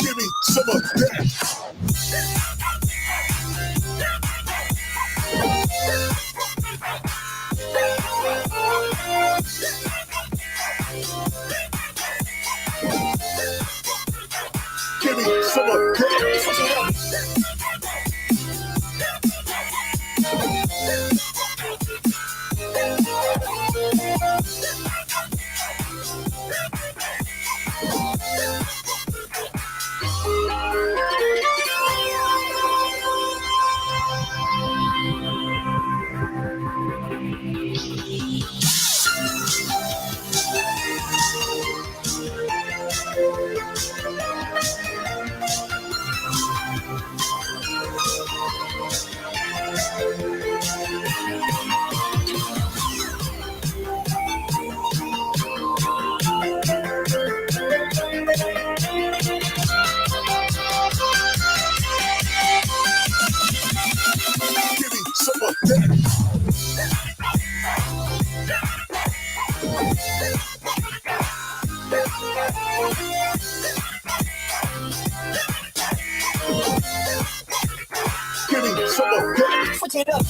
Give me some of that. Give me some of that. Switch it up.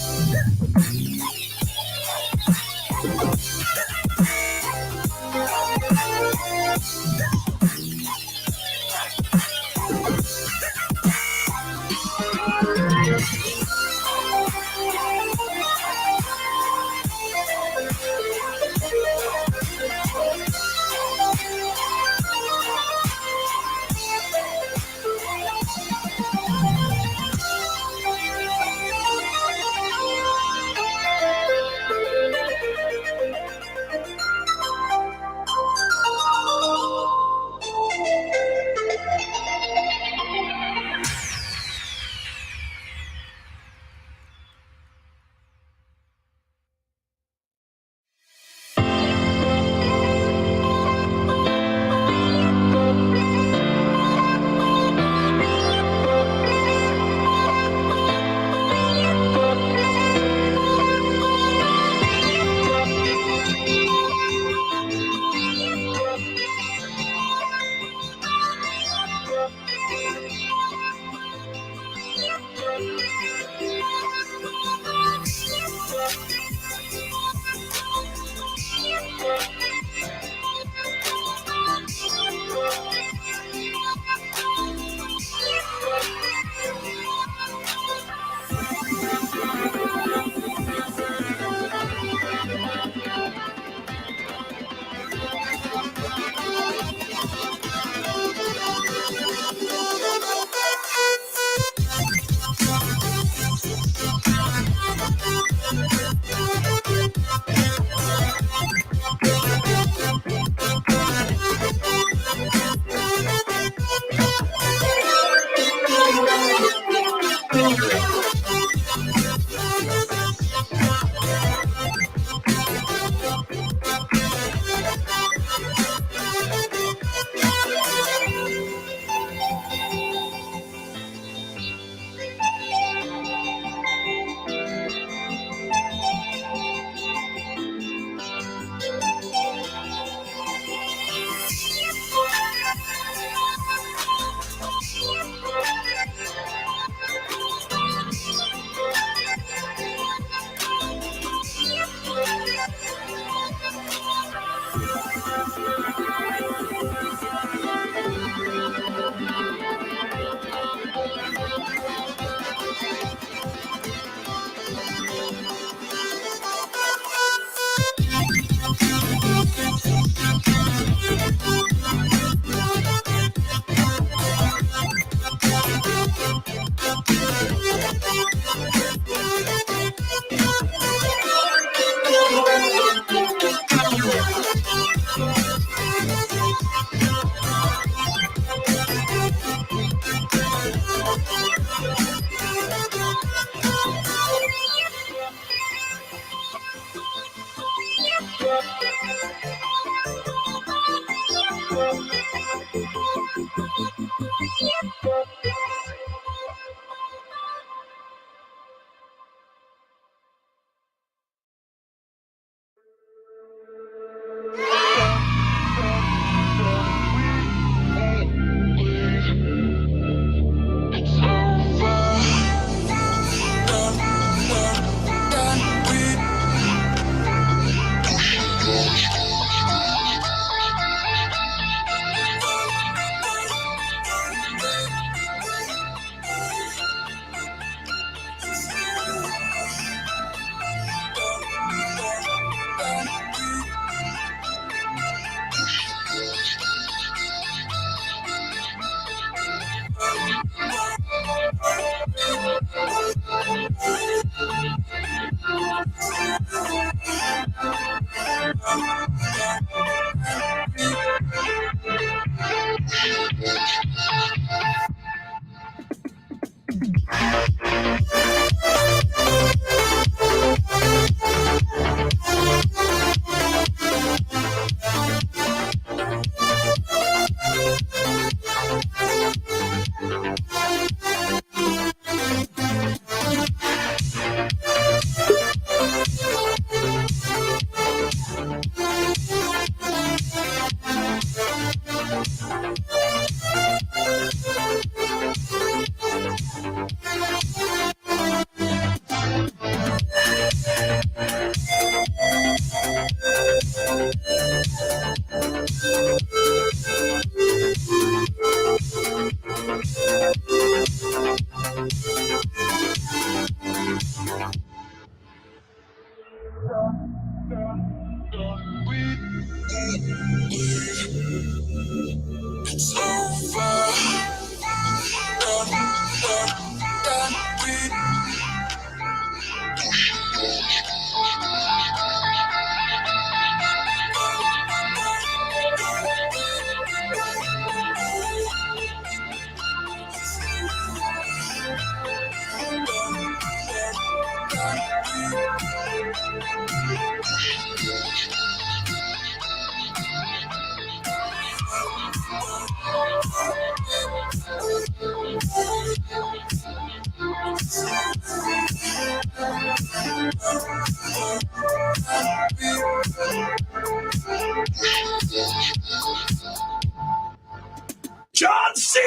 John C.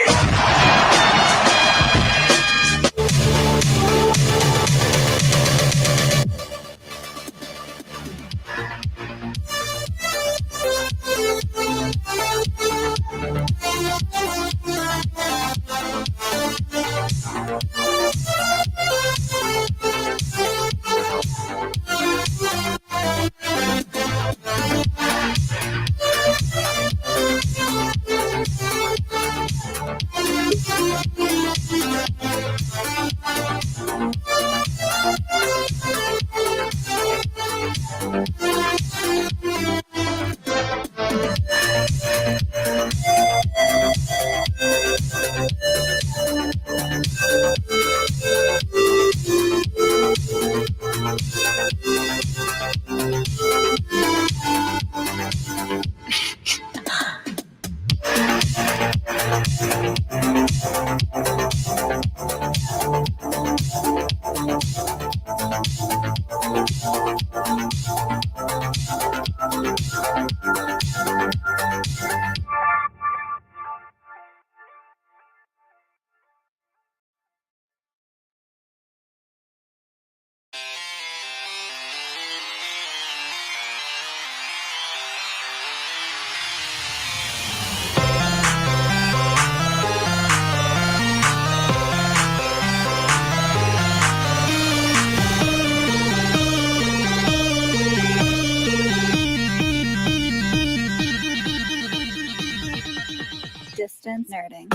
Distance nerding.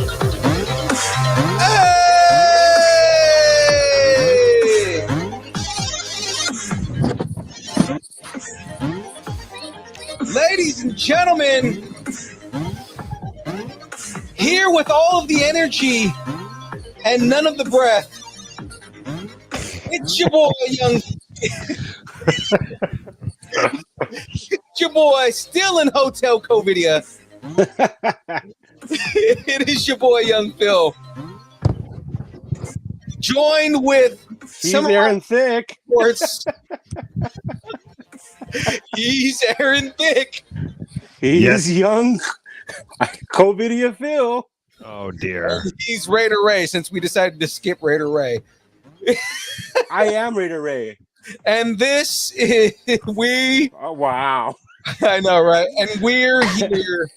Ladies and gentlemen, here with all of the energy and none of the breath, it's your boy, it's your boy, still in Hotel Covidia. It is your boy, Young Phil. Joined with He's Aaron Thick. Sports. He's Aaron Thick. He's young Covidia Phil. Oh dear. He's Raider Ray, since we decided to skip Raider Ray. I am Raider Ray. And this is Oh wow. I know, right? And we're here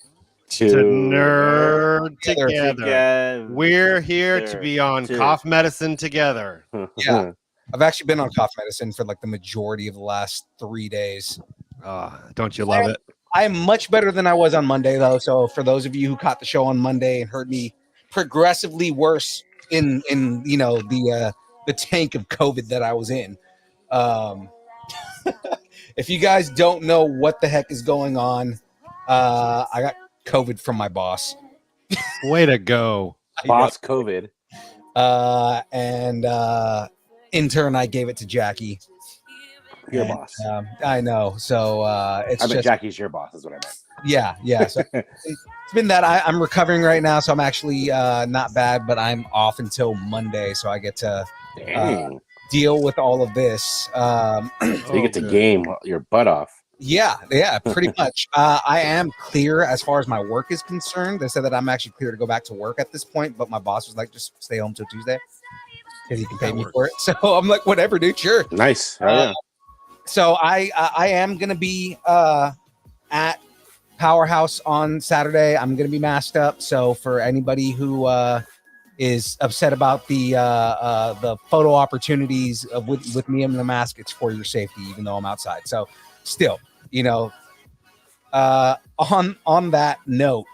To nerd together. We're here to be on cough medicine together. Yeah. I've actually been on cough medicine for like the majority of the last 3 days. Don't you love it? I am much better than I was on Monday, though. So for those of you who caught the show on Monday and heard me progressively worse in you know the tank of COVID that I was in, if you guys don't know what the heck is going on, I got COVID from my boss. Way to go, boss COVID. And in turn, I gave it to Jackie. Your boss. I know. So it's I mean, just Jackie's your boss, is what I meant. Yeah. So it's been that I'm recovering right now, so I'm actually not bad, but I'm off until Monday, so I get to deal with all of this. So you get to game your butt off. Yeah, pretty much. I am clear as far as my work is concerned. They said that I'm actually clear to go back to work at this point, but my boss was like, just stay home till Tuesday because he can pay me for it. So I'm like, whatever, dude, sure. Nice. Yeah. So I am gonna be at Powerhouse on Saturday. I'm gonna be masked up. So for anybody who is upset about the photo opportunities of with me in the mask, it's for your safety, even though I'm outside. So still, you know, on that note,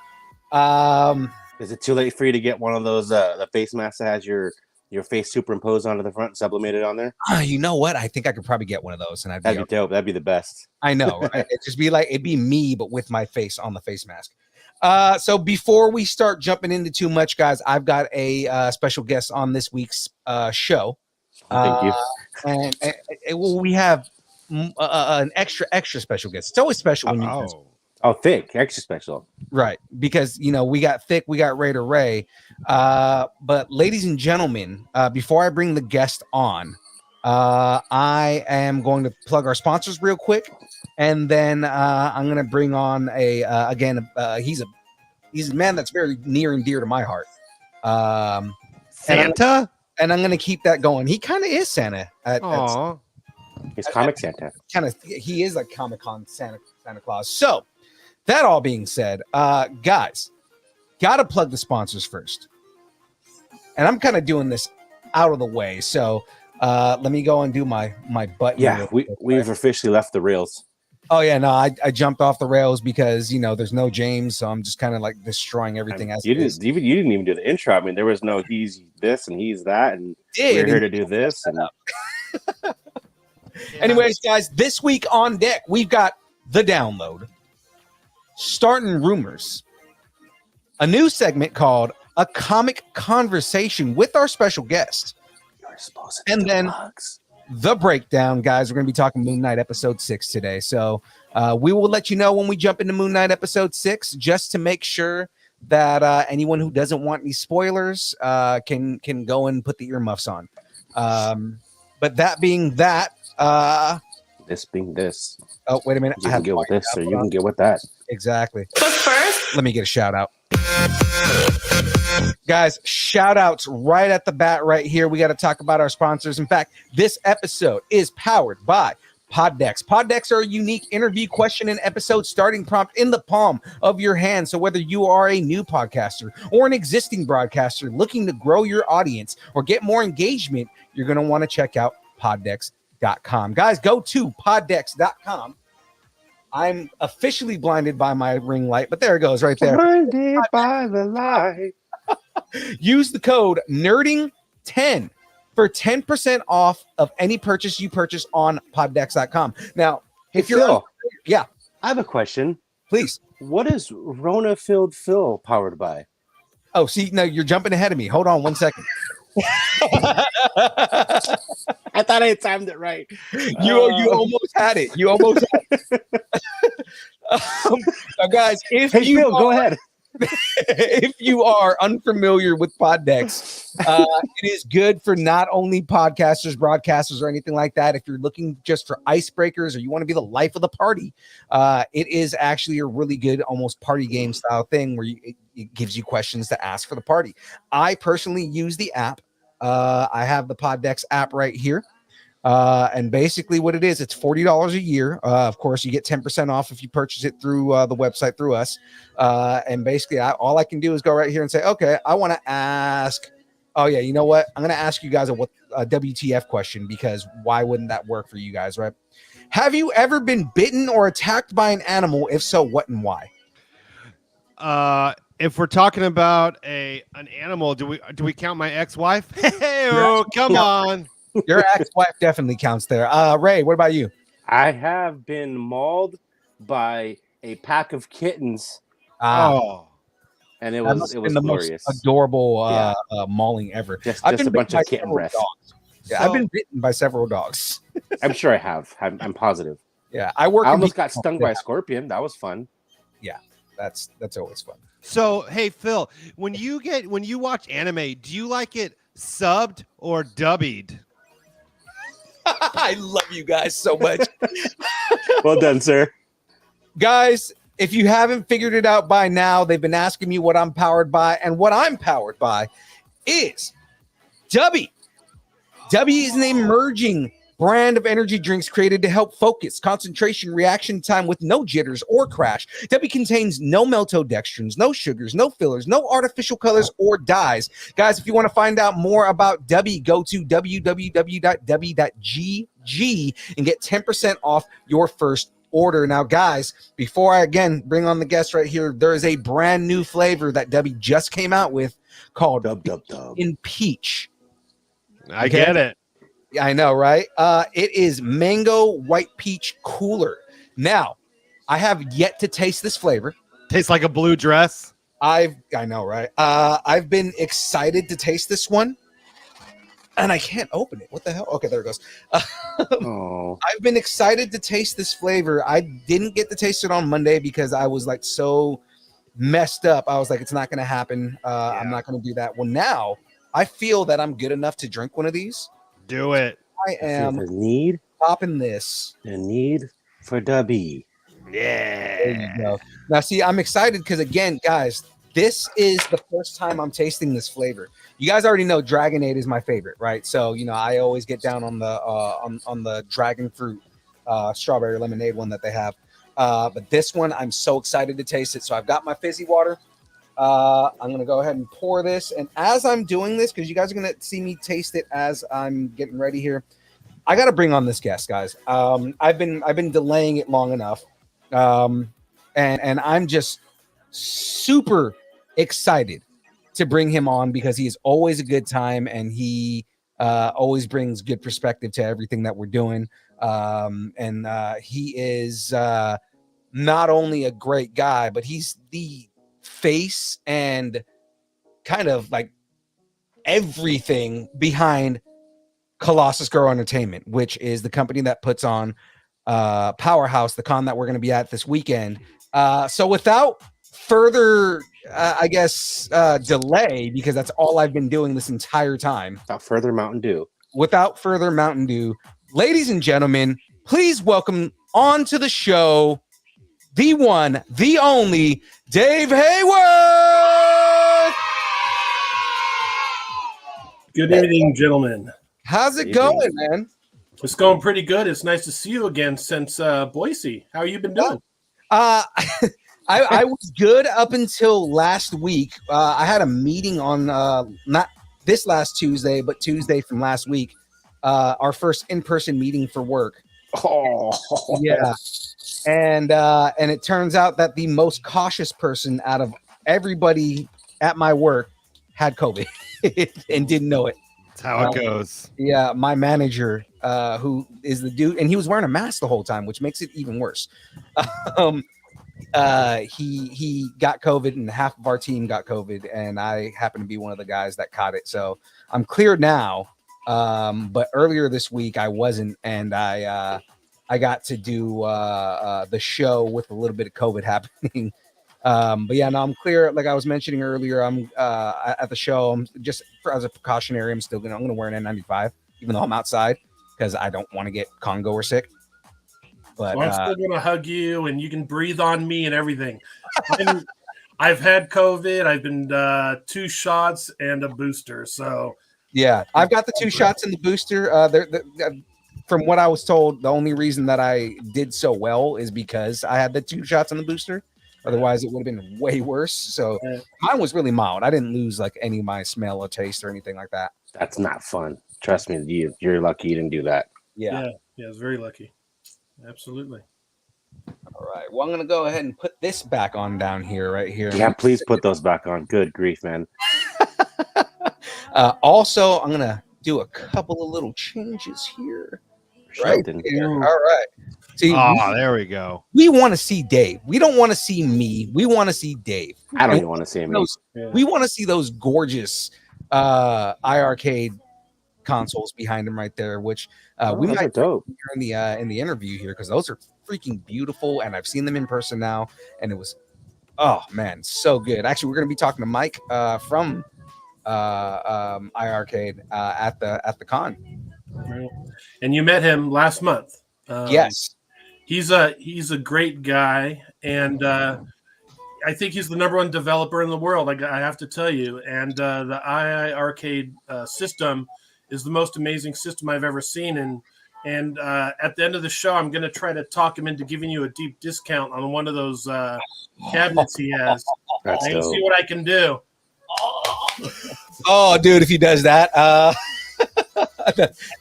is it too late for you to get one of those the face masks that has your face superimposed onto the front, sublimated on there? You know what? I think I could probably get one of those, and that'd be dope. That'd be the best. I know, right? It'd be me, but with my face on the face mask. So before we start jumping into too much, guys, I've got a special guest on this week's show. Thank you. And we have an extra special guest. It's always special when you thick, extra special, right? Because you know we got Thick, we got Ray to Ray. But ladies and gentlemen, before I bring the guest on, I am going to plug our sponsors real quick, and then I'm going to bring on he's a man that's very near and dear to my heart. Santa, and I'm going to keep that going. He kind of is Santa. He's comic Santa. He is like Comic-Con Santa Claus. So that all being said, guys, gotta plug the sponsors first. And I'm kind of doing this out of the way. So let me go and do my button. Yeah, we've officially left the rails. Oh yeah, no, I jumped off the rails because you know there's no James, so I'm just kind of like destroying everything. You didn't even do the intro. I mean, there was no he's this and he's that, and we're here to do this. And anyways, guys, this week on deck we've got the download, starting rumors, a new segment called A Comic Conversation with our special guest, and then the breakdown, guys. We're going to be talking Moon Knight episode 6 today. So we will let you know when we jump into Moon Knight episode 6, just to make sure that anyone who doesn't want any spoilers can go and put the earmuffs on. But that being that, this being this. Oh, wait a minute. You can get with this, or you can get with that. Exactly. But first, let me get a shout out. Guys, shout outs right at the bat right here. We got to talk about our sponsors. In fact, this episode is powered by Poddex. Poddex are a unique interview question and episode starting prompt in the palm of your hand. So whether you are a new podcaster or an existing broadcaster looking to grow your audience or get more engagement, you're going to want to check out poddex.com. Guys, go to poddex.com. I'm officially blinded by my ring light, but there it goes right there. Blinded by the light. Use the code NERDING10 for 10% off of any purchase you purchase on poddex.com. Now, if you're Phil, I have a question. Please. What is Rona-filled Phil powered by? Oh, see, no, you're jumping ahead of me. Hold on 1 second. I thought I timed it right. You almost had it. You almost had it. Guys, Phil, go ahead. If you are unfamiliar with Poddex, it is good for not only podcasters, broadcasters, or anything like that. If you're looking just for icebreakers or you want to be the life of the party, it is actually a really good, almost party game style thing where it gives you questions to ask for the party. I personally use the app. I have the Poddex app right here. And basically what it is, it's $40 a year. Of course, you get 10% off if you purchase it through the website through us. And basically all I can do is go right here and say, okay, I want to ask. Oh yeah. You know what? I'm going to ask you guys a WTF question, because why wouldn't that work for you guys? Right. Have you ever been bitten or attacked by an animal? If so, what and why? If we're talking about an animal, do we count my ex-wife? Hey, come on. Your ex-wife definitely counts there. Ray, what about you? I have been mauled by a pack of kittens. And it was the glorious. Most adorable mauling ever. Just a bunch of kitten breath. Yeah, I've been bitten by several dogs. I'm sure I have. I'm positive. Yeah, I almost got stung by a scorpion. That was fun. yeah, that's always fun. So, hey Phil, when you watch anime, do you like it subbed or dubbed? I love you guys so much. Well done, sir. Guys, if you haven't figured it out by now, they've been asking me what I'm powered by, and what I'm powered by is Dubby. Dubby is an emerging brand of energy drinks created to help focus, concentration, reaction time with no jitters or crash. Dubby contains no maltodextrins, no sugars, no fillers, no artificial colors or dyes. Guys, if you want to find out more about Dubby, go to www.dubby.gg and get 10% off your first order. Now, guys, before I again bring on the guest right here, there is a brand new flavor that Dubby just came out with called Dub. in Peach. I get it. I know, right? It is mango white peach cooler. Now, I have yet to taste this flavor. Tastes like a blue dress. I know, right? I've been excited to taste this one, and I can't open it. What the hell? Okay, there it goes. Oh, I've been excited to taste this flavor. I didn't get to taste it on Monday because I was like so messed up. I was like, it's not going to happen. I'm not going to do that. Well, now I feel that I'm good enough to drink one of these. Do it. I am the need popping this. The need for Dubby. There you go. Now, see, I'm excited because, again, guys, this is the first time I'm tasting this flavor. You guys already know Dragonade is my favorite, right? So, you know, I always get down on the on the dragon fruit strawberry lemonade one that they have. But this one, I'm so excited to taste it. So I've got my fizzy water. I'm going to go ahead and pour this. And as I'm doing this, because you guys are going to see me taste it as I'm getting ready here, I got to bring on this guest, guys. I've been delaying it long enough. And I'm just super excited to bring him on because he is always a good time and he always brings good perspective to everything that we're doing. He is not only a great guy, but he's the face and kind of like everything behind Colossus Girl Entertainment, which is the company that puts on Powerhouse, the con that we're going to be at this weekend. So without further delay, because that's all I've been doing this entire time, Without further Mountain Dew, ladies and gentlemen, please welcome onto the show the one, the only Dave Haworth. Good evening, gentlemen. How's it going, man? It's going pretty good. It's nice to see you again since Boise. How you been doing? I was good up until last week. I had a meeting on not this last Tuesday, but Tuesday from last week. Our first in-person meeting for work. Oh, yeah. And it turns out that the most cautious person out of everybody at my work had COVID and didn't know it. That's how it goes. Yeah, my manager, who is the dude, and he was wearing a mask the whole time, which makes it even worse. He got COVID, and half of our team got COVID, and I happen to be one of the guys that caught it. So I'm clear now. But earlier this week I wasn't, and I got to do the show with a little bit of COVID happening. But yeah, no, I'm clear. Like I was mentioning earlier, I'm at the show. I'm just as a precautionary. I'm gonna wear an N95, even though I'm outside, because I don't want to get Congo or sick. But I'm still gonna hug you, and you can breathe on me and everything. I've had COVID. I've been 2 shots and a booster. So yeah, I've got the 2 shots and the booster. From what I was told, the only reason that I did so well is because I had the 2 shots and the booster. Otherwise, it would have been way worse. So mine was really mild. I didn't lose like any of my smell or taste or anything like that. that's not fun. Trust me, you're lucky you didn't do that. Yeah. I was very lucky. Absolutely. All right. Well, I'm gonna go ahead and put this back on down here, right here. Yeah, please put those back on. Good grief, man. Also, I'm gonna do a couple of little changes here. Right there. All right. See, there we go. We want to see Dave. We don't want to see me. We want to see Dave. I don't even want to see him. We want to see those gorgeous iArcade consoles behind him right there, which we might dope in the interview here because those are freaking beautiful, and I've seen them in person now, and it was Oh man, so good. Actually, we're going to be talking to Mike from iArcade at the con. Right. And you met him last month. Yes, he's a great guy, and I think he's the number one developer in the world. I have to tell you. And the iArcade system is the most amazing system I've ever seen. And at the end of the show, I'm going to try to talk him into giving you a deep discount on one of those cabinets he has. I can see what I can do. Oh, dude, if he does that,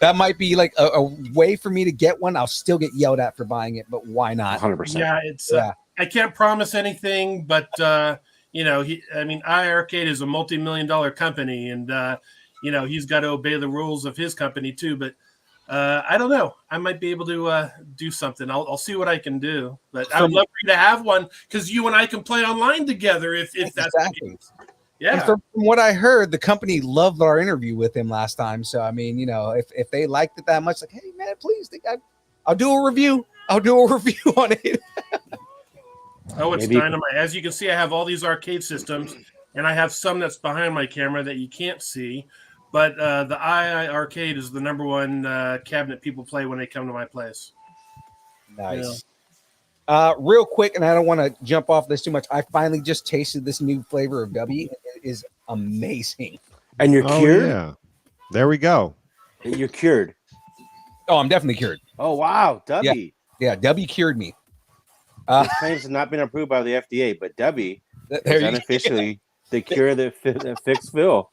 that might be like a way for me to get one. I'll still get yelled at for buying it, but why not? 100%. Yeah, it's. I can't promise anything, but iArcade is a multi-million-dollar company, and he's got to obey the rules of his company too. But I don't know. I might be able to do something. I'll see what I can do. But I would love for you to have one because you and I can play online together if that's the case. Yeah. And from what I heard, the company loved our interview with him last time. So I mean, if they liked it that much, like, hey man, please, I'll do a review. I'll do a review on it. Oh, it's dynamite. As you can see, I have all these arcade systems, and I have some that's behind my camera that you can't see. But the iArcade is the number one cabinet people play when they come to my place. Nice. Real quick, and I don't want to jump off this too much. I finally just tasted this new flavor of W. It is amazing. And you're cured? Yeah. There we go. You're cured. Oh, I'm definitely cured. Oh, wow. W. Yeah, W cured me. This claims have not been approved by the FDA, but W is unofficially the cure that fixed Phil.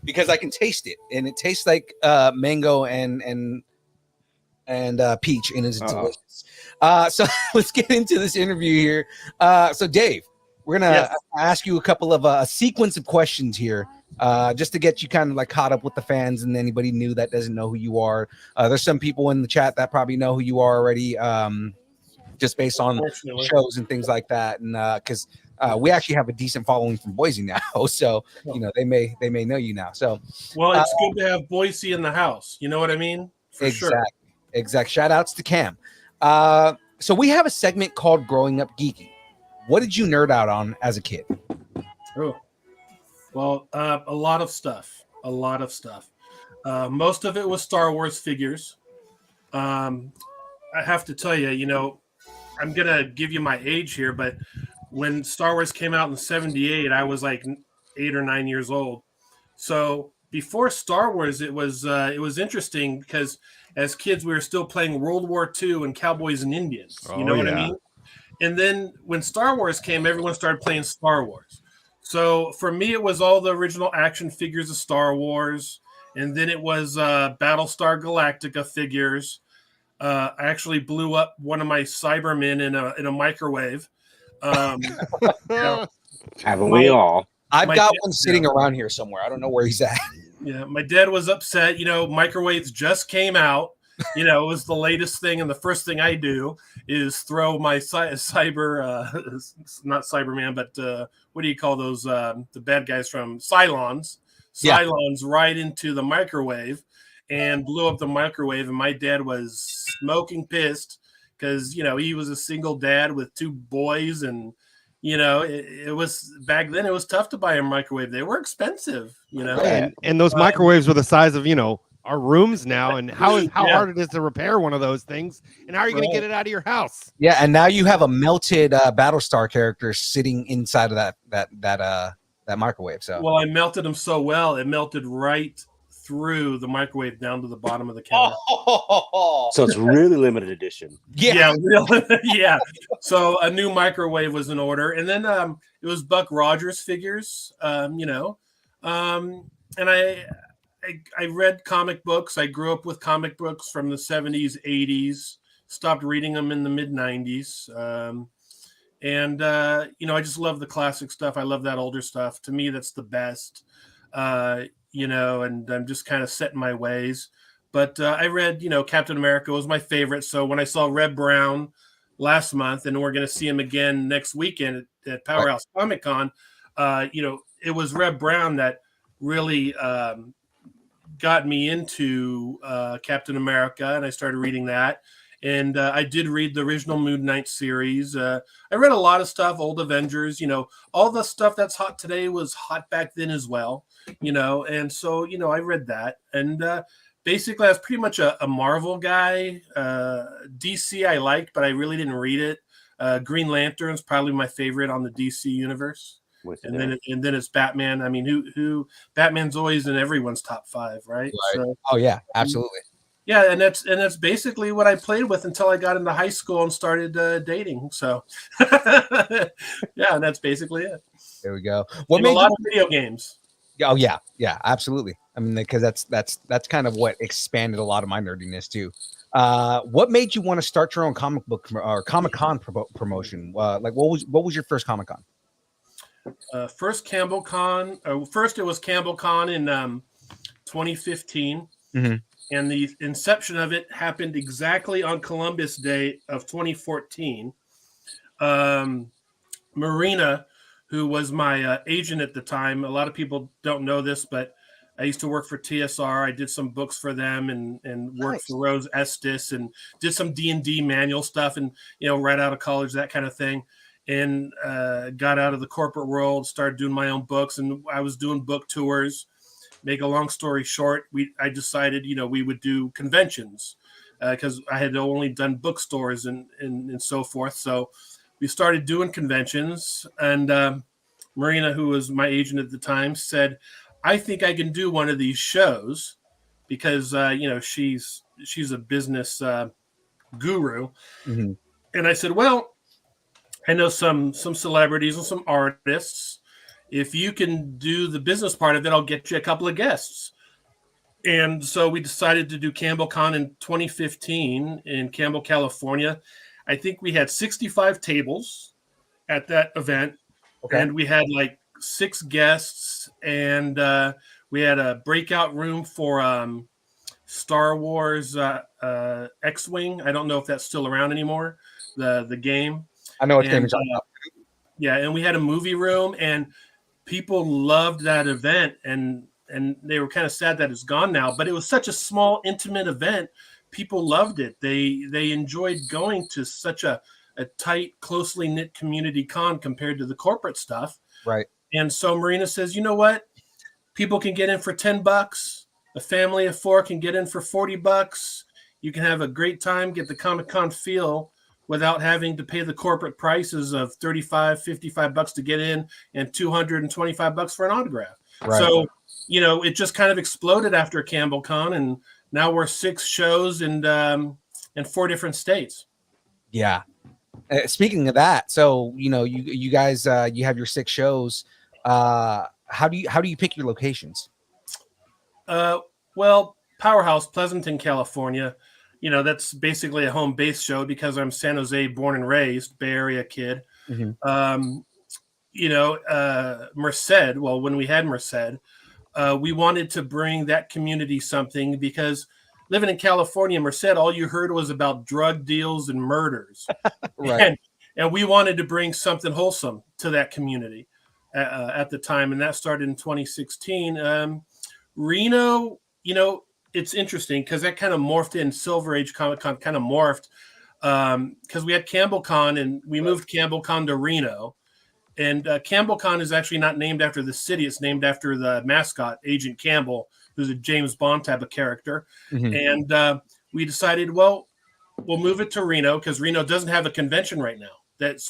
Because I can taste it, and it tastes like mango and peach, and it's delicious. So let's get into this interview here. So Dave, we're gonna ask you a couple of a sequence of questions here, just to get you kind of like caught up with the fans and anybody new that doesn't know who you are. There's some people in the chat that probably know who you are already, just based on shows and things like that, and because we actually have a decent following from Boise now, so they may know you now. So well, it's good to have Boise in the house. You know what I mean? For sure. Exact. Shout outs to Cam. So we have a segment called Growing Up Geeky. What did you nerd out on as a kid? Oh, well, a lot of stuff. Most of it was Star Wars figures. I have to tell you, I'm going to give you my age here, but when Star Wars came out in 78, I was like 8 or 9 years old. So before Star Wars, it was interesting because as kids, we were still playing World War II and Cowboys and Indians. You know what I mean? And then when Star Wars came, everyone started playing Star Wars. So for me, it was all the original action figures of Star Wars. And then it was Battlestar Galactica figures. I actually blew up one of my Cybermen in a microwave. Haven't we all? I've got one sitting around here somewhere. I don't know where he's at. Yeah, my dad was upset. Microwaves just came out. It was the latest thing, and the first thing I do is throw my cyber, not Cyberman, but what do you call those? The bad guys from Cylons right into the microwave, and blew up the microwave. And my dad was smoking pissed because he was a single dad with 2 boys, and it was back then. It was tough to buy a microwave. They were expensive, And those microwaves were the size of our rooms now. And how hard it is to repair one of those things. And how are you going to get it out of your house? Yeah, and now you have a melted Battlestar character sitting inside of that microwave. So I melted them so well, it melted right through the microwave down to the bottom of the counter. So it's really limited edition. Yeah, really. Yeah. So a new microwave was in order, and then it was Buck Rogers figures. And I read comic books. I grew up with comic books from the 70s, 80s. Stopped reading them in the mid 90s. I just love the classic stuff. I love that older stuff. To me, that's the best. And I'm just kind of set in my ways. But I read, Captain America was my favorite. So when I saw Red Brown last month, and we're going to see him again next weekend at Powerhouse Comic Con, it was Red Brown that really got me into Captain America, and I started reading that. And I did read the original Moon Knight series. I read a lot of stuff, old Avengers, all the stuff that's hot today was hot back then as well, and so, I read that. And basically, I was pretty much a Marvel guy. DC I liked, but I really didn't read it. Green Lantern's probably my favorite on the DC universe. And then it's Batman. I mean, who Batman's always in everyone's top 5, right? So, oh yeah, absolutely. Yeah, and that's basically what I played with until I got into high school and started dating. So, yeah, and that's basically it. There we go. What made a lot of video games? Oh yeah, absolutely. I mean, because that's kind of what expanded a lot of my nerdiness too. What made you want to start your own comic book or Comic-Con promotion? Like, what was your first Comic-Con? First CampbellCon. First, it was CampbellCon in 2015. Mm-hmm. And the inception of it happened exactly on Columbus Day of 2014. Marina, who was my agent at the time, a lot of people don't know this, but I used to work for TSR. I did some books for them and worked for Rose Estes and did some D&D manual stuff and, right out of college, that kind of thing. And got out of the corporate world, started doing my own books, and I was doing book tours. Make a long story short, I decided, we would do conventions because I had only done bookstores and so forth. So we started doing conventions, and Marina, who was my agent at the time, said, I think I can do one of these shows because, she's a business guru. Mm-hmm. And I said, well, I know some celebrities and some artists. If you can do the business part of it, I'll get you a couple of guests. And so we decided to do CampbellCon in 2015 in Campbell, California. I think we had 65 tables at that event. Okay. And we had like 6 guests, and we had a breakout room for Star Wars X-Wing. I don't know if that's still around anymore, the game. I know what game you're talking about. Yeah, and we had a movie room, and people loved that event, and they were kind of sad that it's gone now. But it was such a small, intimate event. People loved it. They enjoyed going to such a tight, closely knit community con compared to the corporate stuff. Right. And so Marina says, you know what? People can get in for $10. A family of 4 can get in for $40. You can have a great time, get the Comic-Con feel without having to pay the corporate prices of $35, $55 to get in and $225 for an autograph. Right. So, it just kind of exploded after CampbellCon, and now we're 6 shows and 4 different states. Yeah. Speaking of that, so you guys you have your 6 shows. How do you pick your locations? Well, Powerhouse, Pleasanton, California. That's basically a home base show because I'm San Jose born and raised, Bay Area kid. Mm-hmm. Merced, well, when we had Merced, we wanted to bring that community something because living in California, Merced, all you heard was about drug deals and murders. Right. And we wanted to bring something wholesome to that community at the time. And that started in 2016. Reno, it's interesting because that kind of morphed in. Silver Age Comic-Con kind of morphed because we had CampbellCon and we moved CampbellCon to Reno. And CampbellCon is actually not named after the city. It's named after the mascot, Agent Campbell, who's a James Bond type of character. Mm-hmm. And we decided, well, we'll move it to Reno because Reno doesn't have a convention right now.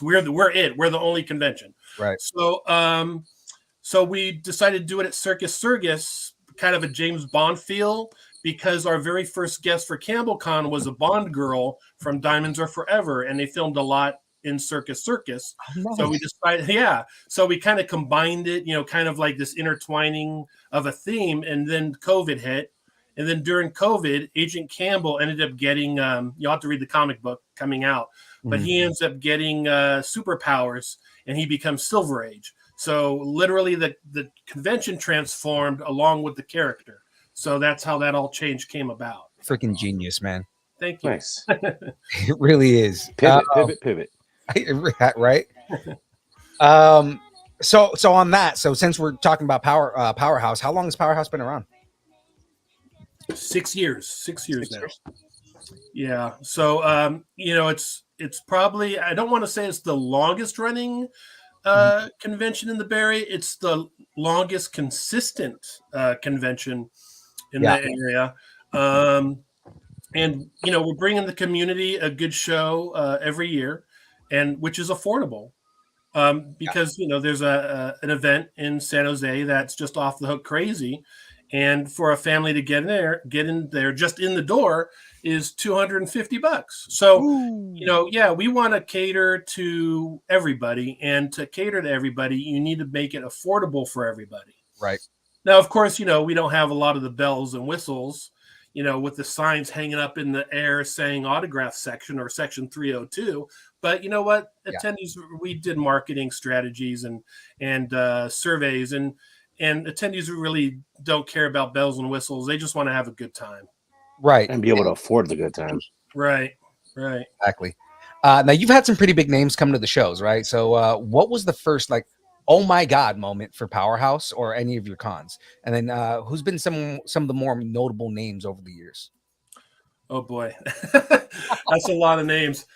We're the only convention. Right. So we decided to do it at Circus Circus, kind of a James Bond feel, because our very first guest for CampbellCon was a Bond girl from Diamonds Are Forever, and they filmed a lot in Circus Circus. Oh, nice. So we decided, so we kind of combined it, kind of like this intertwining of a theme, and then COVID hit. And then during COVID, Agent Campbell ended up getting, you'll have to read the comic book coming out, but he ends up getting superpowers, and he becomes Silver Age. So literally the convention transformed along with the character. So that's how that all change came about. Freaking genius, man. Thank you. Nice. It really is. Pivot. Right. So on that, so since we're talking about Powerhouse, how long has Powerhouse been around? 6 years. 6 years now. Yeah. So it's probably, I don't want to say it's the longest running convention in the Bay Area. It's the longest consistent convention in Yeah. the area. And we're bringing the community a good show every year, and which is affordable. Because there's an event in San Jose that's just off the hook crazy, and for a family to get in there just in the door is $250. So we want to cater to everybody, and to cater to everybody, you need to make it affordable for everybody. Right. Now, of course, we don't have a lot of the bells and whistles, with the signs hanging up in the air saying autograph section or section 302. But you know what? Attendees, we did marketing strategies and surveys, and attendees really don't care about bells and whistles. They just want to have a good time. Right. And be able to afford the good time. Right. Exactly. Now, you've had some pretty big names come to the shows, right? So what was the first, oh my God moment for Powerhouse or any of your cons? And then who's been some of the more notable names over the years? Oh boy. That's a lot of names.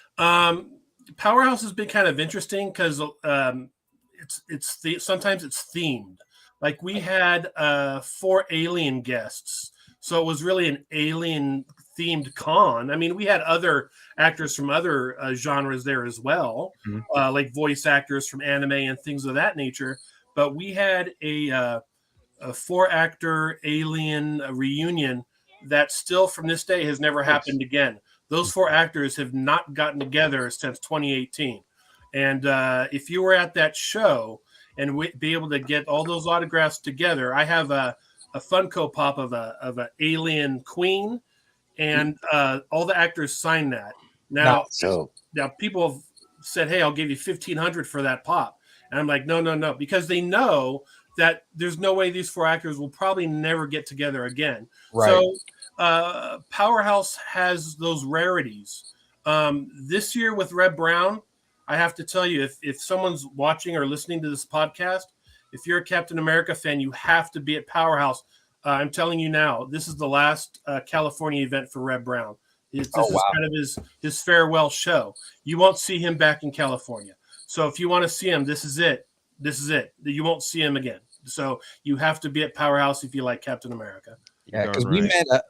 Powerhouse has been kind of interesting because sometimes it's themed. Like we had 4 alien guests, so it was really an alien themed con. I mean, we had other actors from other genres there as well, like voice actors from anime and things of that nature. But we had a 4-actor alien reunion that still from this day has never happened again. Those 4 actors have not gotten together since 2018. And if you were at that show and be able to get all those autographs together, I have a Funko Pop of an alien queen, and all the actors signed that. Now people have said, "Hey, I'll give you $1,500 for that pop," and I'm like, "No," because they know that there's no way these 4 actors will probably never get together again. Right. So Powerhouse has those rarities. This year with Red Brown, I have to tell you, if someone's watching or listening to this podcast, if you're a Captain America fan, you have to be at Powerhouse. I'm telling you now, this is the last California event for Red Brown. This is kind of his farewell show. You won't see him back in California. So if you want to see him, this is it. You won't see him again. So you have to be at Powerhouse if you like Captain America. Yeah, because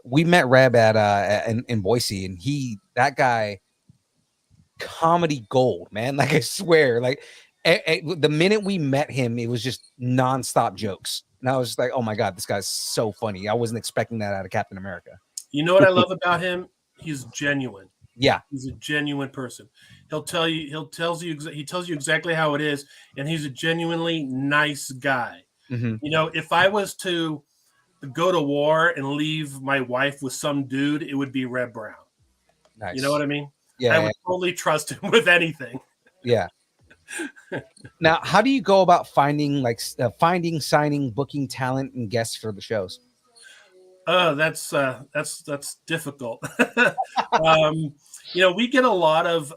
we met Reb at in Boise, and that guy, comedy gold, man. Like I swear, the minute we met him, it was just nonstop jokes, and I was just like, oh my God, this guy's so funny. I wasn't expecting that out of Captain America. You know what I love about him? He's genuine. Yeah, he's a genuine person. He tells you exactly how it is, and he's a genuinely nice guy. If I was to go to war and leave my wife with some dude, it would be Red Brown. Nice. You know what I mean? Yeah, I would totally trust him with anything. Yeah. Now, how do you go about finding, signing, booking talent and guests for the shows? That's difficult. We get a lot of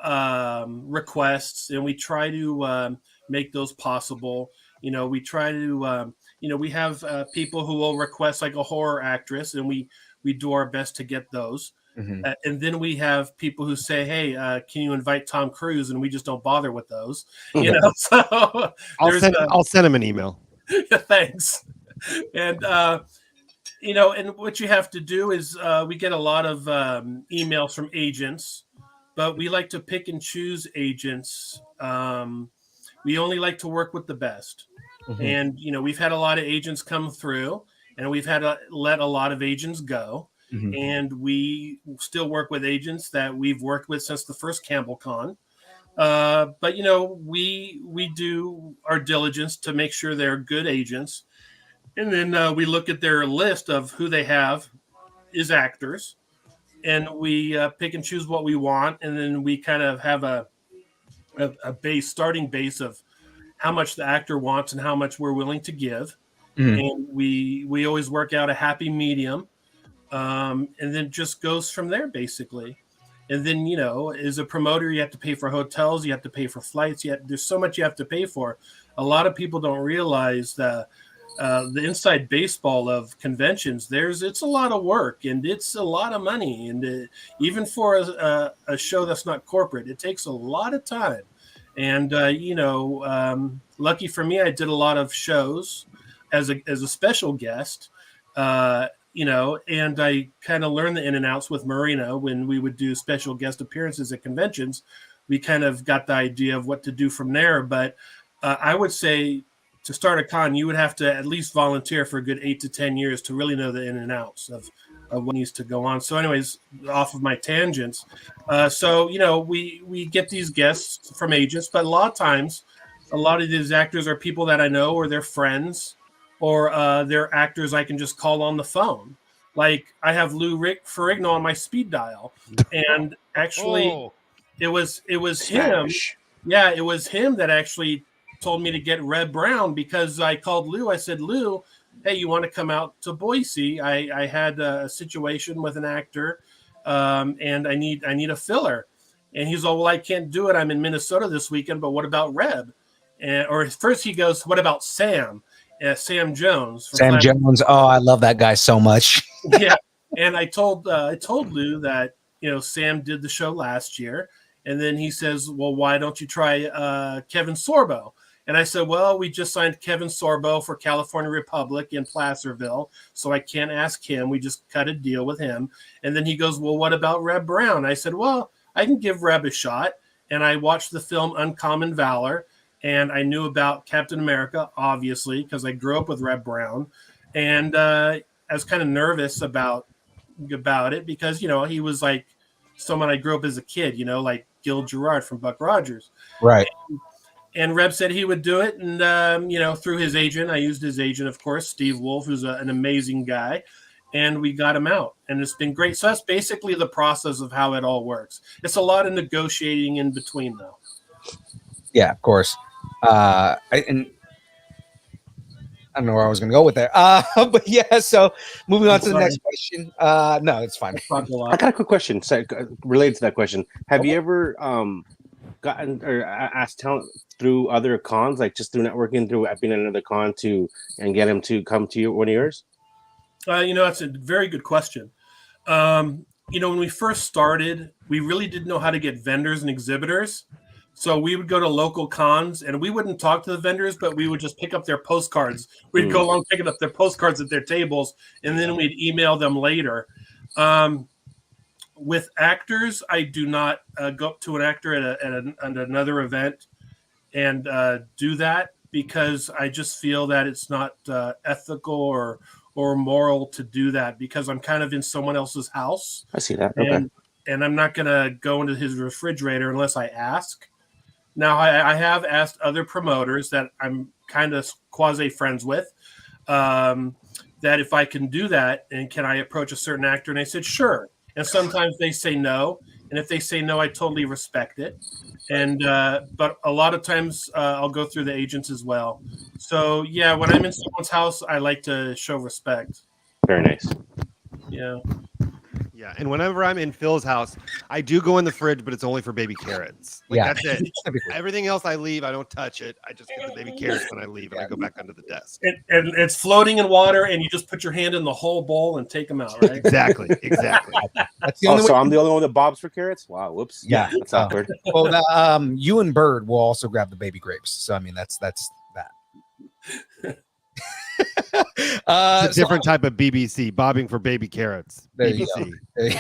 requests, and we try to make those possible. We try to, we have people who will request like a horror actress, and we do our best to get those. And then we have people who say, "Hey, can you invite Tom Cruise?" And we just don't bother with those. So I'll send him an email. Thanks. And and what you have to do is we get a lot of emails from agents, but we like to pick and choose agents. We only like to work with the best. And we've had a lot of agents come through, and we've had to let a lot of agents go. And we still work with agents that we've worked with since the first Campbell Con. But we do our diligence to make sure they're good agents, and then we look at their list of who they have as actors, and we pick and choose what we want, and then we kind of have a starting base of how much the actor wants and how much we're willing to give. And we always work out a happy medium, and then just goes from there basically. And then as a promoter, you have to pay for hotels, you have to pay for flights, there's so much you have to pay for. A lot of people don't realize the inside baseball of conventions. It's a lot of work and it's a lot of money, and even for a show that's not corporate, it takes a lot of time. And lucky for me, I did a lot of shows as a special guest. And I kind of learned the in and outs with Marina when we would do special guest appearances at conventions. We kind of got the idea of what to do from there. But I would say to start a con, you would have to at least volunteer for a good 8 to 10 years to really know the in and outs of what needs to go on. So anyways, off of my tangents. We get these guests from agents, but a lot of times, a lot of these actors are people that I know or they're friends, or they're actors I can just call on the phone. Like I have Lou Ferrigno on my speed dial, and actually, it was him. Yeah, it was him that actually told me to get Reb Brown, because I called Lou. I said, Lou, hey, you want to come out to Boise? I had a situation with an actor, and I need a filler. And he's all, well, I can't do it. I'm in Minnesota this weekend, but what about Reb? Or first he goes, what about Sam? Sam Jones. Sam Jones. Oh, I love that guy so much. Yeah, and I told Lou that Sam did the show last year, and then he says, well, why don't you try Kevin Sorbo? And I said, well, we just signed Kevin Sorbo for California Republic in Placerville, so I can't ask him. We just cut a deal with him. And then he goes, well, what about Reb Brown? I said, well, I can give Reb a shot. And I watched the film Uncommon Valor, and I knew about Captain America, obviously, because I grew up with Reb Brown. And I was kind of nervous about it because, he was like someone I grew up as a kid, like Gil Gerard from Buck Rogers. Right. And Reb said he would do it. And, through his agent, I used his agent, of course, Steve Wolf, who's an amazing guy. And we got him out. And it's been great. So that's basically the process of how it all works. It's a lot of negotiating in between, though. Yeah, of course. I don't know where I was going to go with that. But yeah, so moving on to the next question. No, it's fine. I got a quick question related to that question. Have you ever gotten or asked talent through other cons, like just through networking, through being at another con and get him to come to one of yours? That's a very good question. When we first started, we really didn't know how to get vendors and exhibitors. So we would go to local cons and we wouldn't talk to the vendors, but we would just pick up their postcards. We'd go along picking up their postcards at their tables, and then we'd email them later. With actors, I do not go up to an actor at another event and do that, because I just feel that it's not ethical or moral to do that, because I'm kind of in someone else's house. I see that. Okay. And I'm not going to go into his refrigerator unless I ask. Now, I have asked other promoters that I'm kind of quasi friends with that if I can do that, and can I approach a certain actor? And I said, sure. And sometimes they say no. And if they say no, I totally respect it. And but a lot of times I'll go through the agents as well. So, yeah, when I'm in someone's house, I like to show respect. Very nice. Yeah. Yeah, and whenever I'm in Phil's house, I do go in the fridge, but it's only for baby carrots. That's it. Everything else I leave, I don't touch it. I just get the baby carrots when I leave, and I go back under the desk. And it's floating in water, and you just put your hand in the whole bowl and take them out, right? Exactly. That's the only way. So I'm the only one that bobs for carrots? Wow, whoops. Yeah. That's awkward. Well, you and Bird will also grab the baby grapes. So, I mean, that's that. It's a different type of BBC, bobbing for baby carrots. There BBC. You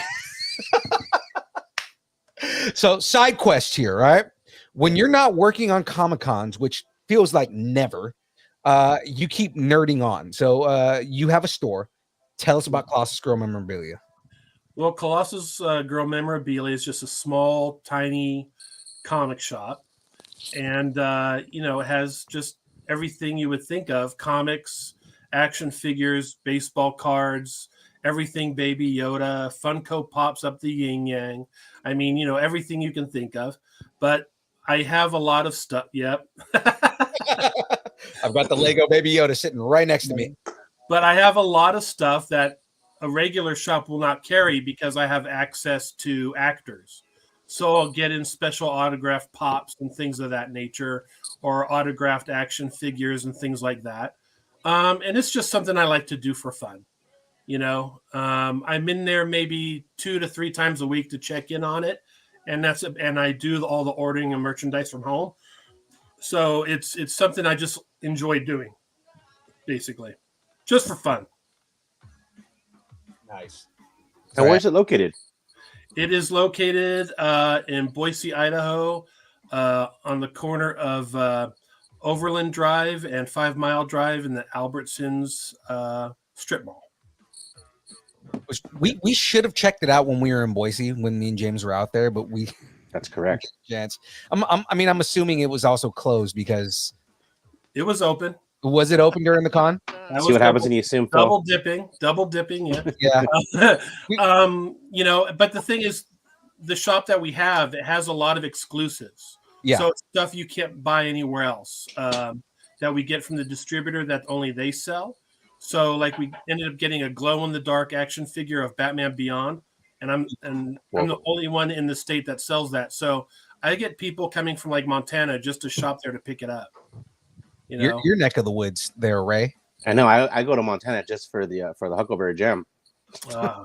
go. So, side quest here, right? When you're not working on Comic-Cons, which feels like never, you keep nerding on. So, you have a store. Tell us about Colossus Girl Memorabilia. Well, Colossus Girl Memorabilia is just a small, tiny comic shop. And, it has just everything you would think of: comics, action figures, baseball cards, everything Baby Yoda, Funko Pops up the yin yang. I mean, everything you can think of. But I have a lot of stuff. Yep. I've got the Lego Baby Yoda sitting right next to me. But I have a lot of stuff that a regular shop will not carry, because I have access to actors. So I'll get in special autographed pops and things of that nature, or autographed action figures and things like that. And it's just something I like to do for fun. I'm in there maybe 2 to 3 times a week to check in on it, and and I do all the ordering and merchandise from home. So it's something I just enjoy doing, basically, just for fun. Nice. And where's it located? It is located in Boise, Idaho, on the corner of Overland Drive and 5 Mile Drive in the Albertsons strip mall. We should have checked it out when we were in Boise, when me and James were out there, but That's correct. chance. I'm assuming it was also closed because It was open. was it open during the con? See what happens when you assume Double dipping, yeah. Yeah. But the thing is, the shop that we have, it has a lot of exclusives. Yeah. So it's stuff you can't buy anywhere else that we get from the distributor that only they sell. So like we ended up getting a glow in the dark action figure of Batman Beyond, and I'm the only one in the state that sells that. So I get people coming from like Montana just to shop there to pick it up. Your neck of the woods there, Ray. I know. I go to Montana just for the Huckleberry Jam. Yeah.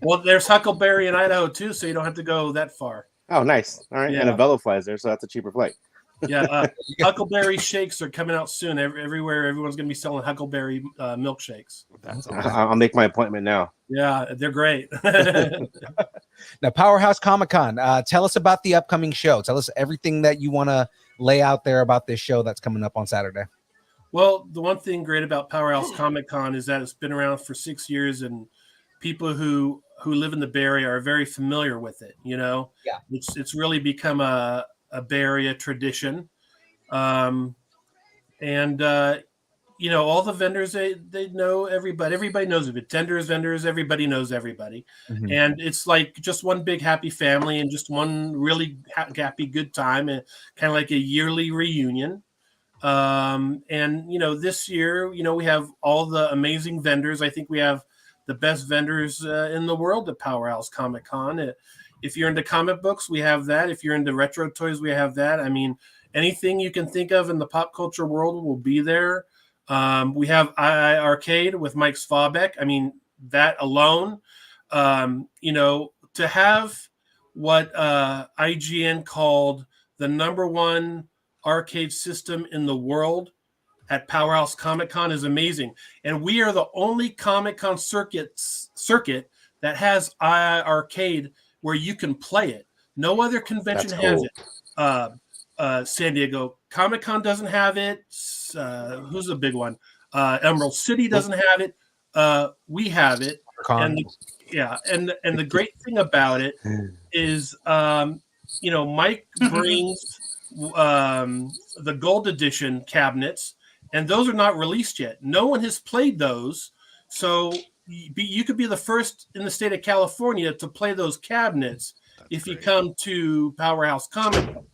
Well, there's Huckleberry in Idaho too, so you don't have to go that far. Oh, nice. All right. Yeah. And a Velo flies there, so that's a cheaper flight. Yeah, Huckleberry shakes are coming out soon. Everywhere, everyone's going to be selling Huckleberry milkshakes. That's awesome. I'll make my appointment now. Yeah, they're great. Now, Powerhouse Comic Con. Tell us about the upcoming show. Tell us everything that you want to lay out there about this show that's coming up on Saturday. Well, the one thing great about Powerhouse Comic Con is that it's been around for 6 years, and people who live in the Bay Area are very familiar with it. Yeah, it's really become a Bay Area tradition, all the vendors they know everybody. Everybody knows it. Vendors, everybody knows everybody, and it's like just one big happy family and just one really happy good time, and kind of like a yearly reunion. This year, we have all the amazing vendors. I think we have the best vendors in the world at Powerhouse Comic Con. If you're into comic books, we have that. If you're into retro toys, we have that. I mean, anything you can think of in the pop culture world will be there. We have II Arcade with Mike Svabek. I mean, that alone, to have what IGN called the #1 arcade system in the world at Powerhouse Comic Con is amazing. And we are the only Comic Con circuit that has II Arcade where you can play it. No other convention has it. San Diego Comic Con doesn't have it. Who's the big one? Emerald City doesn't have it. We have it. And the great thing about it is, Mike brings the gold edition cabinets, and those are not released yet. No one has played those, so you could be the first in the state of California to play those cabinets. That's great. You come to Powerhouse Comic Con.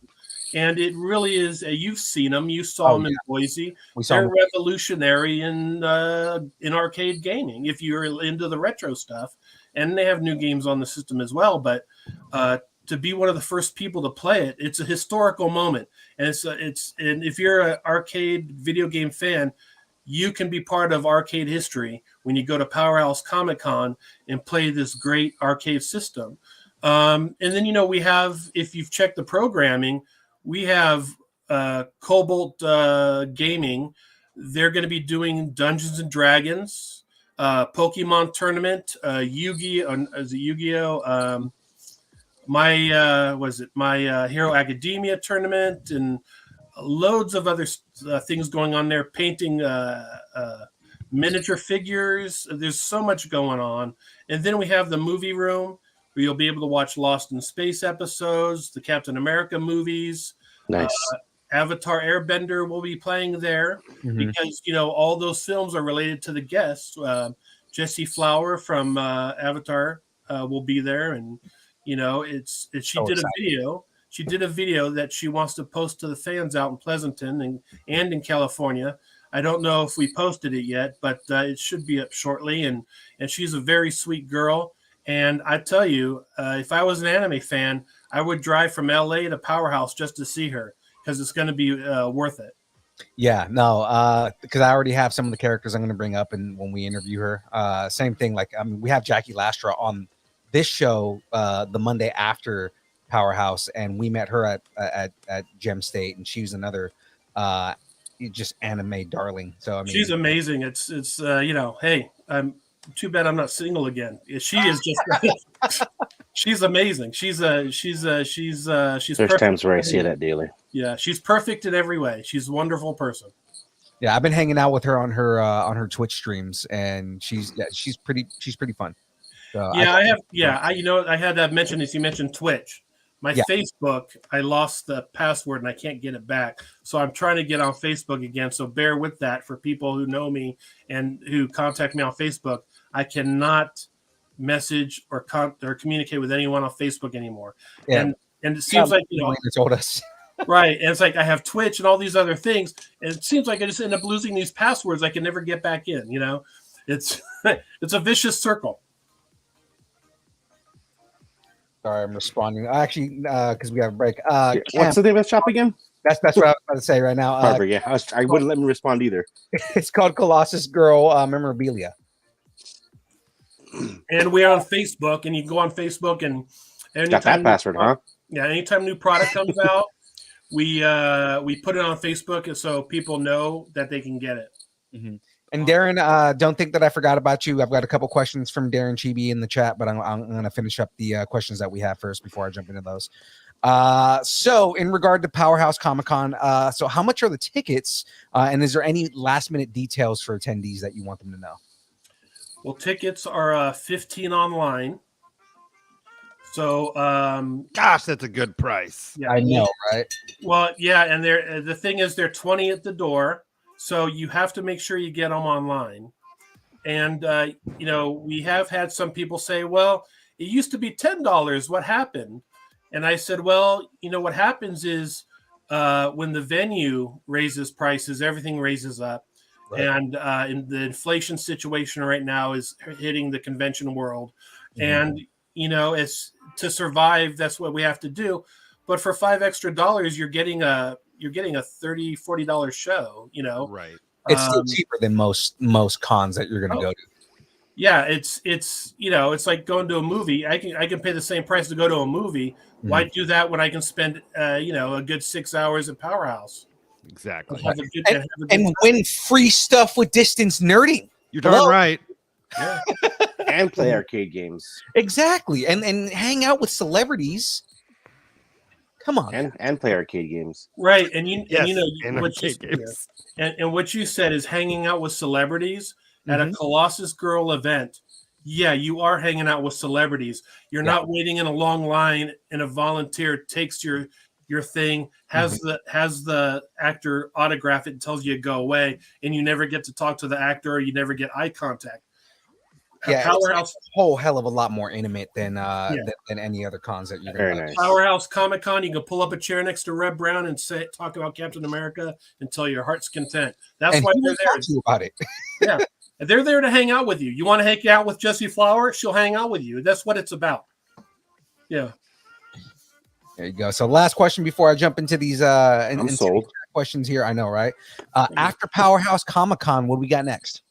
And it really is. You've seen them. You saw them in Boise. They're revolutionary in arcade gaming. If you're into the retro stuff, and they have new games on the system as well. But to be one of the first people to play it, it's a historical moment. And and if you're an arcade video game fan, you can be part of arcade history when you go to Powerhouse Comic Con and play this great arcade system. And then we have, if you've checked the programming, we have Cobalt Gaming. They're going to be doing Dungeons and Dragons, Pokemon Tournament, Yu-Gi-Oh, My Hero Academia Tournament, and loads of other things going on there. Painting miniature figures. There's so much going on. And then we have the movie room, where you'll be able to watch Lost in Space episodes, the Captain America movies. Nice. Avatar Airbender will be playing there because, all those films are related to the guests. Jessie Flower from Avatar will be there. And, she did a video that she wants to post to the fans out in Pleasanton and in California. I don't know if we posted it yet, but it should be up shortly. And she's a very sweet girl. And I tell you, if I was an anime fan, I would drive from LA to Powerhouse just to see her because it's going to be worth it. Yeah, no, because I already have some of the characters I'm going to bring up, and when we interview her, same thing. Like, I mean, we have Jackie Lastra on this show the Monday after Powerhouse, and we met her at Gem State, and she's another just anime darling. So I mean, she's amazing. It's hey, I'm too bad I'm not single again. She is just she's amazing. She's There's perfect. times where I see that daily. Yeah, she's perfect in every way. She's a wonderful person. yeah, I've been hanging out with her on her Twitch streams, and she's pretty fun. So I had mentioned this. You mentioned Twitch. My Facebook, I lost the password and I can't get it back. So I'm trying to get on Facebook again. So bear with that for people who know me and who contact me on Facebook. I cannot message or communicate with anyone on Facebook anymore. Yeah. And it seems like told us. Right. And it's like I have Twitch and all these other things. And it seems like I just end up losing these passwords I can never get back in. It's it's a vicious circle. Sorry, I'm responding. Actually, because we have a break. What's the name of the shop again? That's what I was about to say right now. Harper, yeah. I wouldn't let me respond either. It's called Colossus Girl Memorabilia. And we're on Facebook, and you can go on Facebook and got that password, huh? Yeah, anytime new product comes out, we put it on Facebook so people know that they can get it. Mm-hmm. And Darren, don't think that I forgot about you. I've got a couple questions from Darren Chibi in the chat, but I'm going to finish up the questions that we have first before I jump into those. So in regard to Powerhouse Comic-Con, so how much are the tickets? And is there any last minute details for attendees that you want them to know? Well, tickets are $15 online. So, gosh, that's a good price. Yeah, I know, right? Well, yeah, and the thing is, they're $20 at the door, so you have to make sure you get them online. And we have had some people say, "Well, it used to be $10. What happened?" And I said, "Well, what happens is when the venue raises prices, everything raises up." Right. And in the inflation situation right now is hitting the convention world, and it's to survive. That's what we have to do. But for $5 extra, you're getting a $30-$40 show. Right? It's still cheaper than most cons that you're going to go to. Yeah, it's like going to a movie. I can pay the same price to go to a movie. Mm-hmm. Why do that when I can spend a good 6 hours at Powerhouse? Exactly. And win free stuff with distance nerding. You're darn right. Yeah. And play arcade games. Exactly. And hang out with celebrities. Come on. And play arcade games. Right. And what you said is hanging out with celebrities at a Colossus Girl event. Yeah, you are hanging out with celebrities. You're not waiting in a long line and a volunteer takes your thing, has the actor autograph it and tells you to go away, and you never get to talk to the actor, or you never get eye contact. Yeah, Powerhouse it's a whole hell of a lot more intimate than any other cons that you're going to. Nice. Powerhouse Comic Con, you can pull up a chair next to Reb Brown and talk about Captain America until your heart's content. That's why they're there. To you about it. Yeah, they're there to hang out with you. You want to hang out with Jessie Flower? She'll hang out with you. That's what it's about. Yeah. There you go. So last question before I jump into these I'm sold. Questions here. I know, right? After Powerhouse Comic Con, what do we got next?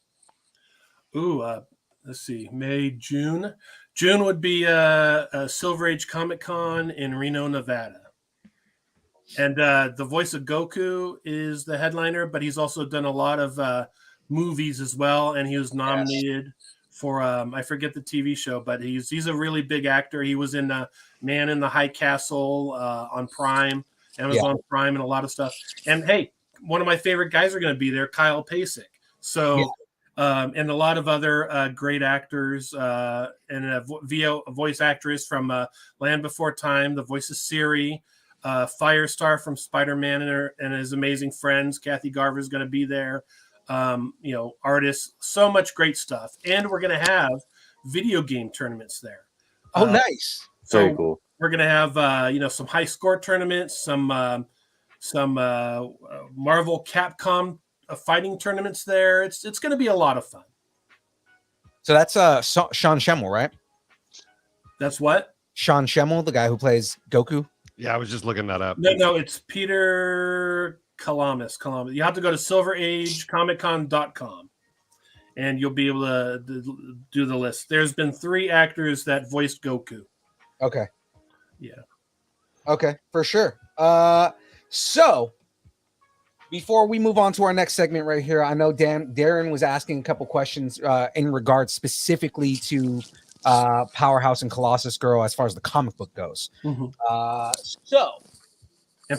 Let's see. May, June. June would be a Silver Age Comic Con in Reno, Nevada. And the voice of Goku is the headliner, but he's also done a lot of movies as well. And he was nominated for I forget the TV show, but he's a really big actor. He was in Man in the High Castle on Prime, Amazon Prime, and a lot of stuff. And hey, one of my favorite guys are going to be there, Kyle Pasek. So, and a lot of other great actors and a voice actress from Land Before Time, the voice of Siri, Firestar from Spider-Man and his amazing friends. Kathy Garver is going to be there. Artists, so much great stuff. And we're going to have video game tournaments there. Oh, nice. So very cool. We're going to have, some high score tournaments, some Marvel Capcom fighting tournaments there. It's going to be a lot of fun. So that's Sean Schemmel, right? That's what? Sean Schemmel, the guy who plays Goku. Yeah, I was just looking that up. No, it's Peter Columbus. You have to go to silveragecomiccon.com and you'll be able to do the list. There's been 3 actors that voiced Goku. Okay. Yeah. Okay, for sure. So before we move on to our next segment right here, I know Darren was asking a couple questions in regards specifically to Powerhouse and Colossus Girl as far as the comic book goes. And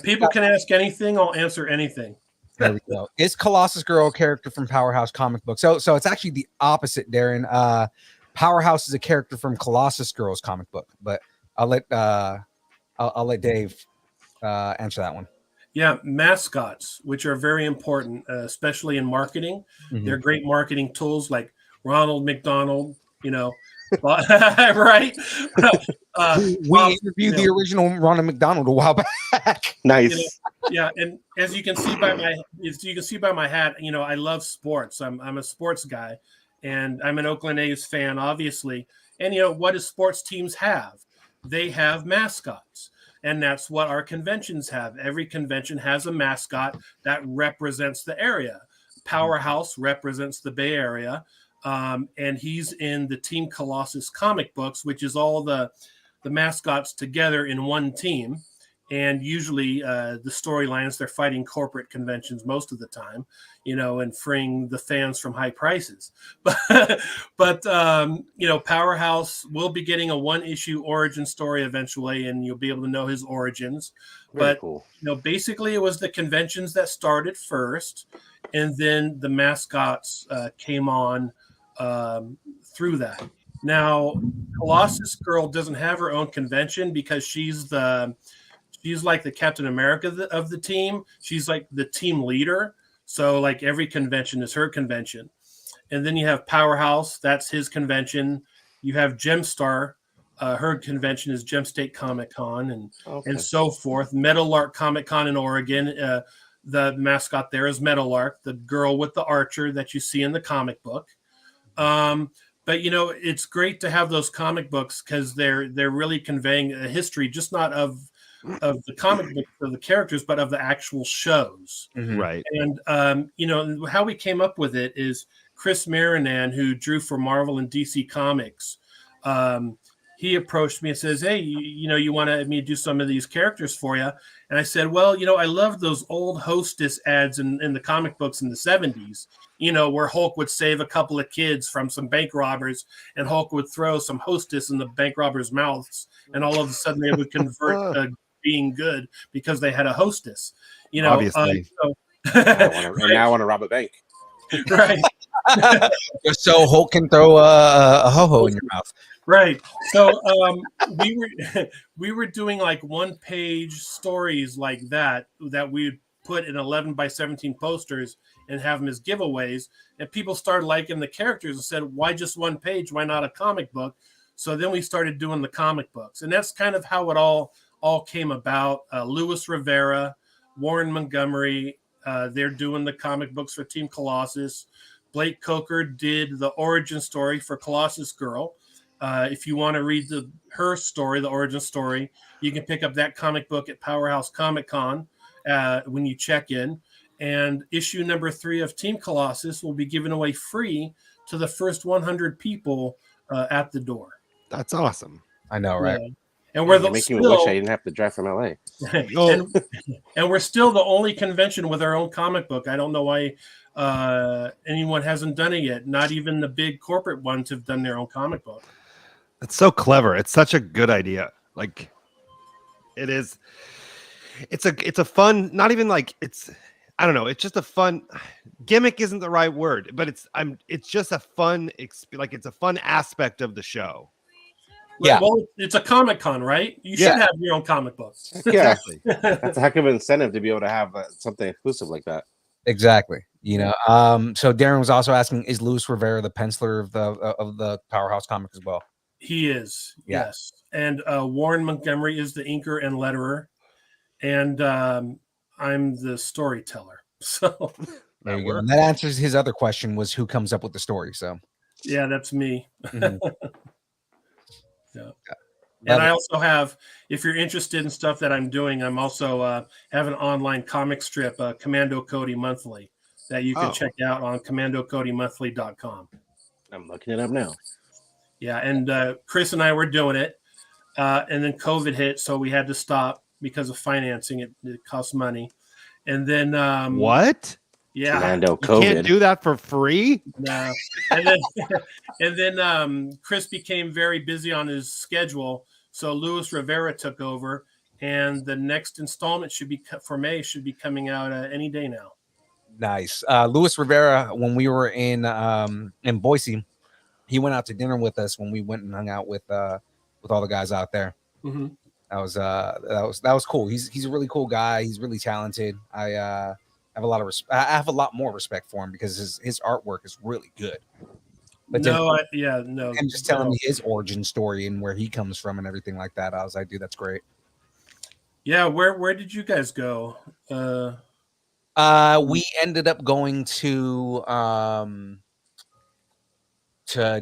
people can ask anything, I'll answer anything. There we go. Is Colossus Girl a character from Powerhouse comic book? So it's actually the opposite, Darren. Powerhouse is a character from Colossus Girl's comic book, but I'll let Dave answer that one. Yeah, mascots, which are very important, especially in marketing. Mm-hmm. They're great marketing tools like Ronald McDonald, right? We interviewed the original Ronald McDonald a while back. Nice. Yeah, and as you can see by my hat, I love sports. I'm a sports guy, and I'm an Oakland A's fan, obviously. And what do sports teams have? They have mascots. And that's what our conventions have. Every convention has a mascot that represents the area. Powerhouse represents the Bay Area. And he's in the Team Colossus comic books, which is all the mascots together in one team. And usually the storylines, they're fighting corporate conventions most of the time, and freeing the fans from high prices. But Powerhouse will be getting a 1-issue origin story eventually, and you'll be able to know his origins. Very but, cool. Basically it was the conventions that started first, and then the mascots came on through that. Now, Colossus Girl doesn't have her own convention because she's like the Captain America of the team. She's like the team leader. So like every convention is her convention. And then you have Powerhouse. That's his convention. You have Gemstar. Her convention is Gem State Comic Con and so forth. Meadowlark Comic Con in Oregon. The mascot there is Meadowlark, the girl with the archer that you see in the comic book. But it's great to have those comic books because they're really conveying a history, just not of the comic book of the characters, but of the actual shows. Mm-hmm. Right. And how we came up with it is Chris Marinan, who drew for Marvel and DC Comics. He approached me and says, "Hey, you want me to do some of these characters for you?" And I said, "Well, I love those old Hostess ads in the comic books in the 70s, where Hulk would save a couple of kids from some bank robbers, and Hulk would throw some Hostess in the bank robbers' mouths, and all of a sudden they would convert being good because they had a Hostess." Obviously. Now I want to rob a bank. Right. Just so Hulk can throw a ho-ho in your mouth. Right. So we were doing like 1-page stories like that we'd put in 11 by 17 posters and have them as giveaways. And people started liking the characters and said, "Why just 1 page? Why not a comic book?" So then we started doing the comic books. And that's kind of how it all came about. Louis Rivera, Warren Montgomery, they're doing the comic books for Team Colossus. Blake Coker did the origin story for Colossus Girl. If you want to read her story, the origin story, you can pick up that comic book at Powerhouse Comic Con when you check in. And issue number 3 of Team Colossus will be given away free to the first 100 people at the door. That's awesome. I know, right? And we're making me wish I didn't have to drive from LA. and we're still the only convention with our own comic book. I don't know why anyone hasn't done it yet. Not even the big corporate ones have done their own comic book. It's so clever. It's such a good idea. Like it is. It's a fun, not even like it's, I don't know. It's just a fun gimmick isn't the right word, but it's just a fun, like it's a fun aspect of the show. Yeah. Well, it's a Comic Con, right? You should have your own comic book. Yeah. Exactly. That's a heck of an incentive to be able to have something exclusive like that. Exactly. So Darren was also asking, is Louis Rivera the penciler of the Powerhouse comic as well? He is, Yeah. yes. And Warren Montgomery is the inker and letterer, and I'm the storyteller. So there you go. And that answers his other question, was who comes up with the story. So yeah, that's me. Mhm. Yeah. And I also have, if you're interested in stuff that I'm doing, I'm also have an online comic strip, Commando Cody Monthly, that you can check out on commandocodymonthly.com. I'm looking it up now. Yeah, and Chris and I were doing it, and then COVID hit, so we had to stop because of financing. It costs money. And then What? Yeah, Commando You COVID. can't do that for free? no. And then Chris became very busy on his schedule, so Luis Rivera took over, and the next installment for May should be coming out any day now. Nice. Luis Rivera, when we were in Boise, he went out to dinner with us when we went and hung out with all the guys out there. Mm-hmm. That was cool. He's a really cool guy. He's really talented. I have a lot of I have a lot more respect for him because his artwork is really good. But no. And just telling me his origin story and where he comes from and everything like that, I was like, dude, that's great. Yeah, where did you guys go? We ended up going to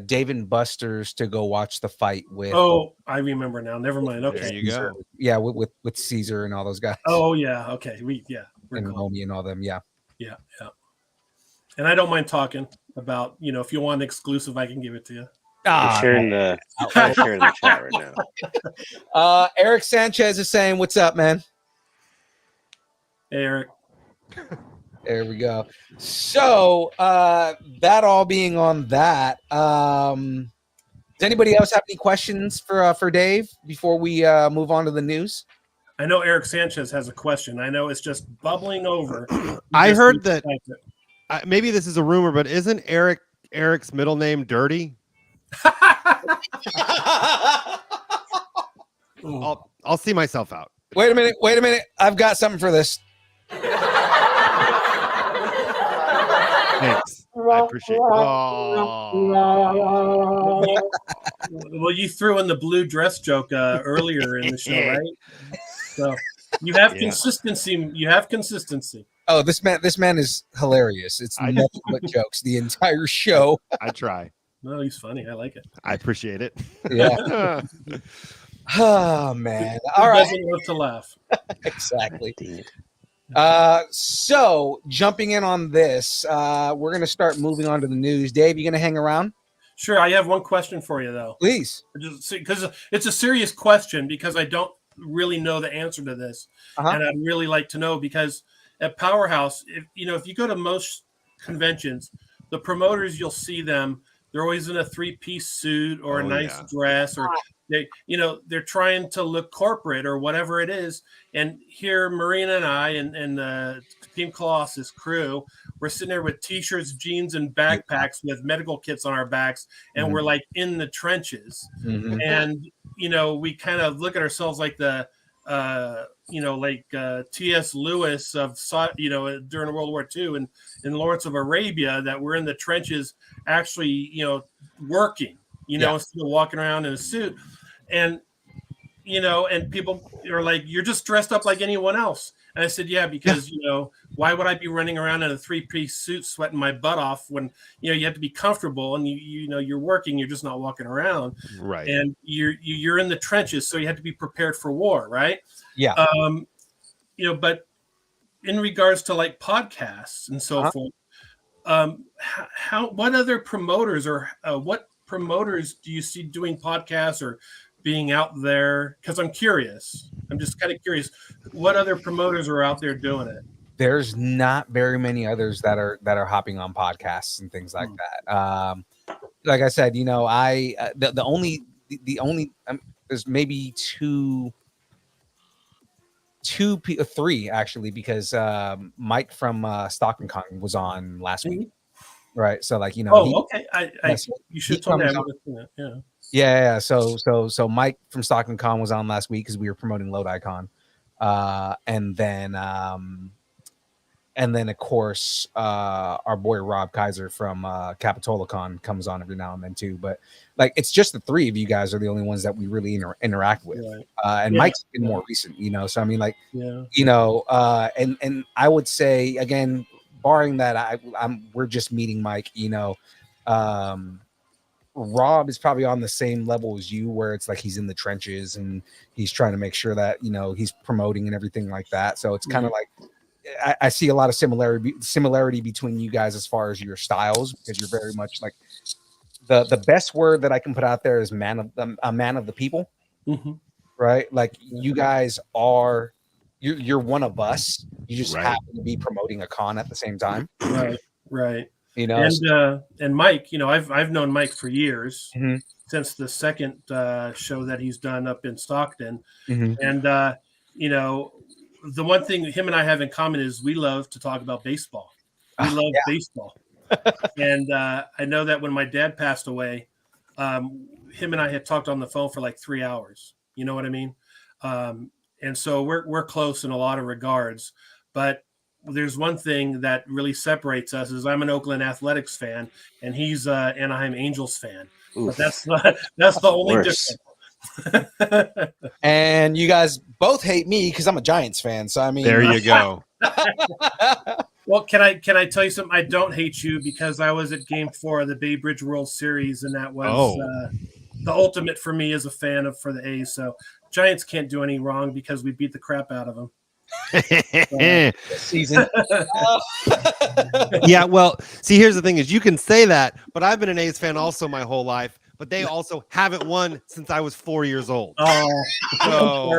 Dave and Buster's to go watch the fight with. Oh, I remember now. Never mind. Okay, There you go. Yeah, with Caesar and all those guys. Oh yeah. Okay. We're and cool. Homie and all them. Yeah. Yeah. And I don't mind talking about, if you want an exclusive, I can give it to you. I'm sharing the chat right now. Eric Sanchez is saying, "What's up, man?" Hey, Eric. There we go. So that all being on that, does anybody else have any questions for Dave before we move on to the news? I know Eric Sanchez has a question. I know it's just bubbling over. I heard that maybe this is a rumor, but isn't Eric's middle name Dirty? I'll see myself out. Wait a minute. I've got something for this. Thanks. I appreciate it. Oh. Well, you threw in the blue dress joke earlier in the show, right? So you have consistency. You have consistency. Oh, this man is hilarious. It's nothing but jokes the entire show. I try. No, he's funny. I like it. I appreciate it. Yeah. Oh man. All right. Doesn't love to laugh. Exactly. So jumping in on this, we're gonna start moving on to the news. Dave, you gonna hang around? Sure. I have one question for you though. Please. Just because it's a serious question, because I don't really know the answer to this, and I'd really like to know, because at Powerhouse, if you go to most conventions, the promoters, you'll see them. They're always in a 3-piece suit or a nice dress, or they're trying to look corporate or whatever it is. And here, Marina and I and the Team Colossus crew, we're sitting there with T-shirts, jeans, and backpacks with medical kits on our backs, and we're like in the trenches. Mm-hmm. And we kind of look at ourselves like the T.S. Lewis of during World War II and in Lawrence of Arabia, that we're in the trenches actually working instead of walking around in a suit. And and people are like, you're just dressed up like anyone else. And I said, yeah, because why would I be running around in a 3-piece suit sweating my butt off when you have to be comfortable, and you're working, you're just not walking around, right? And you're in the trenches, so you have to be prepared for war, right? Yeah. But in regards to like podcasts and so forth, what other promoters or what promoters do you see doing podcasts or being out there? Because I'm curious. I'm just kind of curious what other promoters are out there doing it. There's not very many others that are hopping on podcasts and things like that. Like I said, the only there's maybe three actually, because Mike from Stockton Con was on last week, right? So like okay. You should tell me. Yeah. So Mike from Stockton Con was on last week because we were promoting Lodi Con, and then of course our boy Rob Kaiser from Capitola Con comes on every now and then too. But like, it's just the three of you guys are the only ones that we really interact with, and Mike's been more recent, So I mean, like, and I would say again, barring that, we're just meeting Mike, Rob is probably on the same level as you, where it's like he's in the trenches and he's trying to make sure that, you know, he's promoting and everything like that. So it's kind of like I see a lot of similarity between you guys as far as your styles, because you're very much like the best word that I can put out there is a man of the people, right? Like you guys are, you're one of us. You just happen to be promoting a con at the same time, right. You know, and Mike, you know, I've known Mike for years, since the second show that he's done up in Stockton, and you know, the one thing him and I have in common is we love to talk about baseball. We love baseball, and I know that when my dad passed away, him and I had talked on the phone for like 3 hours. You know what I mean? And so we're close in a lot of regards, but there's one thing that really separates us is I'm an Oakland Athletics fan and he's an Anaheim Angels fan. But that's the only difference. And you guys both hate me because I'm a Giants fan. So I mean, there you go. Well, can I tell you something? I don't hate you because I was at Game 4 of the Bay Bridge World Series, and that was the ultimate for me as a fan for the A's. So Giants can't do any wrong because we beat the crap out of them. Season. Yeah, well, see, here's the thing is you can say that, but I've been an A's fan also my whole life, but they also haven't won since I was 4 years old. Oh, so,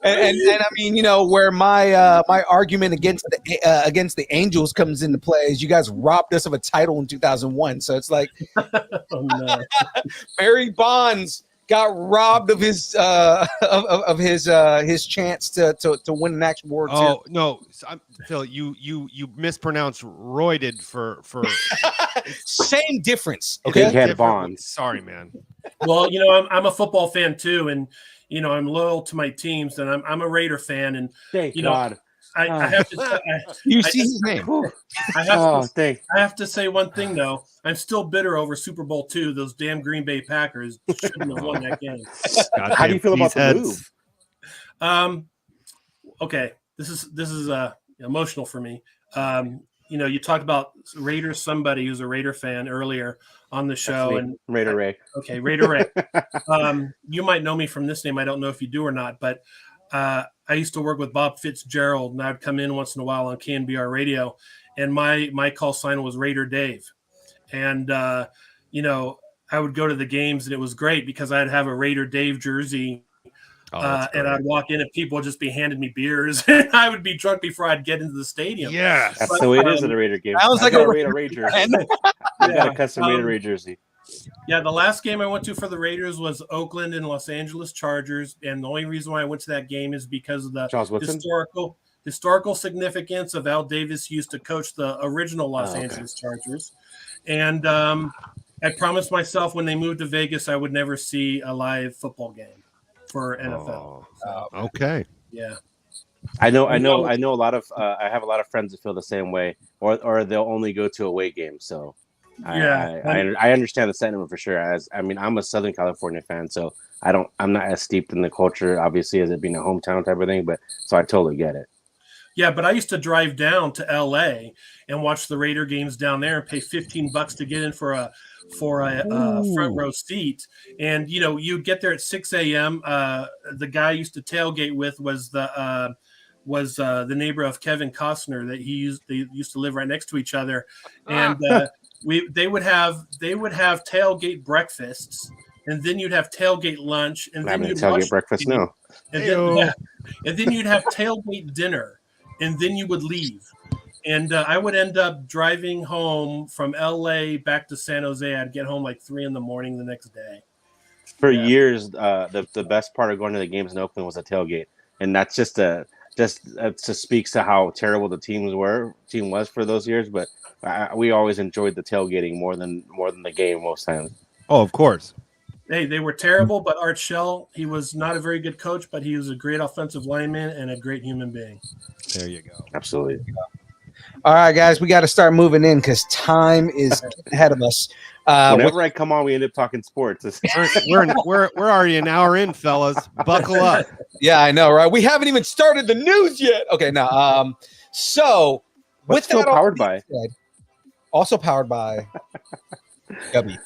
and I mean, you know, where my my argument against the Angels comes into play is you guys robbed us of a title in 2001. So it's like Barry Bonds got robbed of his his chance to win an actual World Series. Oh no, Phil, you mispronounced roided for same difference. Okay, Big head Bonds. Sorry, man. Well, you know, I'm a football fan too, and you know, I'm loyal to my teams, and I'm a Raider fan, and Thank you know, God. I have to. You see his name. I have to say one thing though. I'm still bitter over Super Bowl II. Those damn Green Bay Packers shouldn't have won that game. How do you feel about the move? Okay, this is emotional for me. You know, you talked about Raiders. Somebody who's a Raider fan earlier on the show, and Raider Ray. Okay, Raider Ray. You might know me from this name. I don't know if you do or not, but I used to work with Bob Fitzgerald, and I'd come in once in a while on KNBR radio, and my call sign was Raider Dave. And, you know, I would go to the games, and it was great because I'd have a Raider Dave jersey, and I'd walk in, and people would just be handing me beers, and I would be drunk before I'd get into the stadium. Yeah, that's the way it is at a Raider game. I was like a Raider Ray jersey. I got a custom Raider Ray jersey. Yeah, the last game I went to for the Raiders was Oakland and Los Angeles Chargers, and the only reason why I went to that game is because of the historical significance of Al Davis used to coach the original Los Angeles Chargers. And I promised myself when they moved to Vegas I would never see a live football game for NFL. Okay. Yeah. I know a lot of I have a lot of friends that feel the same way, or they'll only go to away games. So I understand the sentiment for sure. I'm a Southern California fan, so I'm not as steeped in the culture, obviously, as it being a hometown type of thing, but so I totally get it. Yeah, but I used to drive down to LA and watch the Raider games down there and pay $15 to get in for a front row seat. And you know, you'd get there at 6 a.m. The guy I used to tailgate with was the neighbor of Kevin Costner that they used to live right next to each other, and they would have tailgate breakfasts, and then you'd have tailgate lunch, and then you'd tailgate breakfast now, and then you'd have tailgate dinner, and then you would leave. And I would end up driving home from LA back to San Jose. I'd get home like 3 a.m. the next day. For years, the best part of going to the games in Oakland was a tailgate, and that's just speaks to how terrible the team was for those years. But we always enjoyed the tailgating more than the game most times. Oh, of course. Hey, they were terrible, but Art Shell, he was not a very good coach, but he was a great offensive lineman and a great human being. There you go. Absolutely. All right, guys, we got to start moving in because time is ahead of us. Whenever I come on, we end up talking sports. We're already an hour in, fellas. Buckle up. Yeah, I know, right? We haven't even started the news yet. Okay, now, so what's still powered by? Also powered by Gubby.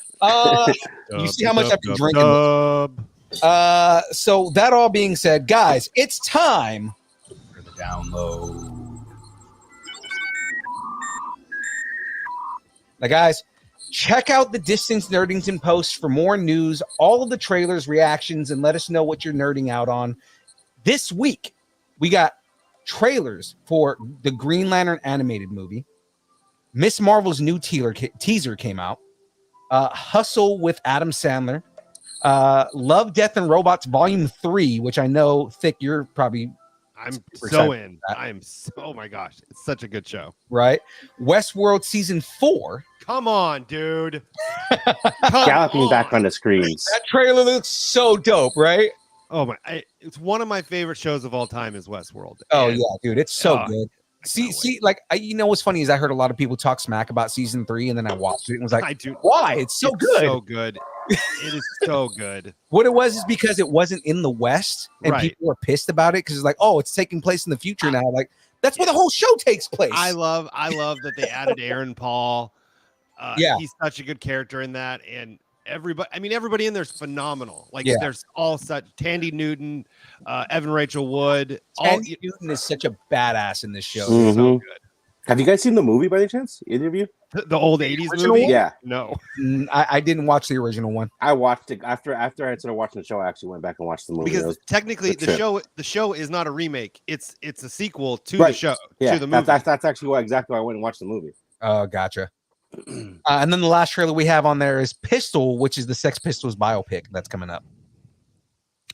You see how much I've been drinking. So that all being said, guys, it's time for the download. Now, guys, check out the Distance Nerdington post for more news, all of the trailers, reactions, and let us know what you're nerding out on. This week, we got trailers for the Green Lantern animated movie. Miss Marvel's new teaser came out. Hustle with Adam Sandler. Love, Death, and Robots Volume 3, which I know, Thick, you're probably... I'm so in. Oh my gosh. It's such a good show. Right? Westworld Season 4. Come on, dude. Galloping back on the screens. That trailer looks so dope, right? Oh my! It's one of my favorite shows of all time is Westworld. Oh And- yeah, dude, it's so Oh, good. See, like you know what's funny is I heard a lot of people talk smack about season 3, and then I watched it and was like, I do. why? It's so good. So good. It is so good. What it was is because it wasn't in the West, and Right. people were pissed about it because it's like, oh, it's taking place in the future now. Like that's where the whole show takes place. I love that they added Aaron Paul. Yeah. He's such a good character in that, and everybody in there's phenomenal. Like Yeah. there's all such Tandy Newton, Evan Rachel Wood. Tandy Newton is such a badass in this show. Mhm. So good. Have you guys seen the movie by any chance? Either of you? The old '80s original movie. one? Yeah. No. I didn't watch the original one. I watched it after I had started watching the show. I actually went back and watched the movie. It Because was- technically good the show is not a remake. It's a sequel to Right. the show, yeah, to the movie. that's actually exactly why I went and watched the movie. Oh, gotcha. And then the last trailer we have on there is Pistol, which is the Sex Pistols biopic that's coming up.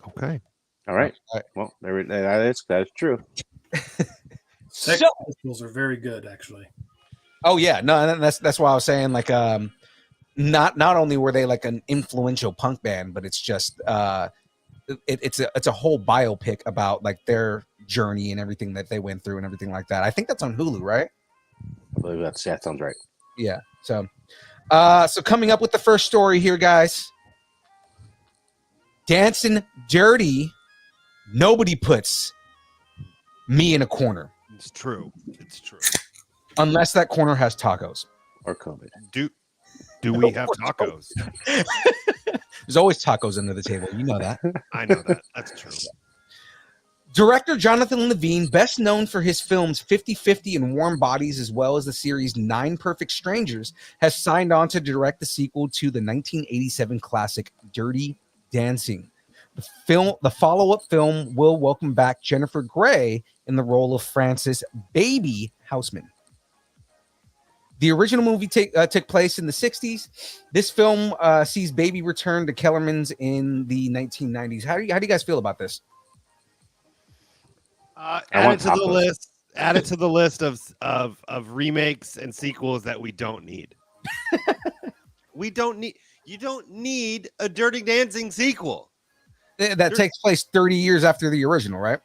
Okay. All right. All right. Well, that is true. Sex So- Pistols are very good, actually. Oh yeah, no, and that's why I was saying like not only were they like an influential punk band, but it's just it's a whole biopic about like their journey and everything that they went through and everything like that. I think that's on Hulu, right? I believe that sounds right. Yeah. So so coming up with the first story here, guys. Dancing dirty, nobody puts me in a corner It's true. It's true. unless that corner has tacos. Or COVID. Do we have tacos? There's always tacos under the table. You know that. I know that. That's true. Director Jonathan Levine, best known for his films 50-50 and Warm Bodies, as well as the series Nine Perfect Strangers, has signed on to direct the sequel to the 1987 classic Dirty Dancing. The follow-up film will welcome back Jennifer Grey in the role of Frances Baby Houseman. The original movie took place in the 60s. This film sees Baby return to Kellerman's in the 1990s. How do you guys feel about this? Add it to the list. Add it to the list of remakes and sequels that we don't need. You don't need a Dirty Dancing sequel. That takes place 30 years after the original, right?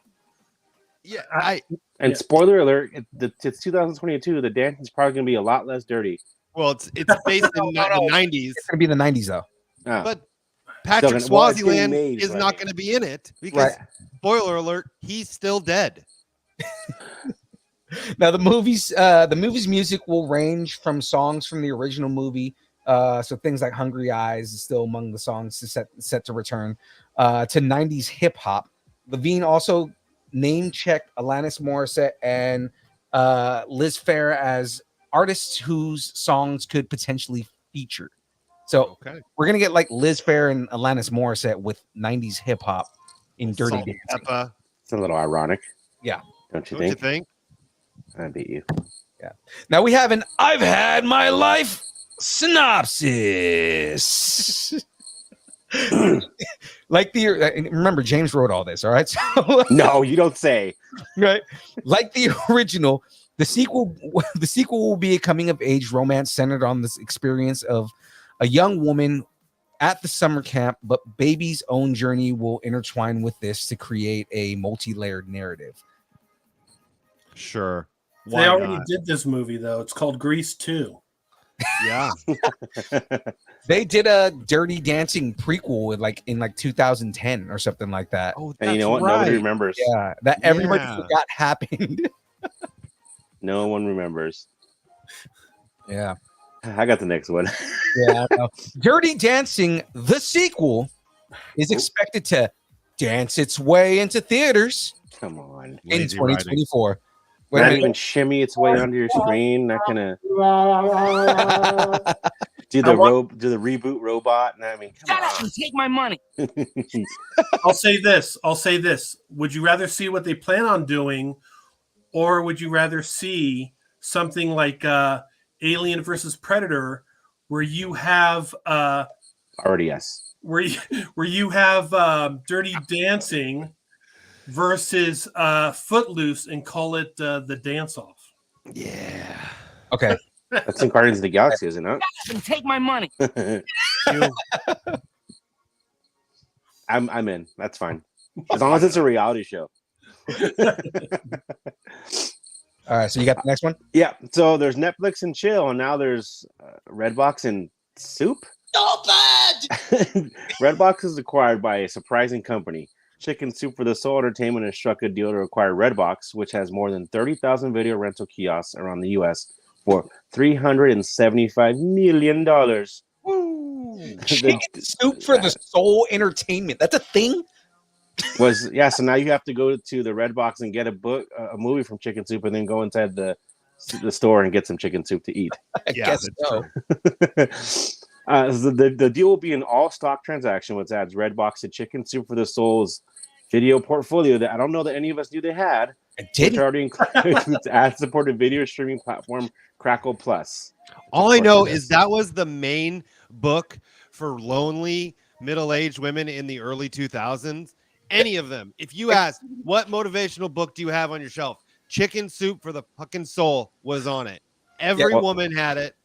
Yeah, And spoiler alert, it's 2022. The dance is probably going to be a lot less dirty. well, it's based in the 90s, It's going to be in the 90s, though. Ah, but Patrick it's getting Swaziland made, is right? not going to be in it because, spoiler alert, he's still dead. Now, the movie's music will range from songs from the original movie, so things like "Hungry Eyes" is still among the songs set to return, to 90s hip hop. Levine also name-checked Alanis Morissette and Liz Phair as artists whose songs could potentially feature. So Okay. we're gonna get like Liz Phair and Alanis Morissette with 90s hip hop in Dirty Salt and Dancing. pepper, it's a little ironic. Yeah. Don't you don't you think? think? I beat you. Now we have an "I've had my life" synopsis. Like remember, James wrote all this, all right? So, No, you don't say. right? Like the original, the sequel will be a coming of age romance centered on this experience of a young woman at the summer camp, but Baby's own journey will intertwine with this to create a multi-layered narrative. Sure. They already did this movie, though. It's called Grease 2. Yeah. They did a Dirty Dancing prequel in 2010 or something like that. Oh, And you know what? Nobody remembers. Yeah, that everybody Yeah. forgot happened. No one remembers. Yeah. I got the next one. Yeah. I know. Dirty Dancing, the sequel, is expected to dance its way into theaters Come on. in Lazy writing. 2024. Wait a Not minute. even shimmy its way onto your screen. Not gonna do the reboot robot. I mean, come on. Take my money. I'll say this. Would you rather see what they plan on doing, or would you rather see something like Alien versus Predator, where you have Already yes. where you have Dirty Dancing versus Footloose, and call it the Dance Off? Yeah. Okay. That's in Guardians of the Galaxy, is it not? Take my money. I'm in. That's fine. As long as it's a reality show. All right. So you got the next one? Yeah. So there's Netflix and chill, and now there's Redbox and soup. Redbox is acquired by a surprising company. Chicken Soup for the Soul Entertainment has struck a deal to acquire Redbox, which has more than 30,000 video rental kiosks around the U.S. for $375 million. Woo. Chicken Soup for the Soul Entertainment. That's a thing? So now you have to go to the Redbox and get a movie from Chicken Soup, and then go inside the store and get some chicken soup to eat. I guess so. So the deal will be an all-stock transaction, which adds Redbox to Chicken Soup for the Soul's video portfolio that I don't know that any of us knew they had. It didn't. Which already includes ad-supported video streaming platform Crackle Plus. All I know is that was the main book for lonely middle-aged women in the early 2000s. Any of them. If you ask, what motivational book do you have on your shelf? Chicken Soup for the fucking Soul was on it. Every woman had it.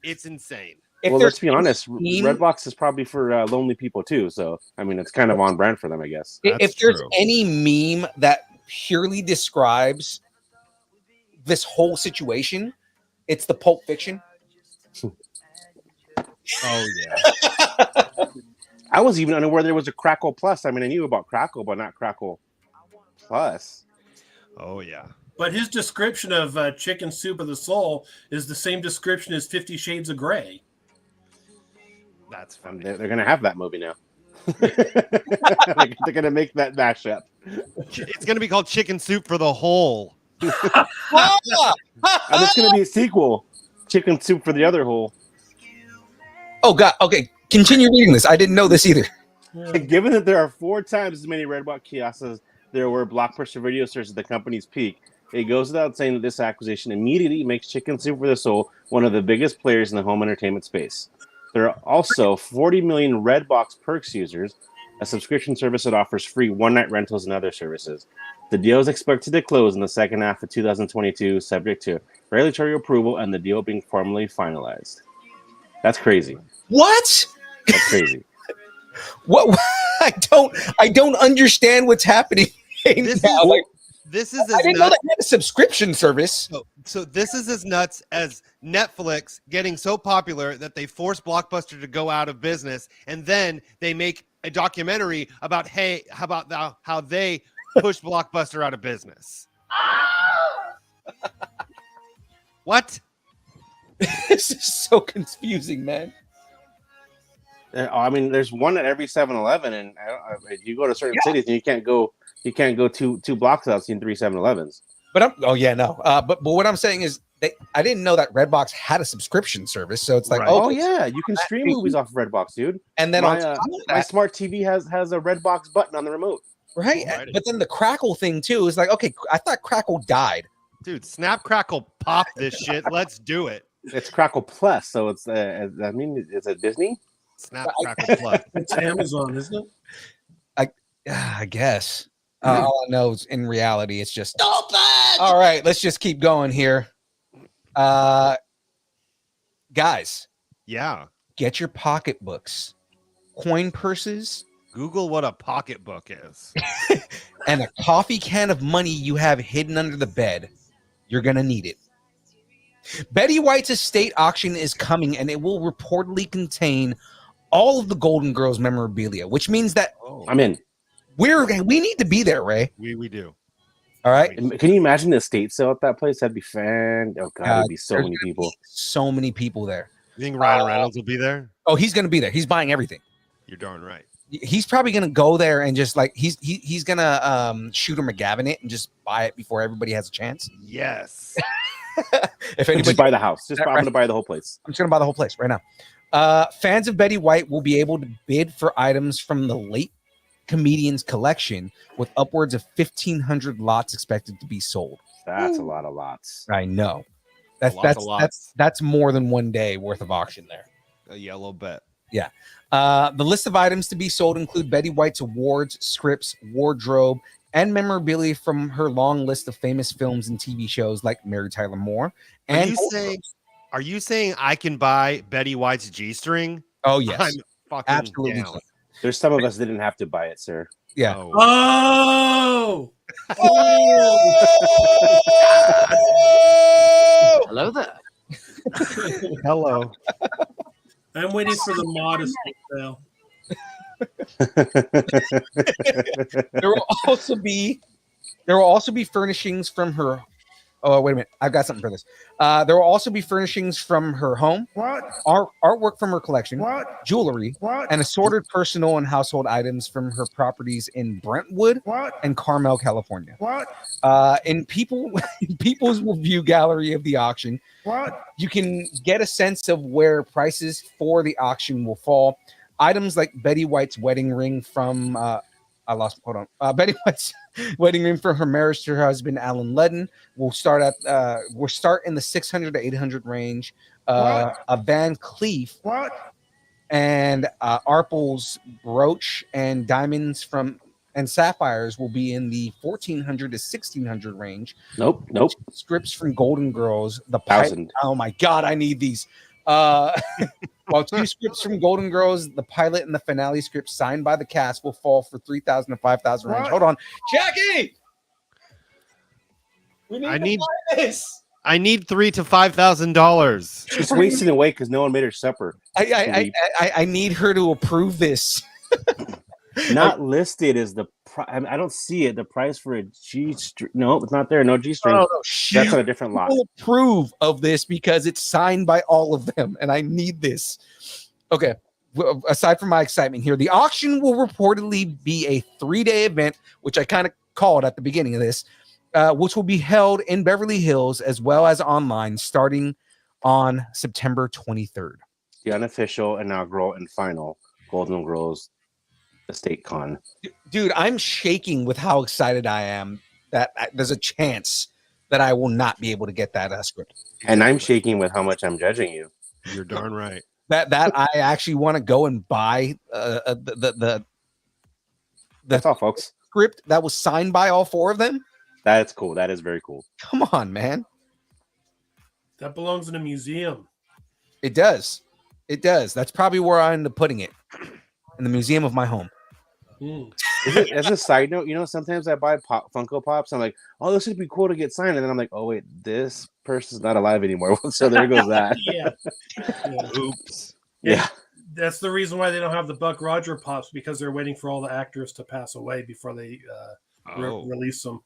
It's insane. Let's be honest. Redbox is probably for lonely people too. So, I mean, it's kind of on brand for them, I guess. If there's any meme that purely describes this whole situation, it's the Pulp Fiction. Oh, yeah. I was even unaware there was a Crackle Plus. I mean, I knew about Crackle, but not Crackle Plus. Oh, yeah. But his description of Chicken Soup of the Soul is the same description as 50 Shades of Grey. That's funny. They're going to have that movie now. They're going to make that mashup. It's going to be called Chicken Soup for the Whole. And it's going to be a sequel. Chicken Soup for the Other Hole. Oh, God. Okay. Continue reading this. I didn't know this either. Given that there are 4 times as many Redbox kiosks as there were Blockbuster video stores at the company's peak, it goes without saying that this acquisition immediately makes Chicken Soup for the Soul one of the biggest players in the home entertainment space. There are also 40 million Redbox Perks users, a subscription service that offers free one-night rentals and other services. The deal is expected to close in the second half of 2022, subject to regulatory approval and the deal being formally finalized. That's crazy. What? That's crazy. What? I don't understand what's happening. This is I didn't know they had a subscription service. So this is as nuts as Netflix getting so popular that they force Blockbuster to go out of business, and then they make a documentary about how they pushed Blockbuster out of business. What? This is so confusing, man. I mean, there's one at every 7-Eleven, and you go to certain cities and you can't go two blocks without seeing 3 7-Elevens. But but what I'm saying is I didn't know that Redbox had a subscription service, so it's like, Right. Oh yeah, you can stream movies off of Redbox, dude. and then my, on top of my that, smart TV has a Redbox button on the remote. right? Alrighty. But then the Crackle thing too is like, okay, I thought Crackle died. Dude, Snap Crackle Pop this shit. Let's do it. It's Crackle Plus, so it's it's a Disney. Snap Crackle Plus. It's Amazon, isn't it? I guess. All I know is in reality, it's just all right. Let's just keep going here, guys. Yeah. Get your pocketbooks, coin purses, Google what a pocketbook is. and a coffee can of money you have hidden under the bed. You're gonna need it. Betty White's estate auction is coming, and it will reportedly contain all of the Golden Girls memorabilia, which means that I'm in. we need to be there, Ray. We do. All right. Can you imagine the estate sale at that place? That'd be fan. Oh god, there'd be so There's many gonna people. be so many people there. You think Ryan Reynolds will be there? Oh, he's gonna be there. He's buying everything. You're darn right. He's probably gonna go there and just like he's gonna Shooter McGavin it and just buy it before everybody has a chance. Yes. If anybody Just buy the house. I'm Right. gonna buy the whole place. I'm just gonna buy the whole place right now. Fans of Betty White will be able to bid for items from the late comedian's collection, with upwards of 1,500 lots expected to be sold. That's a lot of lots. I know. That's more than one day worth of auction there. A yellow bet. The list of items to be sold include Betty White's awards, scripts, wardrobe, and memorabilia from her long list of famous films and TV shows like Mary Tyler Moore. And Are you saying I can buy Betty White's G-string? oh yes, I'm fucking absolutely. down. There's some of us that didn't have to buy it, sir. Yeah. Oh. Oh! Hello there. Hello. I'm waiting for the modest sale. There will also be furnishings from her. Oh, wait a minute. I've got something for this. There will also be furnishings from her home, artwork from her collection, jewelry, and assorted personal and household items from her properties in Brentwood and Carmel, California. In People's Review Gallery of the auction, you can get a sense of where prices for the auction will fall. Items like Betty White's wedding ring from Betty White's wedding ring for her marriage to her husband Alan Ledden will start in the 600 to 800 range. A Van Cleef and Arpel's brooch and diamonds and sapphires will be in the 1,400 to 1,600 range. Nope. Scripts from Golden Girls, the 1,000. Oh my God, I need these. While two scripts from Golden Girls, the pilot and the finale script signed by the cast will fall for 3,000 to 5,000 range. Hold on, Jackie. I need this. $3,000 to $5,000. She's wasting away because no one made her supper. I need her to approve this. Not listed as the price. I don't see it. The price for a G string. No, it's not there. No G string. No, That's on a different lot. Will approve of this because it's signed by all of them, and I need this. Okay. Aside from my excitement here, the auction will reportedly be a 3-day event, which I kind of called at the beginning of this, which will be held in Beverly Hills as well as online, starting on September 23rd. The unofficial, inaugural, and final Golden Girls Estate Con. Dude, I'm shaking with how excited I am that there's a chance that I will not be able to get that script. And I'm shaking with how much I'm judging you. You're darn right. That I actually want to go and buy the That's all, folks. script that was signed by all 4 of them. That's cool. That is very cool. Come on, man. That belongs in a museum. It does. It does. That's probably where I end up putting it, in the museum of my home. As a side note, sometimes I buy Funko Pops. I'm like, oh, this would be cool to get signed. And then I'm like, oh, wait, this person's not alive anymore. So there goes that. Yeah. Oops. Yeah. That's the reason why they don't have the Buck Roger Pops, because they're waiting for all the actors to pass away before they release them.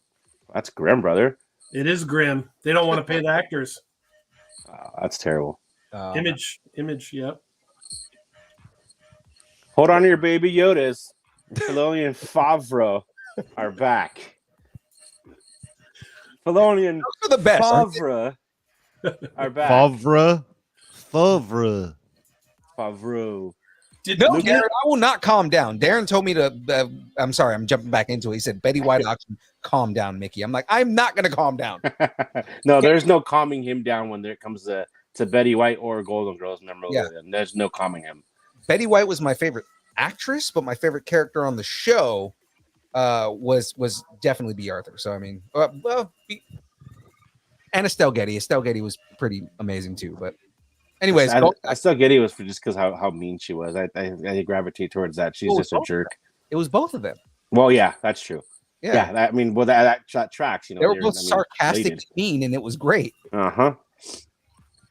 That's grim, brother. It is grim. They don't want to pay the actors. That's terrible. Image, yep. Hold on to your baby Yodas. Filoni and Favreau are back. Filoni and Those are the best. aren't they? Favreau are back. Favre. Favreau. No, Darren, I will not calm down. Darren told me to. I'm sorry, I'm jumping back into it. He said, "Betty White auction, calm down, Mickey." I'm like, I'm not going to calm down. No, there's no calming him down when it comes to Betty White or Golden Girls memorabilia. Yeah. There's no calming him. Betty White was my favorite actress, but my favorite character on the show was definitely B. Arthur. So I mean, and Estelle Getty. Estelle Getty was pretty amazing too. But anyways, I still get it was for just because how mean she was. I gravitate towards that. She's just a jerk. It was both of them. Well, yeah, that's true. Yeah, that tracks. they were both sarcastic, related. mean, and it was great.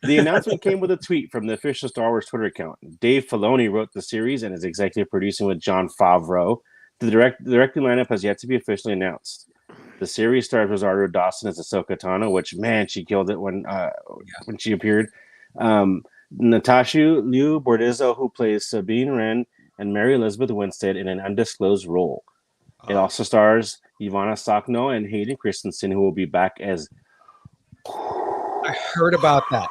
The announcement came with a tweet from the official Star Wars Twitter account. Dave Filoni wrote the series and is executive producing with Jon Favreau. The directing lineup has yet to be officially announced. The series stars Rosario Dawson as Ahsoka Tano, which man, she killed it when she appeared. Natasha Liu Bordizzo, who plays Sabine Wren, and Mary Elizabeth Winstead in an undisclosed role. It also stars Ivana Sakno and Hayden Christensen, who will be back as I heard about that.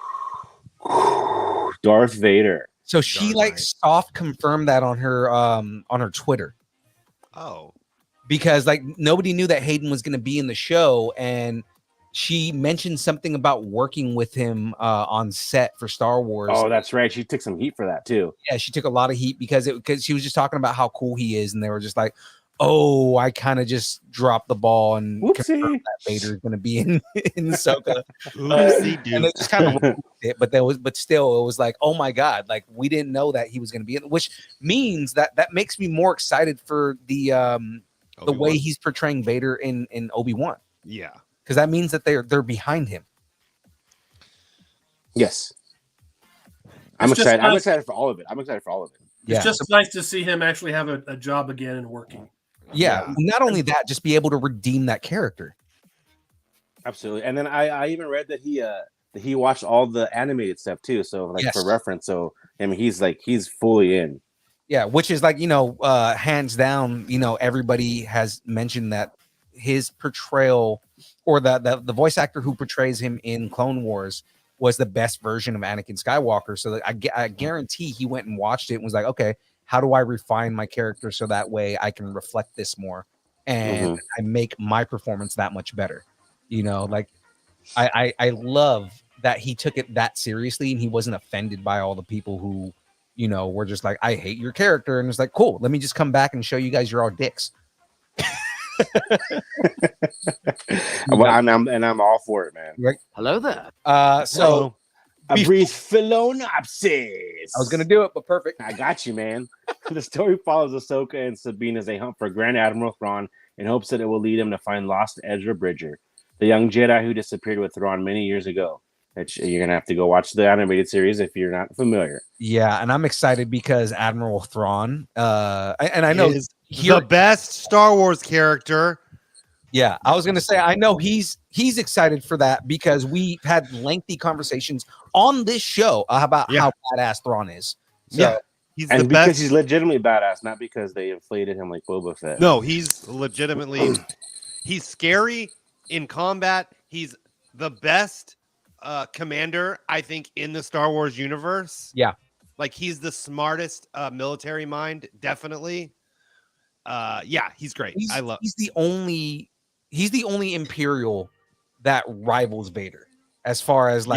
Darth Vader. So she Darn right. soft confirmed that on her Twitter. Oh, Because like nobody knew that Hayden was going to be in the show, and she mentioned something about working with him on set for Star Wars. Oh, that's right. She took some heat for that too. Yeah, she took a lot of heat because she was just talking about how cool he is, and they were just like, "Oh, I kind of just dropped the ball and confirmed that Vader is going to be in Ahsoka." oopsie And it just kind of it, but still, it was like, "Oh my god!" Like we didn't know that he was going to be in, which means that makes me more excited for the way he's portraying Vader in Obi-Wan. Yeah. Because that means that they're behind him. Yes. I'm excited. I'm excited for all of it. It's just nice to see him actually have a job again and working. Yeah. Not only that, just be able to redeem that character. Absolutely. And then I even read that he watched all the animated stuff too. So like for reference. So I mean he's fully in. Yeah, which is like, hands down, everybody has mentioned that his portrayal or the voice actor who portrays him in Clone Wars was the best version of Anakin Skywalker. So I guarantee he went and watched it and was like, okay, how do I refine my character so that way I can reflect this more and I make my performance that much better? Like I love that he took it that seriously and he wasn't offended by all the people who, we're just like, I hate your character. And it's like, cool, let me just come back and show you guys you're all dicks. Well, I'm all for it, man. Right. Hello there. So a brief philonopsis. I was gonna do it, but perfect. I got you, man. The story follows Ahsoka and Sabine as they hunt for Grand Admiral Thrawn in hopes that it will lead him to find lost Ezra Bridger, the young Jedi who disappeared with Thrawn many years ago. You're gonna have to go watch the animated series if you're not familiar. Yeah, and I'm excited because Admiral Thrawn, and I know is the best Star Wars character. Yeah, I was gonna say I know he's excited for that because we've had lengthy conversations on this show about how badass Thrawn is. So, he's and the because best. he's legitimately badass, not because they inflated him like Boba Fett. No, he's legitimately he's scary in combat. He's the best commander, I think, in the Star Wars universe. Yeah, like he's the smartest military mind, definitely. He's great. He's the only Imperial that rivals Vader as far as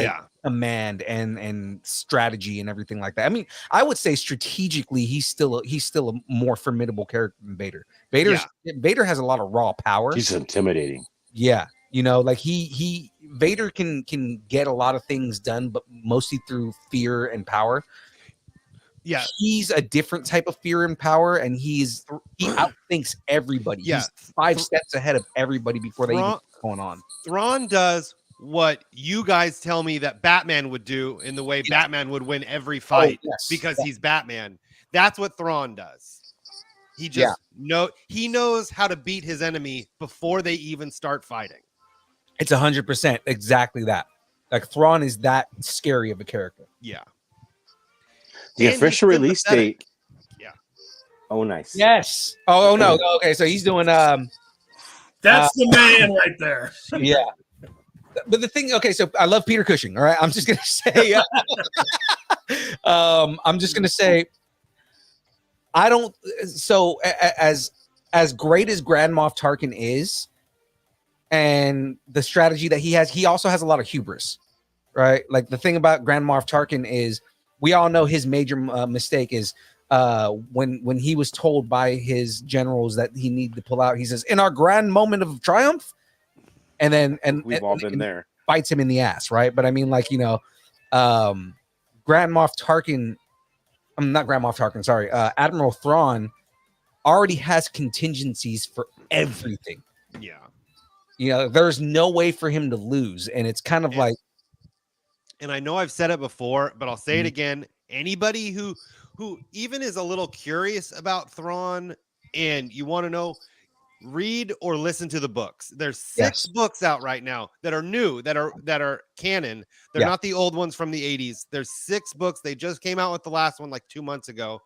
command and strategy and everything like that. I mean, I would say strategically he's still a more formidable character than Vader. Vader has a lot of raw power. He's intimidating. Yeah, like Vader can get a lot of things done, but mostly through fear and power. Yeah, he's a different type of fear and power, and he outthinks everybody. Yeah, he's 5 steps ahead of everybody before they even get going on. Thrawn does what you guys tell me that Batman would do in the way Batman would win every fight because he's Batman. That's what Thrawn does. He just he knows how to beat his enemy before they even start fighting. It's 100% exactly that. Like Thrawn is that scary of a character. Yeah. The official release date. Yeah. Oh, nice. Yes. Oh no. Okay, so he's doing That's the man right there. Yeah. But the thing, okay, so I love Peter Cushing. All right. I'm just gonna say I don't so as great as Grand Moff Tarkin is and the strategy that he also has a lot of hubris, right? Like the thing about Grand Moff Tarkin is we all know his major mistake is when he was told by his generals that he needed to pull out, he says, in our grand moment of triumph, and then we've all been there, bites him in the ass, right? But I mean, like, Grand Moff Tarkin, I'm not Grand Moff Tarkin, sorry, Admiral Thrawn already has contingencies for everything. Yeah. There's no way for him to lose, and it's kind of like, and I know I've said it before, but I'll say it again. Anybody who even is a little curious about Thrawn and you want to know, read or listen to the books. There's 6 books out right now that are new, that are canon. They're not the old ones from the 80s. There's 6 books. They just came out with the last one like 2 months ago.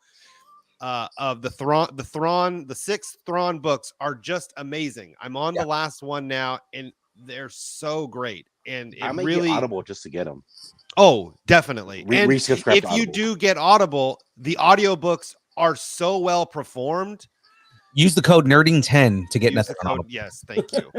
Of the 6 Thrawn books are just amazing. I'm on the last one now, and they're so great. And it I might really get Audible just to get them. Oh, definitely. And Resubscribe if to you Audible. do get Audible, the audiobooks are so well performed. Use the code nerding10 to get Use nothing the on code. Audible. Yes, thank you.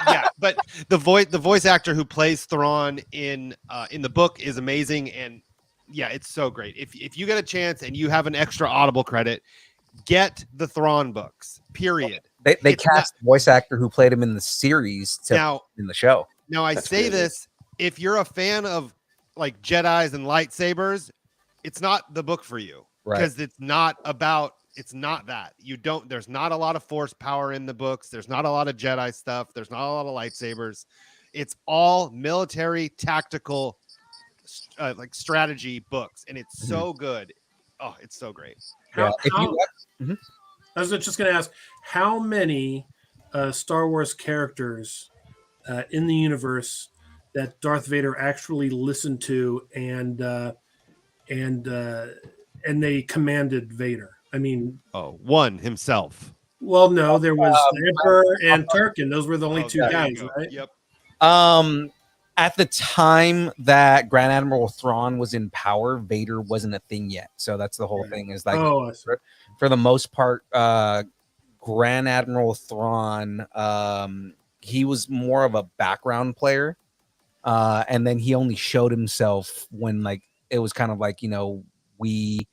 Yeah, but the voice actor who plays Thrawn in the book is amazing, and yeah, it's so great. If you get a chance and you have an extra Audible credit, get the Thrawn books. Period. They cast the voice actor who played him in the series in the show. Now I say this, if you're a fan of like Jedis and lightsabers, it's not the book for you, because it's not that. There's not a lot of force power in the books. There's not a lot of Jedi stuff. There's not a lot of lightsabers. It's all military tactical like strategy books, and it's so good. Oh, it's so great. I was just going to ask, how many Star Wars characters in the universe that Darth Vader actually listened to and they commanded Vader? I mean, one himself. Well, no, there was the Emperor and Tarkin. Those were the only 2 guys, right? Yep. At the time that Grand Admiral Thrawn was in power, Vader wasn't a thing yet. So that's the whole thing. Is like, for the most part, Grand Admiral Thrawn, he was more of a background player, and then he only showed himself when like it was kind of like, we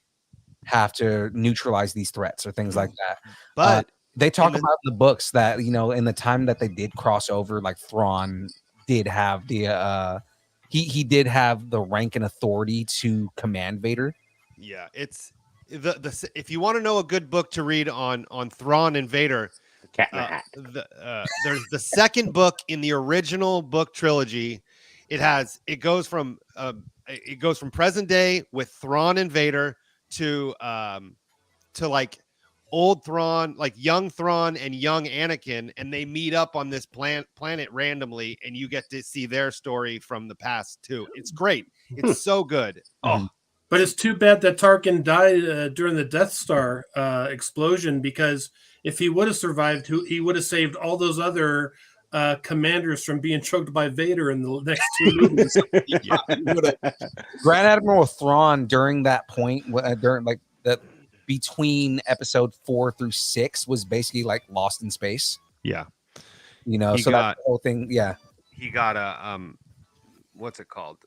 have to neutralize these threats or things like that. But they talk about in the books that in the time that they did cross over, like Thrawn did have the he did have the rank and authority to command Vader. Yeah, it's the if you want to know a good book to read on Thrawn and Vader, Cat in the Hat. There's the second book in the original book trilogy. It goes from present day with Thrawn and Vader to like old Thrawn, like young Thrawn and young Anakin, and they meet up on this planet randomly, and you get to see their story from the past too. It's great. It's so good. Oh, but it's too bad that Tarkin died during the Death Star explosion, because if he would have survived, he would have saved all those other commanders from being choked by Vader in the next 2 movies. Grand Admiral Thrawn during that point, during like that, between episode 4 through 6 was basically like lost in space. Yeah. So that whole thing. Yeah. He got a, what's it called?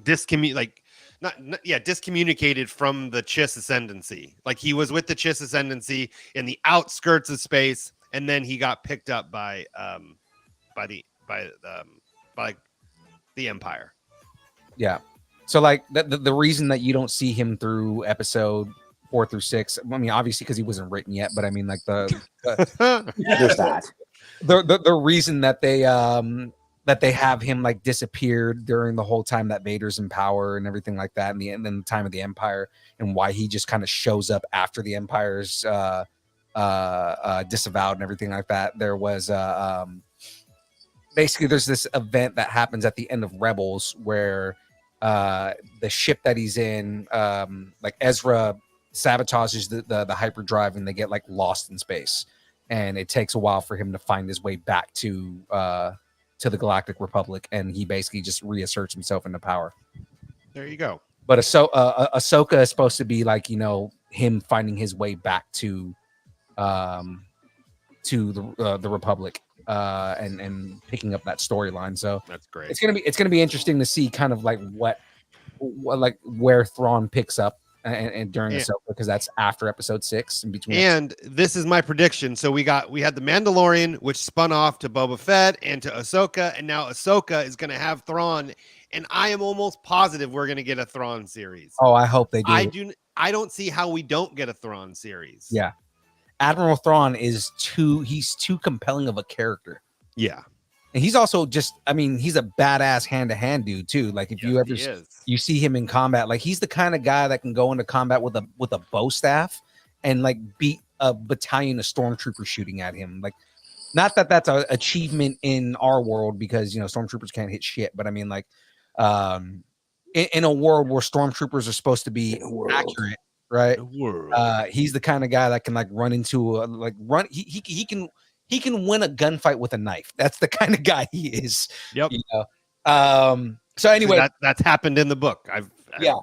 Discommunicated from the Chiss Ascendancy. Like he was with the Chiss Ascendancy in the outskirts of space, and then he got picked up by the Empire. Yeah. So like the reason that you don't see him through episode 4 through 6, I mean, obviously because he wasn't written yet, but I mean, like there's that. The reason that they have him like disappeared during the whole time that Vader's in power and everything like that, and then the time of the Empire, and why he just kind of shows up after the Empire's disavowed and everything like that. There was basically there's this event that happens at the end of Rebels where the ship that he's in, like Ezra sabotages the hyperdrive, and they get like lost in space, and it takes a while for him to find his way back to the Galactic Republic, and he basically just reasserts himself into power. There you go. But Ahsoka is supposed to be like him finding his way back to the Republic, and picking up that storyline. So that's great. It's gonna be interesting to see kind of like what like where Thrawn picks up and during Ahsoka, because that's after episode 6 in between. And this is my prediction. So we had the Mandalorian, which spun off to Boba Fett and to Ahsoka, and now Ahsoka is going to have Thrawn, and I am almost positive we're going to get a Thrawn series. Oh, I hope they do. I don't see how we don't get a Thrawn series. Yeah. Admiral Thrawn is too compelling of a character. Yeah. And he's also just, I mean, he's a badass hand-to-hand dude too. Like if you see him in combat, like he's the kind of guy that can go into combat with a bow staff and like beat a battalion of stormtroopers shooting at him. Like, not that that's an achievement in our world because stormtroopers can't hit shit, but I mean, like, in a world where stormtroopers are supposed to be accurate, right? He's the kind of guy that can like run into he can win a gunfight with a knife. That's the kind of guy he is. Yep. So anyway, that's happened in the book. I've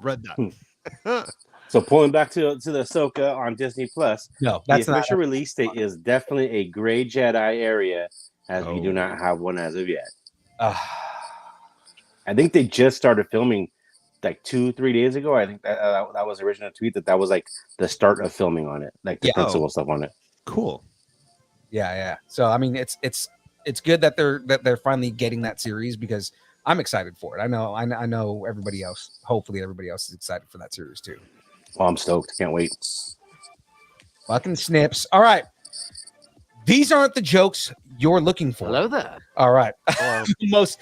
read that. So pulling back to the Ahsoka on Disney Plus, no, the official release date is definitely a Gray Jedi area, as we do not have one as of yet. I think they just started filming like 2-3 days ago. I think that was the original tweet that was like the start of filming on it, like the principal stuff on it. Cool. Yeah. So I mean, it's good that they're finally getting that series because I'm excited for it. I know everybody else. Hopefully, everybody else is excited for that series too. Well, I'm stoked. Can't wait. Fucking snips. All right. These aren't the jokes you're looking for. Hello there. All right. The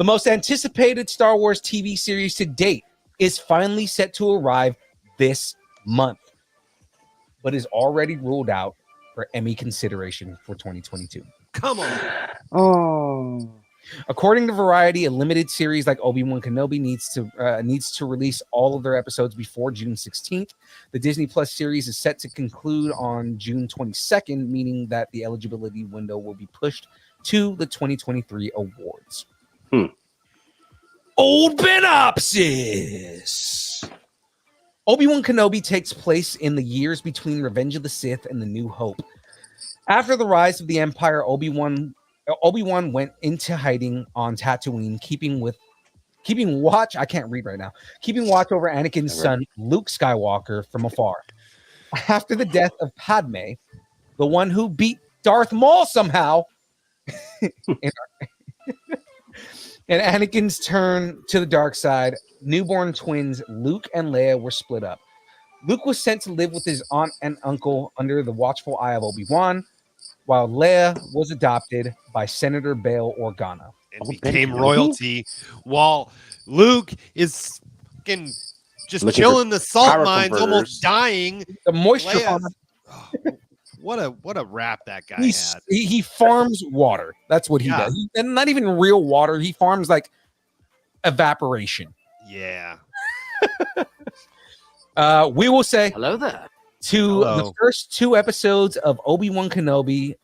most anticipated Star Wars TV series to date is finally set to arrive this month, but is already ruled out for Emmy consideration for 2022. Come on. Oh. According to Variety, a limited series like Obi-Wan Kenobi needs to release all of their episodes before June 16th. The Disney Plus series is set to conclude on June 22nd, meaning that the eligibility window will be pushed to the 2023 awards. Old Benopsis. Obi-Wan Kenobi takes place in the years between Revenge of the Sith and The New Hope. After the rise of the Empire, Obi-Wan went into hiding on Tatooine, keeping watch over Anakin's son, Luke Skywalker, from afar. After the death of Padme, the one who beat Darth Maul somehow, and Anakin's turn to the dark side, newborn twins Luke and Leia were split up. Luke was sent to live with his aunt and uncle under the watchful eye of Obi-Wan, while Leia was adopted by Senator Bail Organa. And became royalty, while Luke is fucking just Looking chilling the salt power mines, converters. almost dying. The moisture Leia's- farmer, what a rap that guy had. he farms water. That's what he does. And not even real water. He farms like evaporation. Yeah. We will say Hello there. to the first 2 episodes of Obi-Wan Kenobi,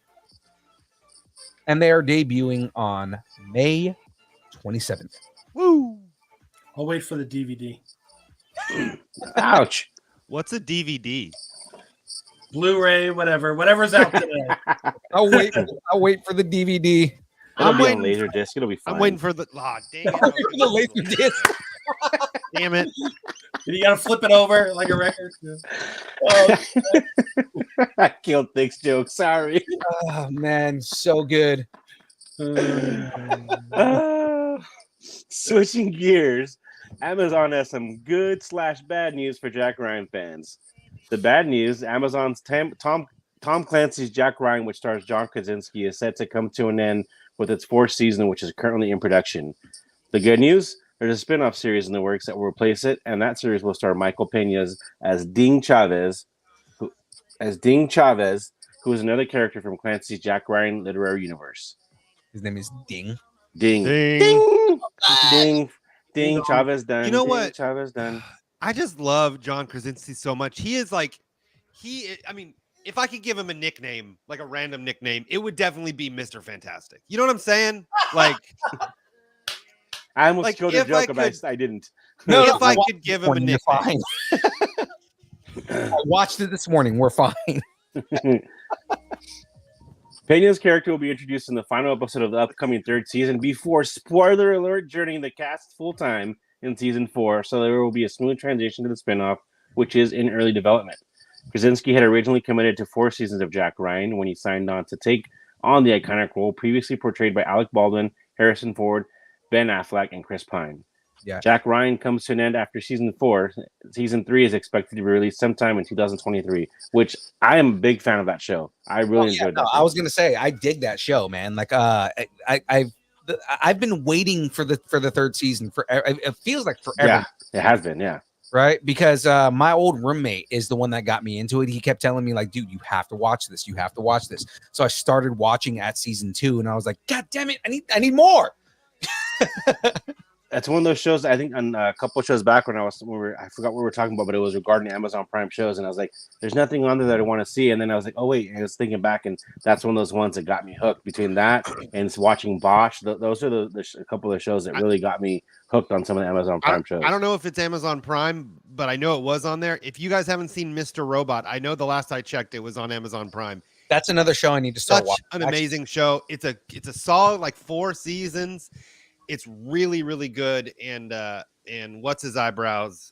and they are debuting on May 27th. Woo. I'll wait for the DVD. Ouch. What's a DVD? Blu-ray, whatever's out today. I'll wait for the DVD. It'll I'm be waiting on laser disc. It'll be fine. I'm waiting for the. Oh, dang I'll wait for the laser disc. Damn it. You gotta flip it over like a record. Oh, I killed Thick's joke. Sorry. Oh man, so good. Switching gears, Amazon has some good/bad news for Jack Ryan fans. The bad news: Amazon's Tom Clancy's Jack Ryan, which stars John Krasinski, is set to come to an end with its 4th season, which is currently in production. The good news: there's a spin-off series in the works that will replace it, and that series will star Michael Pena as Ding Chavez, who is another character from Clancy's Jack Ryan literary universe. His name is Ding. Ding. Chavez done. You know Ding, what? Chavez done. I just love John Krasinski so much. He is like, I mean, if I could give him a nickname, like a random nickname, it would definitely be Mr. Fantastic. You know what I'm saying? Like, I almost like, killed a if I joke, but could- I didn't. if I could give him a You're nickname. fine. I watched it this morning. We're fine. Pena's character will be introduced in the final episode of the upcoming 3rd season before, spoiler alert, joining the cast full-time in season 4, so there will be a smooth transition to the spinoff, which is in early development. Krasinski had originally committed to 4 seasons of Jack Ryan when he signed on to take on the iconic role previously portrayed by Alec Baldwin, Harrison Ford, Ben Affleck, and Chris Pine. Yeah. Jack Ryan comes to an end after season 4. Season 3 is expected to be released sometime in 2023, which I am a big fan of that show. I really enjoyed that. I was gonna say I dig that show, man. Like I've been waiting for the 3rd season for it feels like forever. Yeah, it has been. Yeah. right? Because my old roommate is the one that got me into it. He kept telling me like, dude, you have to watch this. You have to watch this. So I started watching at season 2 and I was like, God damn it. I need more. That's one of those shows. I think on a couple of shows back I forgot what we were talking about, but it was regarding Amazon Prime shows, and I was like, "There's nothing on there that I want to see." And then I was like, "Oh wait!" And I was thinking back, and that's one of those ones that got me hooked. Between that and watching Bosch, those are a couple of shows that really got me hooked on some of the Amazon Prime shows. I don't know if it's Amazon Prime, but I know it was on there. If you guys haven't seen Mr. Robot, I know the last I checked, it was on Amazon Prime. That's another show I need to start watching. Such an amazing show. It's a solid like 4 seasons. It's really, really good. And what's his eyebrows?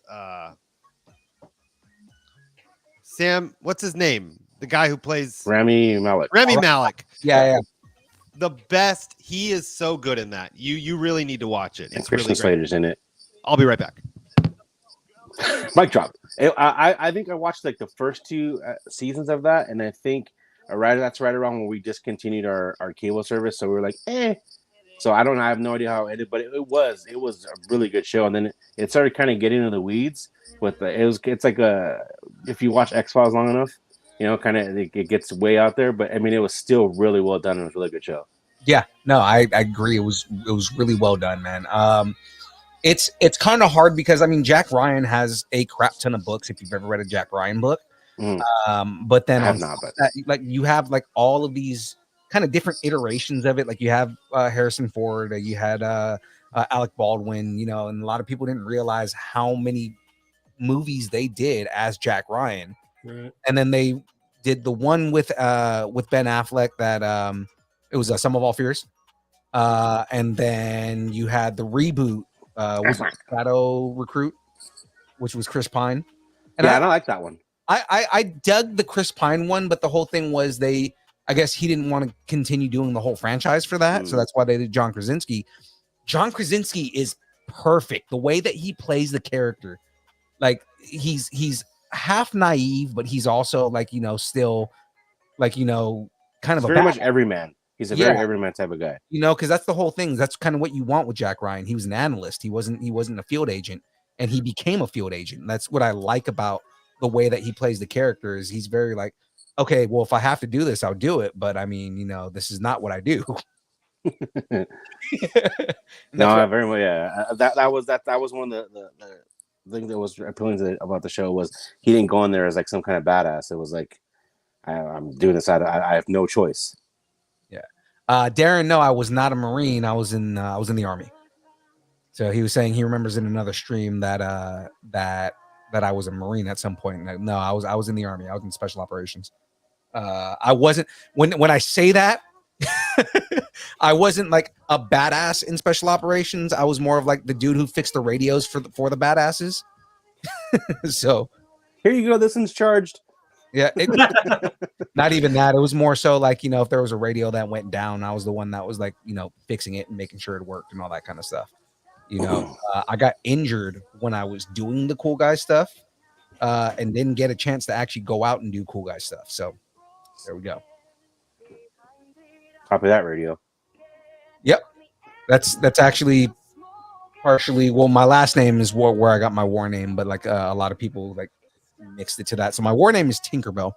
Sam, what's his name? The guy who plays Rami Malek. Rami Malek. Yeah. The best. He is so good in that. You really need to watch it. It's Christian really Slater's in it. I'll be right back. Mic drop. I think I watched like the first 2 seasons of that, and I think that's right around when we discontinued our cable service. So we were like, eh. So I have no idea how it ended, but it was a really good show. And then it started kind of getting into the weeds with it's like if you watch X-Files long enough, kind of it gets way out there. But I mean, it was still really well done. And it was a really good show. Yeah, no, I agree. It was really well done, man. It's kind of hard because I mean, Jack Ryan has a crap ton of books. If you've ever read a Jack Ryan book, but then I have not, but like you have like all of these kind of different iterations of it. Like you have Harrison Ford, you had Alec Baldwin, and a lot of people didn't realize how many movies they did as Jack Ryan. Right. And then they did the one with Ben Affleck that it was Sum of All Fears. And then you had the reboot with Shadow Recruit, which was Chris Pine. And I don't like that one. I dug the Chris Pine one, but the whole thing was I guess he didn't want to continue doing the whole franchise for that. So that's why they did John Krasinski. John Krasinski is perfect. The way that he plays the character, like he's half naive, but he's also like, still like, kind of very much everyman. He's a very everyman type of guy. Because that's the whole thing. That's kind of what you want with Jack Ryan. He was an analyst. He wasn't a field agent, and he became a field agent. That's what I like about the way that he plays the character is he's very like, okay, well, if I have to do this, I'll do it. But I mean, this is not what I do. No, very much. Yeah, that was one of the things that was appealing about the show was he didn't go in there as like some kind of badass. It was like I'm doing this. I have no choice. Yeah, Darren. No, I was not a Marine. I was in the Army. So he was saying he remembers in another stream that I was a Marine at some point. No, I was in the Army. I was in special operations. I wasn't when I say that I wasn't like a badass in special operations. I was more of like the dude who fixed the radios for the badasses. So here you go. This one's charged. Yeah, not even that. It was more so like, if there was a radio that went down, I was the one that was like, fixing it and making sure it worked and all that kind of stuff. I got injured when I was doing the cool guy stuff and didn't get a chance to actually go out and do cool guy stuff. So there we go. Copy that, radio. Yep. That's actually partially, well, my last name is where I got my war name, but like a lot of people like mixed it to that. So my war name is Tinkerbell,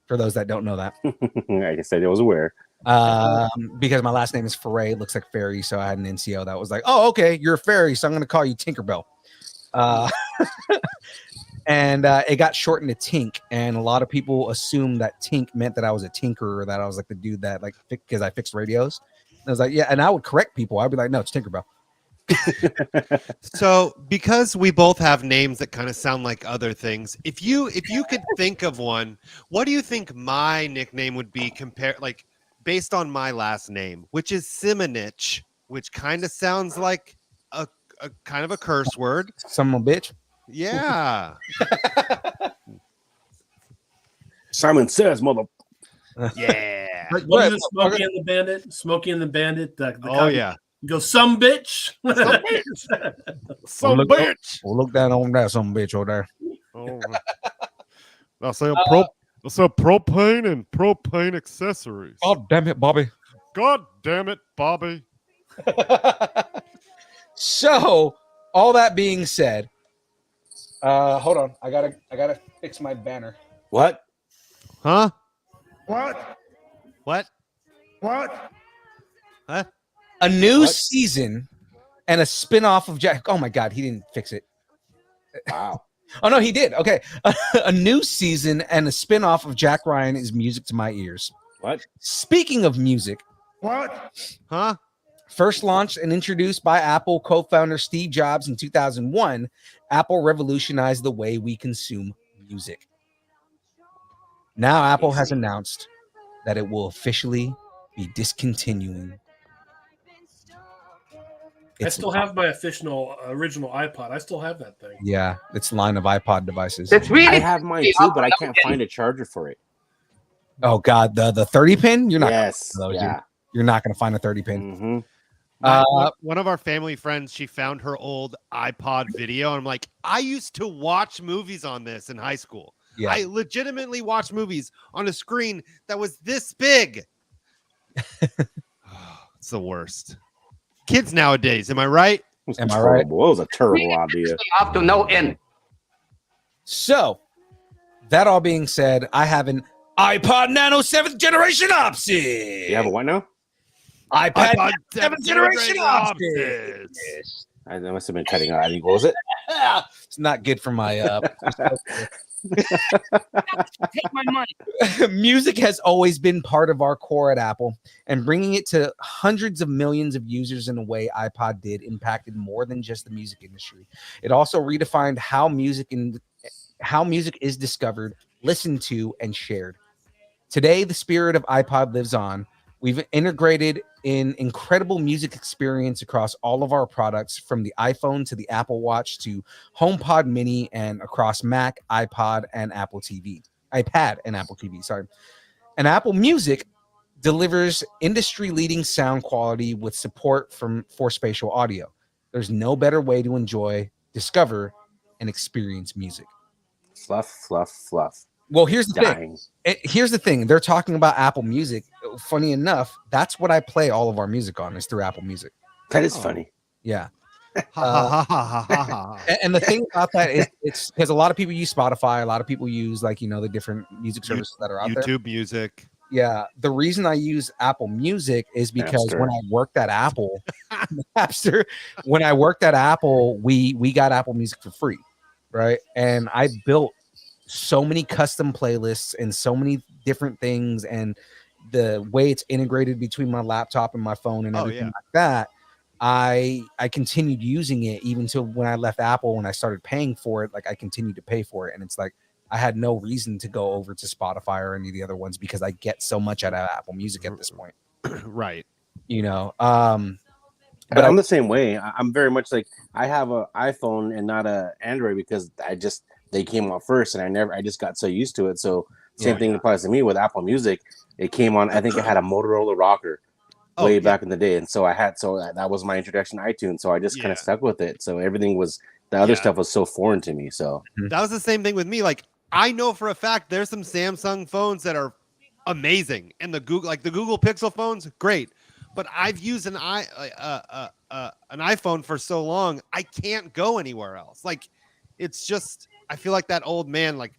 for those that don't know that. I guess I was aware. Because my last name is Foray, looks like fairy, so I had an NCO that was like, oh, okay, you're a fairy, so I'm going to call you Tinkerbell. And it got shortened to Tink, and a lot of people assumed that Tink meant that I was a tinker, or that I was like the dude that like because I fixed radios. And I was like, yeah, and I would correct people. I'd be like, no, it's Tinkerbell. So because we both have names that kind of sound like other things, if you could think of one, what do you think my nickname would be like based on my last name, which is Simonich, which kind of sounds like a kind of a curse word. Some bitch. Yeah. Simon Says, mother. Yeah. What is Smokey and the Bandit? Smokey and the Bandit. Yeah. You go, some bitch. Some bitch. Some bitch. Look down on that some bitch over there. Oh. I'll say propane and propane accessories. God damn it, Bobby. God damn it, Bobby. So, all that being said, Hold on. I gotta fix my banner. What? Huh? What? What? What? Huh? A new What? season and a spin-off of Jack. Oh my god, he didn't fix it. Wow. Oh no, he did. Okay. A new season and a spin-off of Jack Ryan is music to my ears. What? Speaking of music, What? Huh? first launched and introduced by Apple co-founder Steve Jobs in 2001, Apple revolutionized the way we consume music. Now Apple has announced that it will officially be discontinuing. I still have my original iPod. I still have that thing. Yeah, its line of iPod devices. It's really I have mine too, but I can't find a charger for it. Oh god, the 30 pin? You're not Yes. gonna find those, Yeah. you're not gonna find a 30 pin. Mm-hmm. One of our family friends, she found her old iPod video, and I'm like, I used to watch movies on this in high school. Yeah. I legitimately watched movies on a screen that was this big. It's the worst. Kids nowadays, am I right? Am I right? Terrible. That was a terrible idea. up to no end. So, that all being said, I have an iPod Nano 7th generation option. You have a what now? iPad iPod 7th generation option. I must have been cutting out. I think, what was it? It's not good for my Take my money. music has always been part of our core at Apple, and bringing it to hundreds of millions of users in a way iPod did impacted more than just the music industry. It also redefined how music is discovered, listened to, and shared. Today, the spirit of iPod lives on. We've integrated an incredible music experience across all of our products, from the iPhone to the Apple Watch to HomePod Mini, and across Mac, iPad, and Apple TV. Sorry. And Apple Music delivers industry-leading sound quality with support for spatial audio. There's no better way to enjoy, discover, and experience music. Fluff, fluff, fluff. Well, here's the Dying. thing. They're talking about Apple Music. Funny enough, that's what I play all of our music on, is through Apple Music. That is funny. Yeah. Ha, ha, ha, ha, ha, ha. And the thing about that is, it's because a lot of people use Spotify. A lot of people use, like, the different music services that are out there. YouTube Music. Yeah. The reason I use Apple Music is because Napster. when I worked at Apple, Napster, when I worked at Apple, we got Apple Music for free, right? And I built so many custom playlists and so many different things, and the way it's integrated between my laptop and my phone and everything like that, I continued using it even till when I left Apple. When I started paying for it, like, I continued to pay for it, and it's like I had no reason to go over to Spotify or any of the other ones because I get so much out of Apple Music at this point. Right. But I'm the same way. I'm very much like, I have an iPhone and not a Android because they came out first, and I just got so used to it. So same thing applies to me with Apple Music. It came on, I think it had a Motorola rocker way back in the day, and so that was my introduction to iTunes. So I just kind of stuck with it. So everything was, the other stuff was so foreign to me. So that was the same thing with me. Like, I know for a fact there's some Samsung phones that are amazing, and the Google Pixel phones, great. But I've used an iPhone for so long, I can't go anywhere else. Like, it's just, I feel like that old man. Like,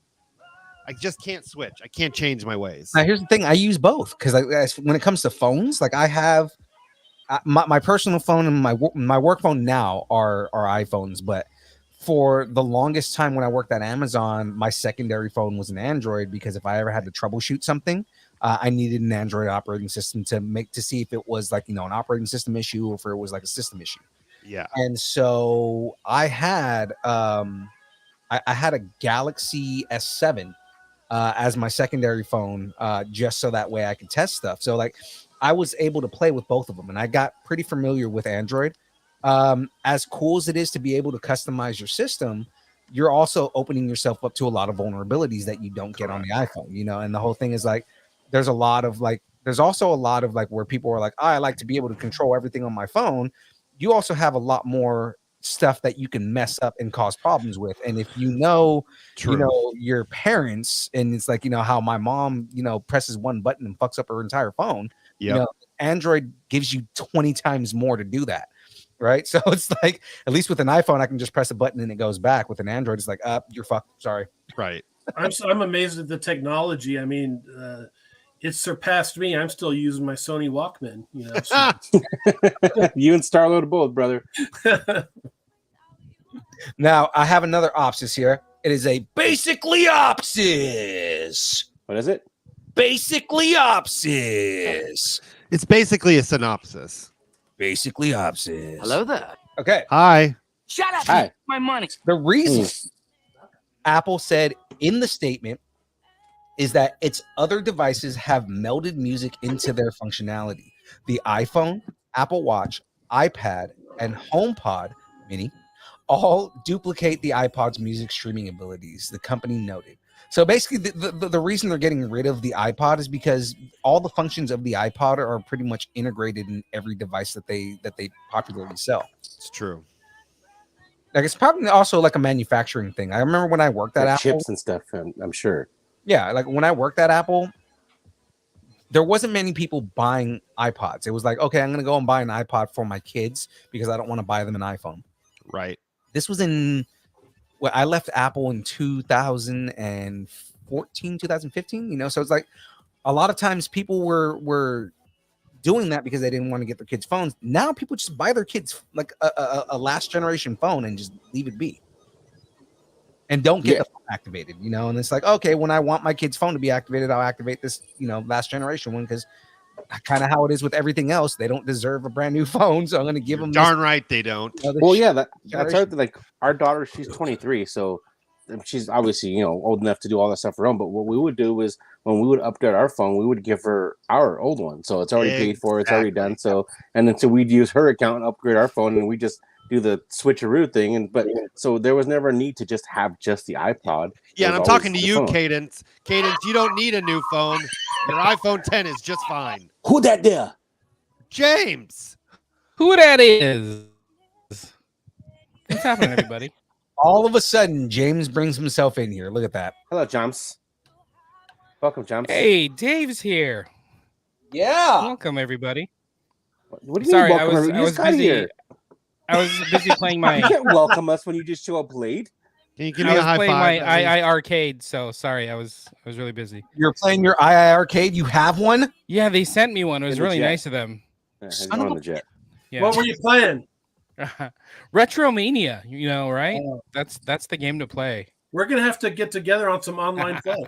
I just can't switch. I can't change my ways. Now, here's the thing. I use both because when it comes to phones, like, I have my personal phone and my work phone now are iPhones. But for the longest time when I worked at Amazon, my secondary phone was an Android, because if I ever had to troubleshoot something, I needed an Android operating system to see if it was, like, an operating system issue or if it was like a system issue. Yeah. And so I had I had a Galaxy S7 as my secondary phone, just so that way I could test stuff. So, like, I was able to play with both of them, and I got pretty familiar with Android. As cool as it is to be able to customize your system, you're also opening yourself up to a lot of vulnerabilities that you don't get on the iPhone, and the whole thing is, like, there's also a lot of like where people are like, I like to be able to control everything on my phone. You also have a lot more stuff that you can mess up and cause problems with. And if your parents, and it's like, how my mom, presses one button and fucks up her entire phone, Android gives you 20 times more to do that. right? So it's like, at least with an iPhone, I can just press a button and it goes back. With an Android, it's like, you're fucked. Sorry. Right. I'm amazed at the technology. I mean, it surpassed me. I'm still using my Sony Walkman. You know, so. You and Starload are both, brother. Now I have another opsis here. It is a basically opsis. What is it? Basically opsis. It's basically a synopsis. Basically opsis. Hello there. Okay. Hi. Shut up. Hi. My money. The reason Apple said in the statement is that its other devices have melded music into their functionality. The iPhone, Apple Watch, iPad, and HomePod Mini all duplicate the iPod's music streaming abilities, the company noted. So basically, the reason they're getting rid of the iPod is because all the functions of the iPod are pretty much integrated in every device that they popularly sell. It's true. Like, it's probably also like a manufacturing thing. I remember when I worked at Like Apple. chips and stuff, I'm sure. Yeah, like when I worked at Apple, there wasn't many people buying iPods. It was like, okay, I'm going to go and buy an iPod for my kids because I don't want to buy them an iPhone. Right. This was I left Apple in 2014, 2015, you know? So it's like a lot of times people were doing that because they didn't want to get their kids phones. Now people just buy their kids like a last generation phone and just leave it be. And don't get the phone activated, you know? And it's like, okay, when I want my kid's phone to be activated, I'll activate this, last generation one, because kind of how it is with everything else. They don't deserve a brand new phone, so I'm going to give them. Darn right they don't. Well, yeah, that's how, like our daughter. She's 23, so she's obviously old enough to do all that stuff for her own. But what we would do is when we would update our phone, we would give her our old one, so it's already paid for, it's already done. So we'd use her account and upgrade our phone, and we just do the switcheroo thing. So there was never a need to just have just the iPod. Yeah, and I'm talking to you, Cadence. Cadence, you don't need a new phone. Your iPhone 10 is just fine. Who that there? James. Who that is? What's happening, everybody? All of a sudden, James brings himself in here. Look at that. Hello, James. Welcome, James. Hey, Dave's here. Yeah. Welcome, everybody. What do you Sorry, mean? I Welcome? was busy. Here. I was busy playing my. You can't welcome us when you just show up late. Can you give me I a was high playing five? my II arcade, so sorry. I was really busy. You're playing your II arcade. You have one? Yeah, they sent me one. It was In the really jet. nice of them. Yeah, he's Son of on a the jet. Yeah. What were you playing? Retromania, right? Oh. That's the game to play. We're gonna have to get together on some online play.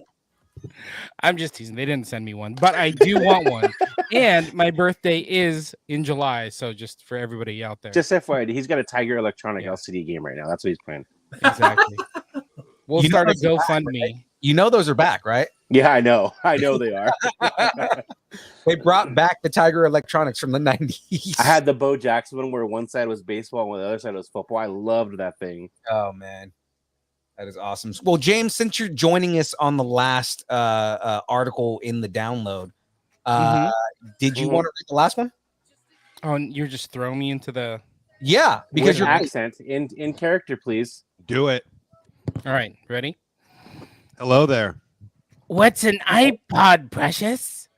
I'm just teasing. They didn't send me one, but I do want one. And my birthday is in July, so just for everybody out there. Just FYI, he's got a Tiger Electronic LCD game right now. That's what he's playing. Exactly. We'll start a those are back, GoFundMe. right? You know those are back, right? Yeah, I know. I know they are. They brought back the Tiger Electronics from the 90s. I had the Bo Jackson one where one side was baseball and the other side was football. I loved that thing. Oh, man. That is awesome. Well, James, since you're joining us on the last article in the download, did you want to read the last one? Oh, and you're just throwing me into the. Yeah, because With your accent in character, please. Do it. All right, ready? Hello there. What's an iPod, precious?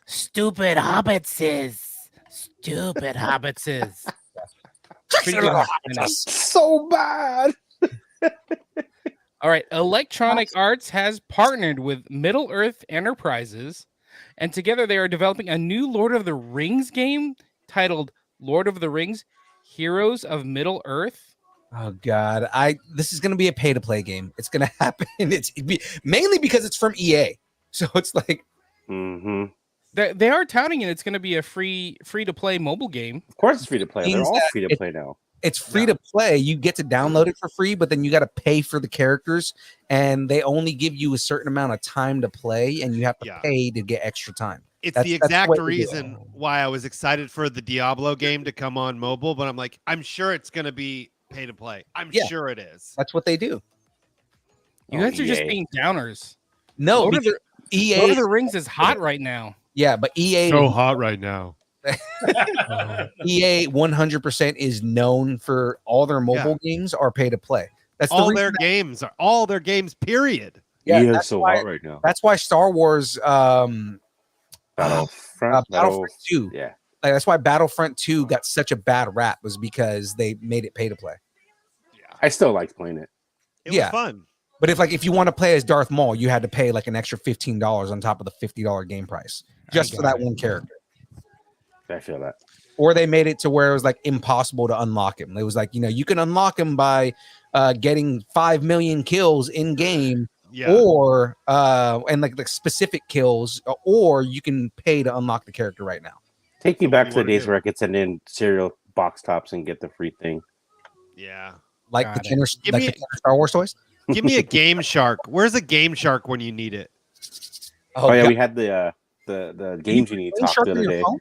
Stupid hobbitses. Stupid hobbitses. Pretty good. I know. So bad. All right, Electronic Arts has partnered with Middle Earth Enterprises, and together they are developing a new Lord of the Rings game titled Lord of the Rings: Heroes of Middle Earth. Oh God, this is gonna be a pay-to-play game. It's gonna happen. Mainly because it's from EA, so it's like. Mm-hmm. They are touting it. It's going to be a free to play mobile game. Of course, it's free to play. They're Means all that free to play now. It's free to play. You get to download it for free, but then you got to pay for the characters, and they only give you a certain amount of time to play, and you have to pay to get extra time. It's That's the the exact way they do it. reason why I was excited for the Diablo game to come on mobile, but I'm like, I'm sure it's going to be pay to play. I'm sure it is. That's what they do. You guys are just being downers. No, Lord of because EA. Lord of the Rings is hot right now. Yeah, but EA. So hot right now. EA 100% is known for all their mobile games are pay to play. That's all the their games are all their games. Period. Yeah, They're that's so why, hot right now. That's why Star Wars Battlefront 2. Yeah. Like that's why Battlefront 2 got such a bad rap, was because they made it pay to play. I still liked playing it. It Yeah. was fun. But if you want to play as Darth Maul, you had to pay like an extra $15 on top of the $50 game price just for that one character. I feel that. Or they made it to where it was like impossible to unlock him. It was like, you can unlock him by getting 5 million kills in game, or and like the specific kills, or you can pay to unlock the character right now. Take me So back what to the do you days wanna where I could send in cereal box tops and get the free thing. Yeah. Like Got the it. Kenner, Give like me- the Kenner Star Wars toys. Give me a Game Shark. Where's a Game Shark when you need it? Oh, yeah, God. we had the Game Genie Game talk Shark the on other your day. phone?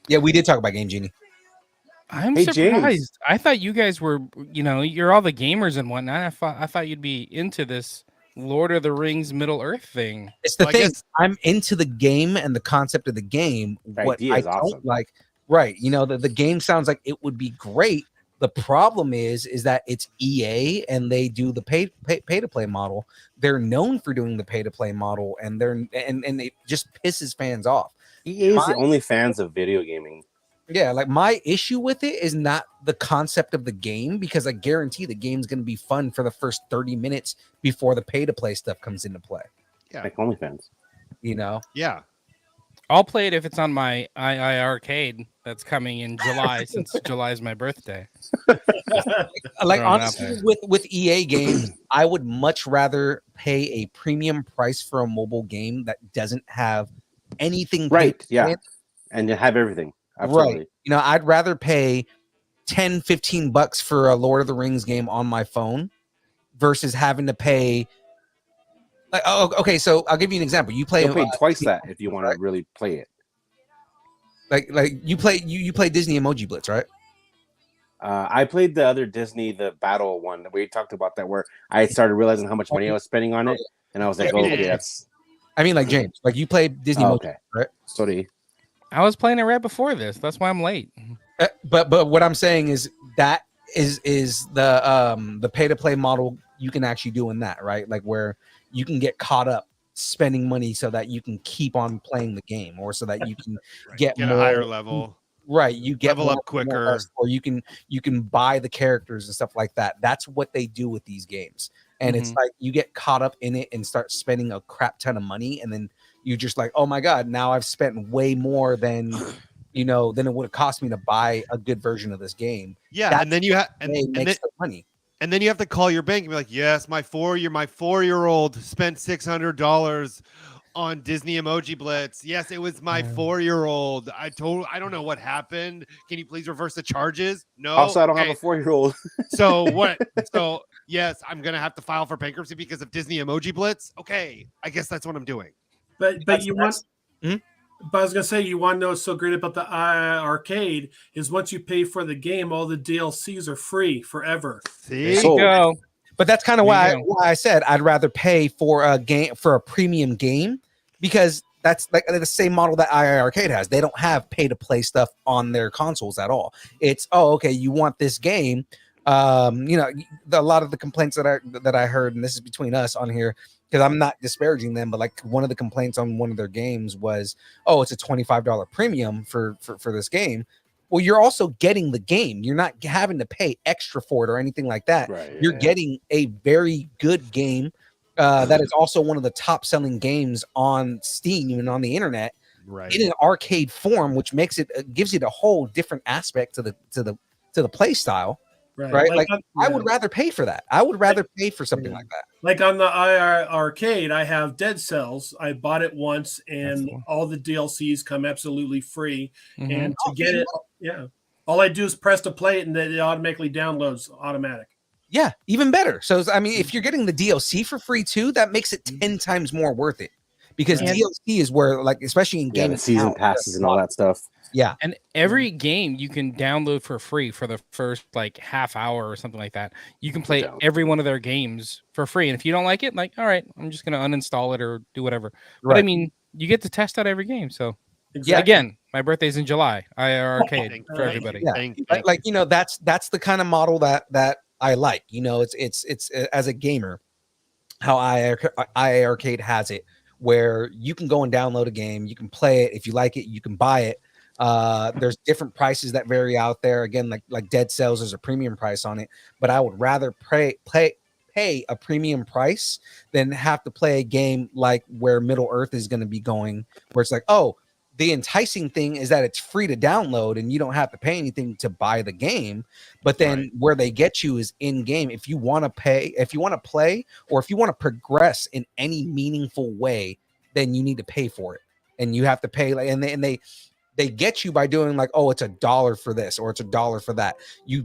Yeah, we did talk about Game Genie. I'm Hey, surprised. James. I thought you guys were, you're all the gamers and whatnot. I thought you'd be into this Lord of the Rings Middle Earth thing. It's the Well, I thing. guess- I'm into the game and the concept of the game. The What idea I is don't awesome. like, right? The game sounds like it would be great. The problem is that it's EA and they do the pay to play model. They're known for doing the pay to play model, and and it just pisses fans off. EA is the only fans of video gaming. Yeah, like my issue with it is not the concept of the game, because I guarantee the game's going to be fun for the first 30 minutes before the pay to play stuff comes into play. Like OnlyFans. Yeah. I'll play it if it's on my II arcade that's coming in July, since July is my birthday. Like Throwing it out honestly, there. with EA games, I would much rather pay a premium price for a mobile game that doesn't have anything Right, paid yeah. in it. And you have everything. Absolutely. Right. I'd rather pay 10, 15 bucks for a Lord of the Rings game on my phone versus having to pay. Like, oh, okay. So I'll give you an example. You play You'll pay twice that if you want right? to really play it. like you play Disney Emoji Blitz, right? I played the other Disney, the battle one that we talked about, that where I started realizing how much money I was spending on it, and I was like, "Oh, okay, that's I mean, like James, like you play Disney Emoji, okay." right? So do you. I was playing it right before this. That's why I'm late. But what I'm saying is that is the pay to play model you can actually do in that, right? Like where you can get caught up spending money so that you can keep on playing the game, or so that you can get a more higher level. Right, you get Level more, up quicker. or you can buy the characters and stuff like that. That's what they do with these games, and it's like you get caught up in it and start spending a crap ton of money, and then you're just like, oh my god, now I've spent way more than than it would have cost me to buy a good version of this game. Yeah, That's and then you have They makes the money. and then you have to call your bank and be like, yes, my 4-year-old spent $600 on Disney Emoji Blitz. Yes, it was my 4-year-old. I don't know what happened. Can you please reverse the charges? No. Also, I don't have Okay. a 4-year-old. So what? So yes, I'm gonna have to file for bankruptcy because of Disney Emoji Blitz. Okay, I guess that's what I'm doing. But you want. Hmm? But I was gonna say, you want to know what's so great about the arcade is once you pay for the game, all the DLCs are free forever. See, So- Go. But that's kind of There why you go. why I said I'd rather pay for a premium game, because that's like the same model that II Arcade has. They don't have pay to play stuff on their consoles at all. It's okay, you want this game. A lot of the complaints that I heard, and this is between us on here, because I'm not disparaging them, but like one of the complaints on one of their games was, oh, it's a $25 premium for this game. Well, you're also getting the game. You're not having to pay extra for it or anything like that. Right. You're yeah. getting a very good game that is also one of the top selling games on Steam and on the internet right? in an arcade form, which makes it gives it a whole different aspect to the play style. Right? Like I would rather pay for that. I would rather pay for something like that. Like on the IR arcade, I have Dead Cells. I bought it once, and cool. all the DLCs come absolutely free. Mhm. And to get it, all I do is press to play it, and then it automatically downloads automatic. Yeah, even better. So I mean, if you're getting the DLC for free too, that makes it 10 times more worth it. Because And- DLC is where, like, especially in Yeah, games, the season now, passes and all that stuff. Yeah, And every game you can download for free for the first like half hour or something like that. You can play Yeah. every one of their games for free. And if you don't like it, like, all right, I'm just gonna uninstall it or do whatever. But I Right. mean, you get to test out every game. So Yeah. again, my birthay's in July. IR arcade Thank- for thank everybody. you, Yeah. thank- like, thank like that's the kind of model that I like. It's as a gamer, how IA Arcade has it, where you can go and download a game, you can play it. If you like it, you can buy it. There's different prices that vary out there. Again, like Dead Cells, there's a premium price on it, but I would rather pay a premium price than have to play a game like where Middle Earth is going to be going, where it's like, oh, the enticing thing is that it's free to download and you don't have to pay anything to buy the game. But then where they get you is in game. If you want to pay, if you want to play, or if you want to progress in any meaningful way, then you need to pay for it. And you have to pay, like, and they get you by doing like, oh, it's $1 for this or it's $1 for that. You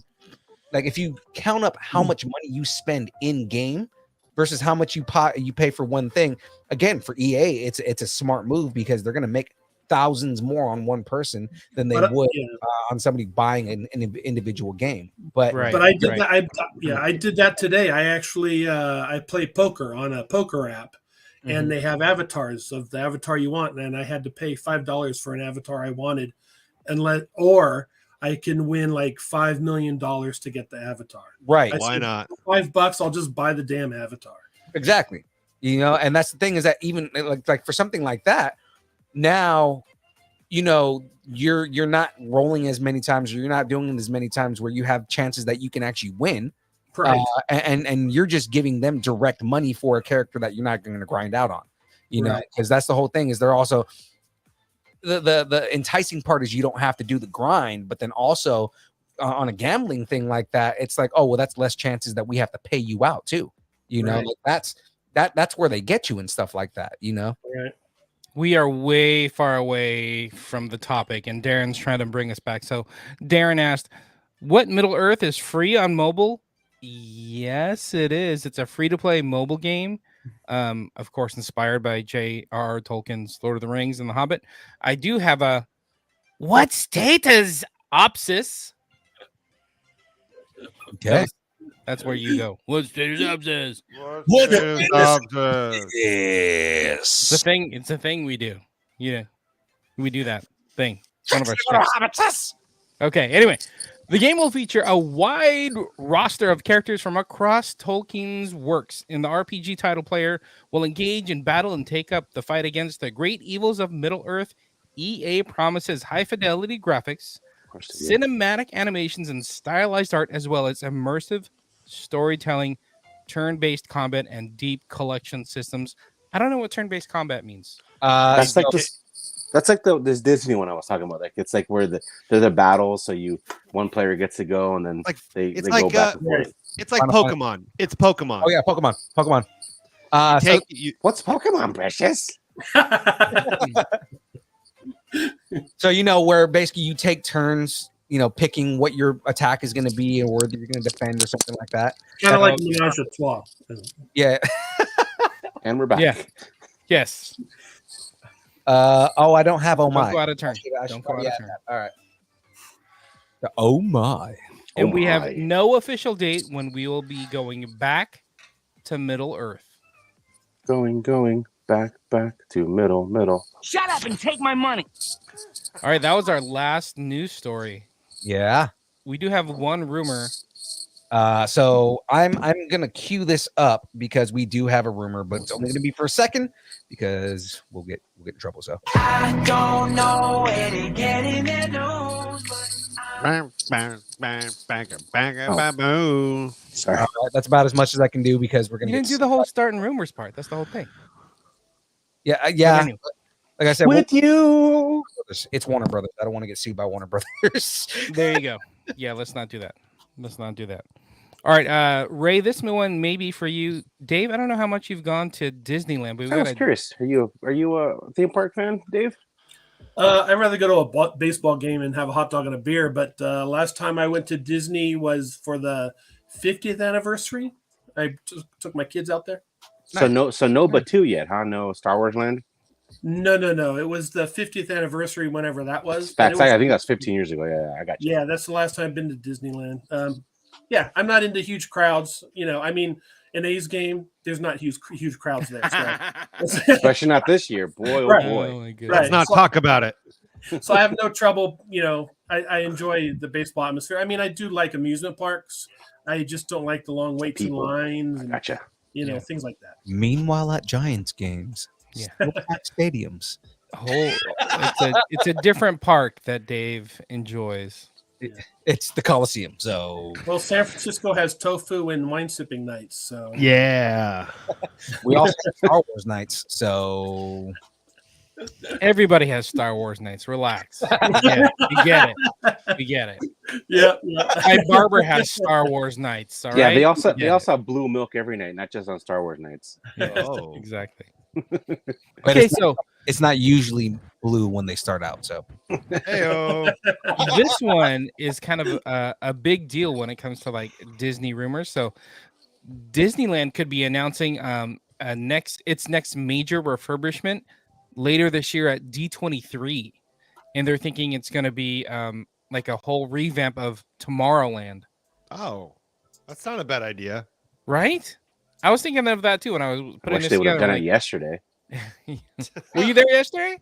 like, if you count up how much money you spend in game versus how much you pay for one thing, again, for EA, it's a smart move because they're going to make thousands more on one person than they would on somebody buying an individual game. But I did that. I did that today. I actually I play poker on a poker app, and they have avatars of the avatar you want, and I had to pay $5 for an avatar I wanted, or I can win like $5 million to get the avatar. Right? Why not? $5, I'll just buy the damn avatar. Exactly. You know, and that's the thing is that even like for something like that. Now, you know, you're not rolling as many times, or you're not doing it as many times where you have chances that you can actually win, Right. And you're just giving them direct money for a character that you're not going to grind out on, you know, because that's the whole thing. Is they're also the enticing part is you don't have to do the grind, but then also on a gambling thing like that, it's like, oh well, that's less chances that we have to pay you out too, you know. Like that's where they get you and stuff like that, you know. Right. We are way far away from the topic, and Darren's trying to bring us back. So Darren asked, what Middle Earth is free on mobile? Yes, it is. It's a free-to-play mobile game. Of course, inspired by J.R.R. Tolkien's Lord of the Rings and The Hobbit. I do have a what status opsis? Okay. That's where you go. What status opsis? What is opsis? Yes. It's a thing we do. Yeah. We do that thing. It's one of our steps. Okay, anyway. The game will feature a wide roster of characters from across Tolkien's works. In the RPG title, player will engage in battle and take up the fight against the great evils of Middle-earth. EA promises high-fidelity graphics, cinematic animations, and stylized art, as well as immersive storytelling, turn-based combat, and deep collection systems. I don't know what turn-based combat means. That's like this. That's like this Disney one I was talking about. Like it's like where they're the battles, so one player gets to go and then they go back and forth. It's like Pokemon. It's Pokemon. Oh yeah, Pokemon. What's Pokemon, Precious? So you know where basically you take turns, you know, picking what your attack is going to be or whether you're going to defend or something like that. Kind of like Menage a Trois. Yeah. And we're back. Yeah. Yes. I don't have oh my. Don't go out of turn. Don't go out of turn. All right. Oh my. And we have no official date when we will be going back to Middle Earth. Going back to middle. Shut up and take my money. All right, that was our last news story. Yeah. We do have one rumor. So I'm gonna cue this up because we do have a rumor, but it's only gonna be for a second because we'll get in trouble. So I don't know where to get in the news, Sorry. that's about as much as I can do because we're gonna. You didn't do the whole starting rumors part. That's the whole thing. Yeah. Anyway. Like I said, With you. It's Warner Brothers. I don't want to get sued by Warner Brothers. There you go. Yeah, let's not do that. All right, Ray, this one may be for you. Dave, I don't know how much you've gone to Disneyland, but I was curious. Are you a theme park fan, Dave? I'd rather go to a baseball game and have a hot dog and a beer. But last time I went to Disney was for the 50th anniversary. I took my kids out there. So no Batu yet, huh? No Star Wars Land? No. It was the 50th anniversary, whenever that was. I think that's 15 years ago. Yeah, I got you. Yeah, that's the last time I've been to Disneyland. Yeah, I'm not into huge crowds. You know, I mean, an A's game, there's not huge crowds there. So. Especially not this year. Boy, oh Right. boy. Oh my goodness. Right. Let's not talk about it. So I have no trouble. You know, I enjoy the baseball atmosphere. I mean, I do like amusement parks. I just don't like the long waits and People. lines and Gotcha. things like that. Meanwhile, at Giants games. Yeah. Packed stadiums. It's a different park that Dave enjoys. It's the Coliseum. So Well, San Francisco has tofu and wine sipping nights. So Yeah. we also have Star Wars nights. So Everybody has Star Wars nights. Relax. We get it. We get it. We get it. yeah. My barber has Star Wars nights. All right. Yeah, they also We get have blue milk every night, not just on Star Wars nights. it. Oh. Exactly. but Okay, it's, so it's not usually blue when they start out. So Heyo. this one is kind of a big deal when it comes to like Disney rumors. So Disneyland could be announcing its next major refurbishment later this year at D23, and they're thinking it's going to be like a whole revamp of Tomorrowland. Oh, that's not a bad idea. Right? I was thinking of that too when I was I putting wish this they would have together. done it yesterday. Were you there yesterday?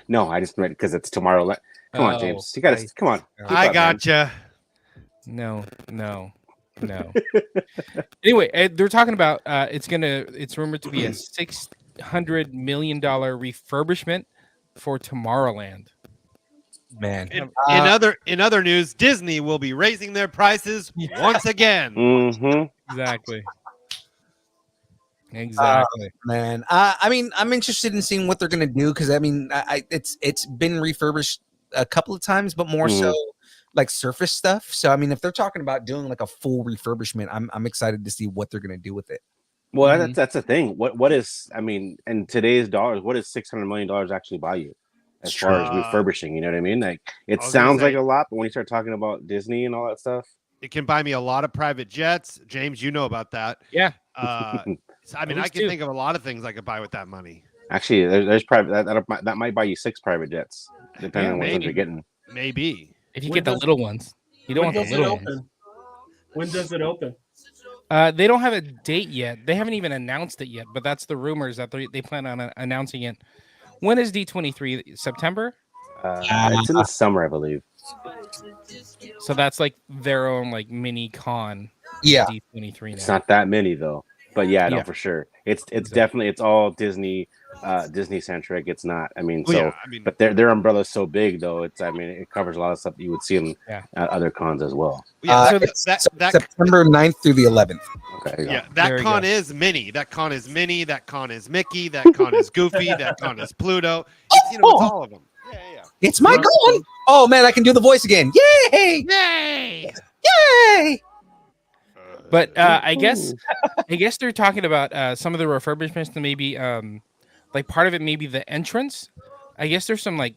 No, I just meant because it's tomorrow. Come on, Oh, James. You got to come on. Keep I up, man. gotcha. No. Anyway, they're talking about it's rumored to be a $600 million refurbishment for Tomorrowland. man, In other news, Disney will be raising their prices once again. Mm-hmm. Exactly. Exactly. man. I mean, I'm interested in seeing what they're gonna do because I mean, it's been refurbished a couple of times, but more so like surface stuff. So I mean, if they're talking about doing like a full refurbishment, I'm excited to see what they're gonna do with it. Well, that's the thing. What is? I mean, in today's dollars, what does $600 million actually buy you? As far as refurbishing, you know what I mean? Like it I was gonna sounds like say- a lot, but when you start talking about Disney and all that stuff, It can buy me a lot of private jets. James, you know about that. Yeah. So, I mean, At I least can two. think of a lot of things I could buy with that money. actually, there's private that might buy you 6 private jets, depending Yeah, on what maybe. you're getting. Maybe. If you When get the does- little ones, you don't When want the does it little ones. open? When does it open? They don't have a date yet. They haven't even announced it yet, but that's the rumors that they plan on announcing it. When is D23? September? It's in the summer, I believe. So that's like their own like mini con. Yeah. D23 It's now. not that many though, but yeah, no, Yeah. for sure. It's definitely it's all Disney centric. It's not. I mean, Well, so yeah, I mean, but their umbrella's so big though. It's I mean, it covers a lot of stuff that you would see in Yeah. other cons as well. yeah, so It's that September 9th through the 11th. Okay. there you go. yeah, There that you con go. is Minnie. That con is Minnie. That con is Mickey. That con is Goofy. That con is Pluto. It's, it's all of them. Yeah. It's my goal. Oh man, I can do the voice again. Yay! Yay! Yay! But I guess they're talking about some of the refurbishments to maybe like part of it maybe the entrance. I guess there's some like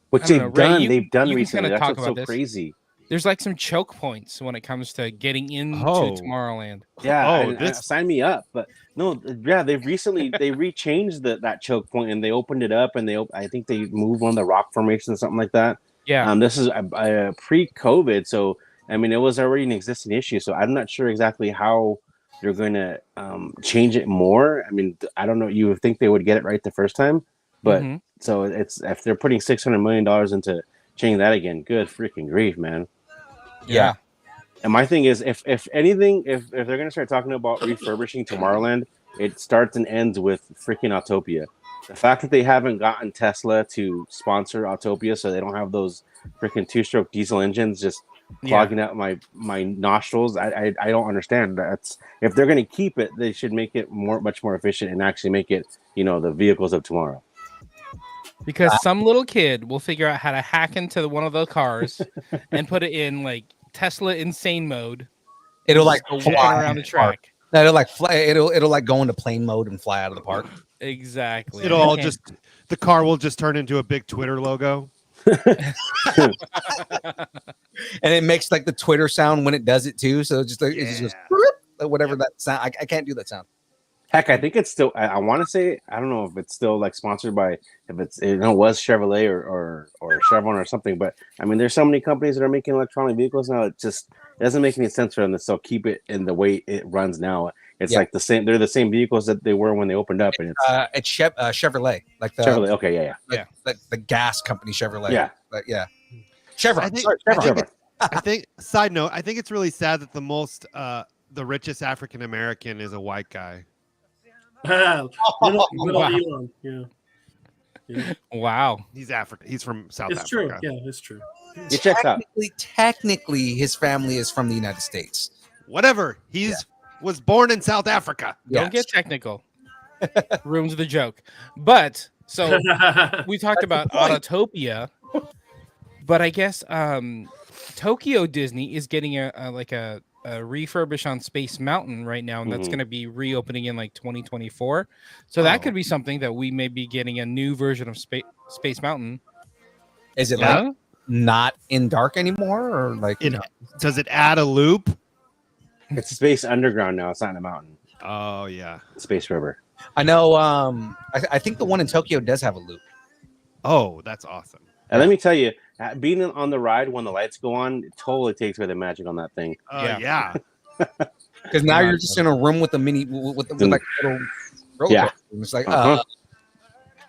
Which I don't know, Ray, they've done you can recently. kinda That's talk what's so about this. crazy. there's like some choke points when it comes to getting into Oh. Tomorrowland. Yeah, Oh, and this- sign me up. But no, yeah, they've recently they rechanged that choke point and they opened it up and I think they moved one of the rock formations or something like that. Yeah. This is pre-COVID, so I mean it was already an existing issue. So I'm not sure exactly how they're going to change it more. I mean, I don't know. You would think they would get it right the first time, but Mhm. so it's if they're putting $600 million into changing that again, good freaking grief, man. Yeah. And my thing is, if anything, if they're gonna start talking about refurbishing Tomorrowland, it starts and ends with freaking Autopia. The fact that they haven't gotten Tesla to sponsor Autopia, so they don't have those freaking 2-stroke diesel engines just clogging out my nostrils, I don't understand. That's if they're gonna keep it, they should make it much more efficient and actually make it, the vehicles of tomorrow. Because some little kid will figure out how to hack into one of the cars and put it in like Tesla insane mode. It'll like Just go walking fly around the track. No, it'll like fly. It'll like go into plane mode and fly out of the park. Exactly. It'll all Okay. the car will just turn into a big Twitter logo. And it makes like the Twitter sound when it does it too. So it's just like it's just whatever that sound. I can't do that sound. Heck, I think it's still. I want to say I don't know if it's still like sponsored by if it was Chevrolet or Chevron or something. But I mean, there's so many companies that are making electronic vehicles now. It doesn't make any sense for them to still keep it in the way it runs now. It's like the same. They're the same vehicles that they were when they opened up, and It's Chevrolet, like the Chevrolet. Okay, yeah. like the gas company Chevrolet. Yeah. Like, yeah. Chevron. I think, Sorry, I Chevron. think, I think. Side note: I think it's really sad that the richest African American is a white guy. little Wow. Elon. Yeah. Yeah. Wow. He's African. He's from South It's true. Africa. Yeah, it's true. It checks out. Technically, his family is from the United States. Whatever. He's was born in South Africa. Don't get technical. Ruins the joke. But so we talked about Autotopia, but I guess Tokyo Disney is getting a refurbish on Space Mountain right now, and that's going to be reopening in like 2024. So that could be something that we may be getting a new version of Space Mountain. Is it like not in dark anymore, or like Does it add a loop? It's Space Underground now. It's not in a mountain. Oh yeah. Space River. I know. I think the one in Tokyo does have a loop. Oh, that's awesome. And let me tell you, being on the ride when the lights go on, it totally takes away the magic on that thing. Yeah. Because now you're just in a room with a mini with like a little roller coaster. It's like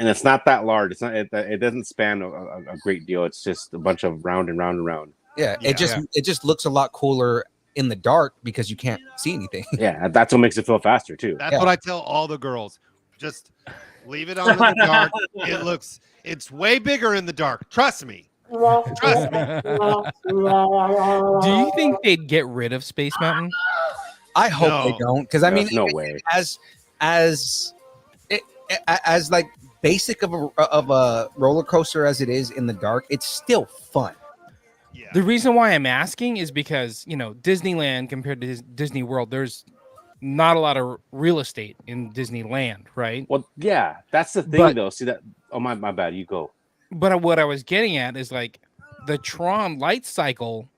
and it's not that large. It's not. It doesn't span a great deal. It's just a bunch of round and round and round. Yeah. It just looks a lot cooler in the dark because you can't see anything. Yeah, that's what makes it feel faster too. That's what I tell all the girls. Just leave it on in the dark. It's way bigger in the dark. Trust me. Trust me. Do you think they'd get rid of Space Mountain? I hope they don't, because I mean, no way. As like basic of a roller coaster as it is in the dark, it's still fun. Yeah. The reason why I'm asking is because, Disneyland compared to Disney World, there's not a lot of real estate in Disneyland, right? Well, yeah, that's the thing though. See that? Oh my bad. You go. But what I was getting at is like the Tron Light Cycle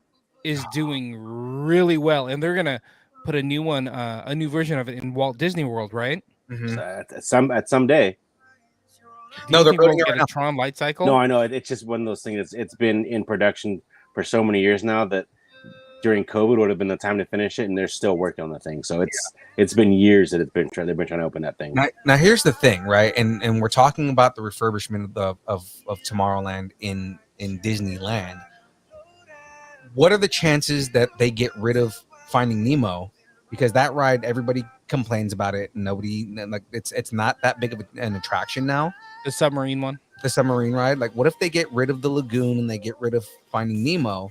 is doing really well, and they're gonna put a new one, a new version of it in Walt Disney World, right? Mm-hmm. At some day. No, they're building a Tron Light Cycle. No, I know. It's just one of those things. It's been in production for so many years now that during COVID would have been the time to finish it, and they're still working on the thing. So it's been years that they've been trying to open that thing. Now here's the thing, right? And we're talking about the refurbishment of Tomorrowland in Disneyland. What are the chances that they get rid of Finding Nemo? Because that ride, everybody complains about it. Nobody it's not that big of an attraction now. The submarine one, the submarine ride. Like, what if they get rid of the lagoon and they get rid of Finding Nemo?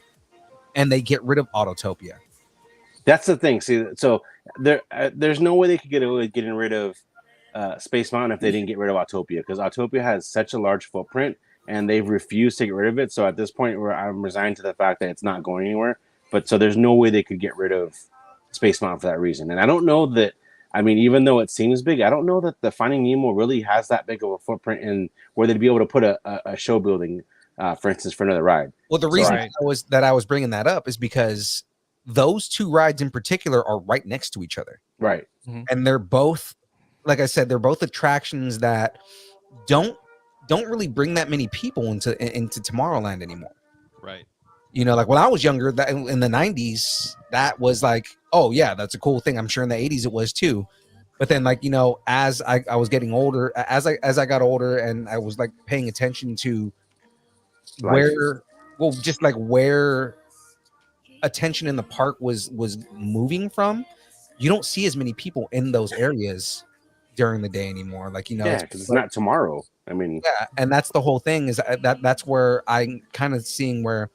And they get rid of Autotopia. That's the thing. See, so there's no way they could get away with getting rid of Space Mountain if they didn't get rid of Autopia, because Autopia has such a large footprint and they've refused to get rid of it. So at this point, I'm resigned to the fact that it's not going anywhere. But so there's no way they could get rid of Space Mountain for that reason. And I don't know that. I mean, even though it seems big, I don't know that the Finding Nemo really has that big of a footprint in where they'd be able to put a show building. For instance, for another ride. Well, the reason I was bringing that up is because those two rides in particular are right next to each other. Right. Mm-hmm. And they're both, like I said, they're both attractions that don't really bring that many people into Tomorrowland anymore. Right. Like when I was younger, that in the 90s, that was like, oh yeah, that's a cool thing. I'm sure in the 80s it was too. But then, like, as I was getting older, as I got older and I was like paying attention to where attention in the park was moving from, you don't see as many people in those areas during the day anymore. Like, because it's not tomorrow. I mean, and that's the whole thing, is that's where I'm kind of seeing where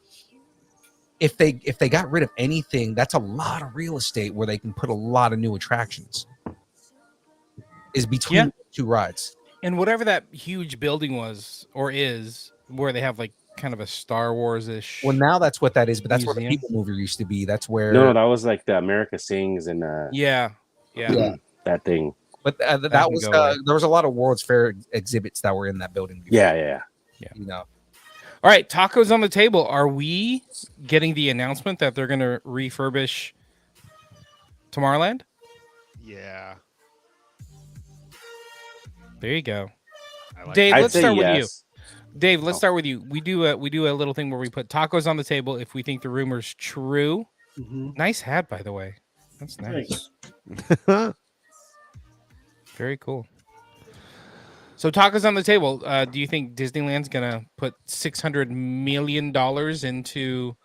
if they got rid of anything, that's a lot of real estate where they can put a lot of new attractions is between two rides. And whatever that huge building was or is, where they have like kind of a Star Wars-ish. Well, now that's what that is, but that's where the museum. People Mover used to be. That's where no, that was like the America Sings and yeah, that thing. But that was there was a lot of World's Fair exhibits that were in that building before. Yeah. All right, tacos on the table. Are we getting the announcement that they're going to refurbish Tomorrowland? Yeah. There you go. Like Dave, let's start with you. Yes. Dave, let's start with you. We do a little thing where we put tacos on the table if we think the rumor's true. Mm-hmm. Nice hat, by the way. That's nice. Very cool. So tacos on the table. Do you think Disneyland's gonna put $600 million into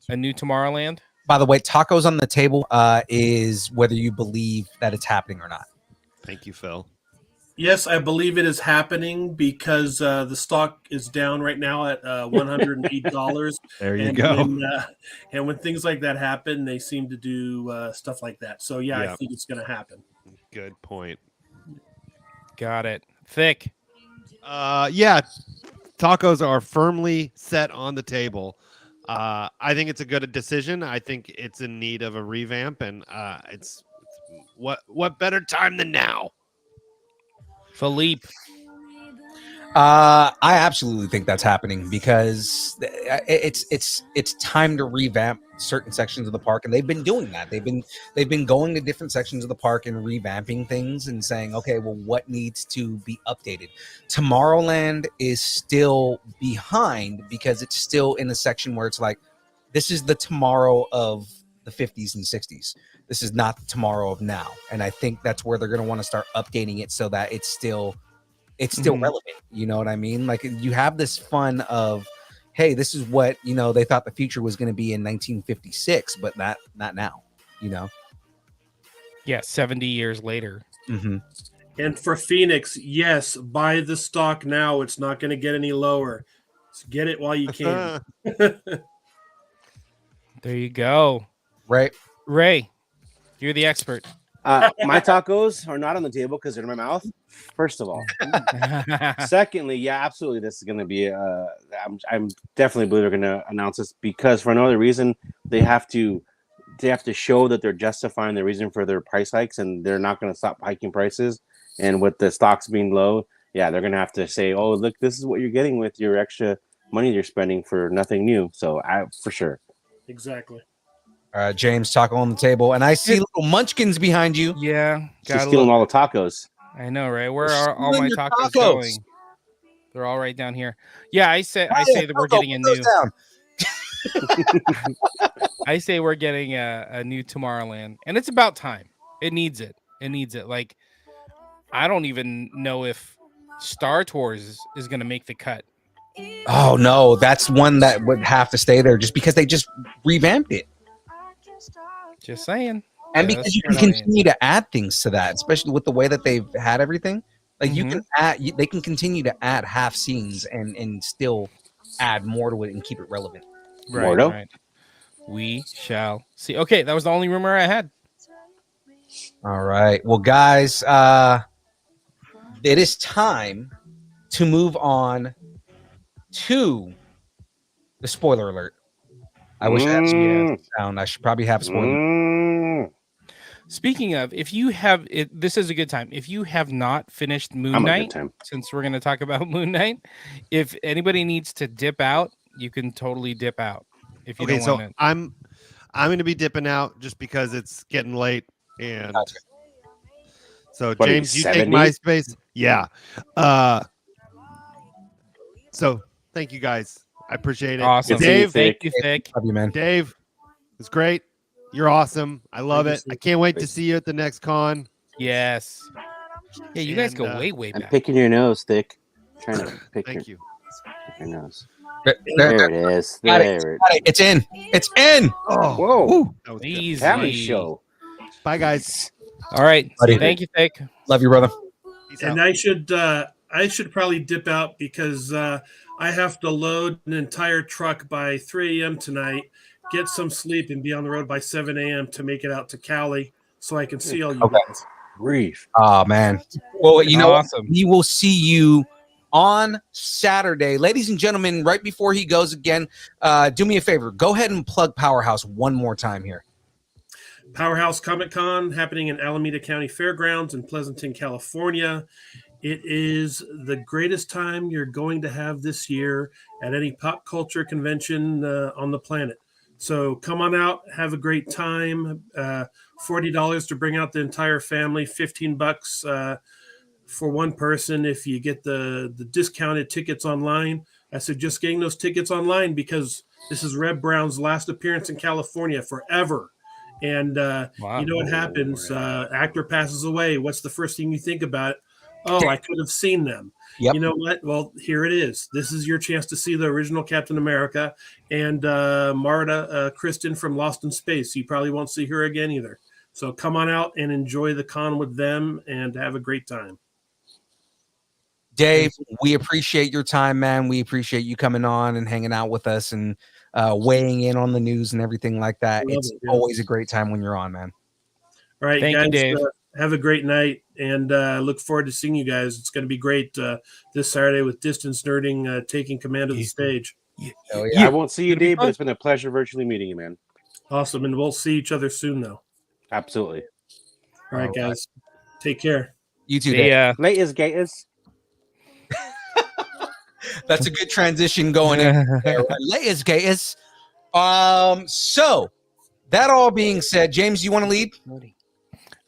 a new Tomorrowland? By the way, tacos on the table is whether you believe that it's happening or not. Thank you, Phil. Yes, I believe it is happening because the stock is down right now at $108. There you and go. when things like that happen, they seem to do stuff like that. So yeah, I Yeah. think it's going to happen. Good point. Got it. Thick. Yeah, tacos are firmly set on the table. I think it's a good decision. I think it's in need of a revamp, and it's what better time than now? Philippe. I absolutely think that's happening because it's time to revamp certain sections of the park, and they've been doing that. They've been going to different sections of the park and revamping things and saying, okay, well, what needs to be updated? Tomorrowland is still behind because it's still in a section where it's like, this is the tomorrow of the 50s and 60s. This is not the tomorrow of now, and I think that's where they're going to want to start updating it so that it's still relevant. You know what I mean? Like, you have this fun of, hey, this is what, they thought the future was going to be in 1956, but not now, Yeah, 70 years later. Mm-hmm. And for Phoenix, yes, buy the stock now. It's not going to get any lower. So get it while you can. There you go. Right. Ray, you're the expert. My tacos are not on the table because they're in my mouth. First of all, secondly, yeah, absolutely, this is going to be. I'm definitely believe they're going to announce this because for no other reason, they have to show that they're justifying the reason for their price hikes, and they're not going to stop hiking prices. And with the stocks being low, yeah, they're going to have to say, "Oh, look, this is what you're getting with your extra money you're spending for nothing new." So, for sure, exactly. James, taco on the table, and I see little munchkins behind you. Yeah, she's stealing all the tacos. I know, right? Where are all stealing my your tacos tacos. going? They're all right down here. Yeah, I say that we're getting a new. I say we're getting a new Tomorrowland, and it's about time. It needs it. It needs it. Like, I don't even know if Star Tours is going to make the cut. Oh no, that's one that would have to stay there just because they just revamped it. Just saying. And because you can continue to add things to that, especially with the way that they've had everything. Like, you can add, they can continue to add half scenes and still add more to it and keep it relevant. Right. We shall see. Okay, that was the only rumor I had. All right. Well, guys, it is time to move on to the spoiler alert. I wish I had some sound. I should probably have spoiler. Speaking of, if you have it, this is a good time. If you have not finished Moon Knight, since we're going to talk about Moon Knight, if anybody needs to dip out, you can totally dip out. If you don't want it. I'm going to be dipping out just because it's getting late, and so James, you take my space. Yeah. So thank you guys. I appreciate it. Awesome. Dave, thank you, Thick. Love you, man. Dave, it's great. You're awesome. I love it. I can't wait to see you at the next con. Yes. Yeah, you guys go way I'm back. picking your nose, Thick. Trying to pick Thank you. your nose. There it is. It's in. It's in. Oh, whoa. That was good. Easy. Family show. Bye, guys. All right. Buddy. Thank you, Thick. Love you, brother. Peace And out. I should probably dip out because I have to load an entire truck by 3 a.m. tonight, get some sleep, and be on the road by 7 a.m. to make it out to Cali so I can see all you guys. Grief. Oh, man. Well, you know, Awesome. we will see you on Saturday. Ladies and gentlemen, right before he goes again, do me a favor. Go ahead and plug Powerhouse one more time here. Powerhouse Comic Con happening in Alameda County Fairgrounds in Pleasanton, California. It is the greatest time you're going to have this year at any pop culture convention on the planet. So come on out, have a great time. $40 to bring out the entire family, $15 for one person if you get the discounted tickets online. I suggest getting those tickets online because this is Reb Brown's last appearance in California forever. And you know what happens? Actor passes away. What's the first thing you think about? Oh, I could have seen them. Yep. You know what? Well, here it is. This is your chance to see the original Captain America and Marta Kristen from Lost in Space. You probably won't see her again either. So come on out and enjoy the con with them and have a great time. Dave, we appreciate your time, man. We appreciate you coming on and hanging out with us and weighing in on the news and everything like that. Love It's it, yeah. always a great time when you're on, man. All right, Thank you, guys. Dave. Have a great night, and look forward to seeing you guys. It's going to be great this Saturday with Distance Nerding taking command of the stage. Oh, yeah. I won't see you, It'll be Dave, but fun. it's been a pleasure virtually meeting you, man. Awesome, and we'll see each other soon, though. Absolutely. All right, guys. Take care. You too, Dave. Yeah. Latest gators. That's a good transition going in there. Latest Gators. So that all being said, James, you want to lead?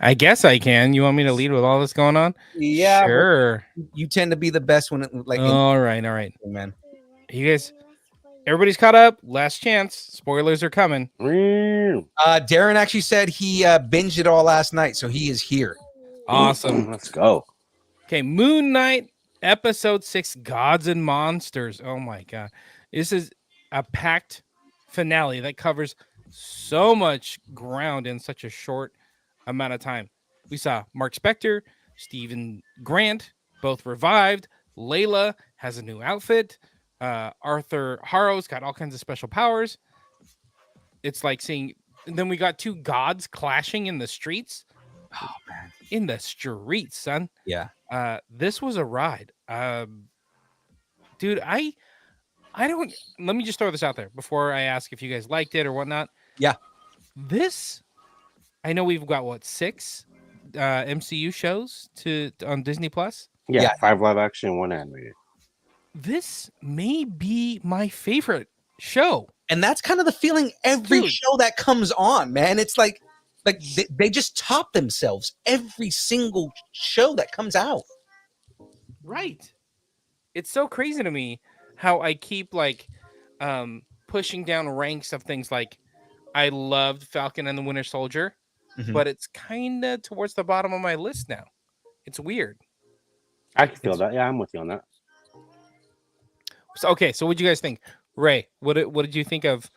I guess I can. You want me to lead with all this going on? Yeah, Sure. you tend to be the best when it like All right. man. You guys, everybody's caught up. Last chance. Spoilers are coming. Darren actually said he binged it all last night, so he is here. Awesome. Let's go. Okay, Moon Knight, episode 6, Gods and Monsters. Oh my god. This is a packed finale that covers so much ground in such a short amount of time. We saw Mark Spector, Stephen Grant, both revived. Layla has a new outfit. Arthur Harrow's got all kinds of special powers. It's like seeing, and then we got two gods clashing in the streets. Oh man. In the streets, son. Yeah. This was a ride. Dude, I don't, let me just throw this out there before I ask if you guys liked it or whatnot. Yeah. This, I know we've got what, 6 MCU shows on Disney Plus. Yeah, 5 live action, 1 animated. This may be my favorite show. And that's kind of the feeling every Dude. show that comes on, man. It's like they just top themselves every single show that comes out. Right. It's so crazy to me how I keep like pushing down ranks of things like I loved Falcon and the Winter Soldier, Mhm. but it's kind of towards the bottom of my list now. It's weird. I can feel that. Yeah, I'm with you on that. So, okay, so what do you guys think? Ray, what did you think of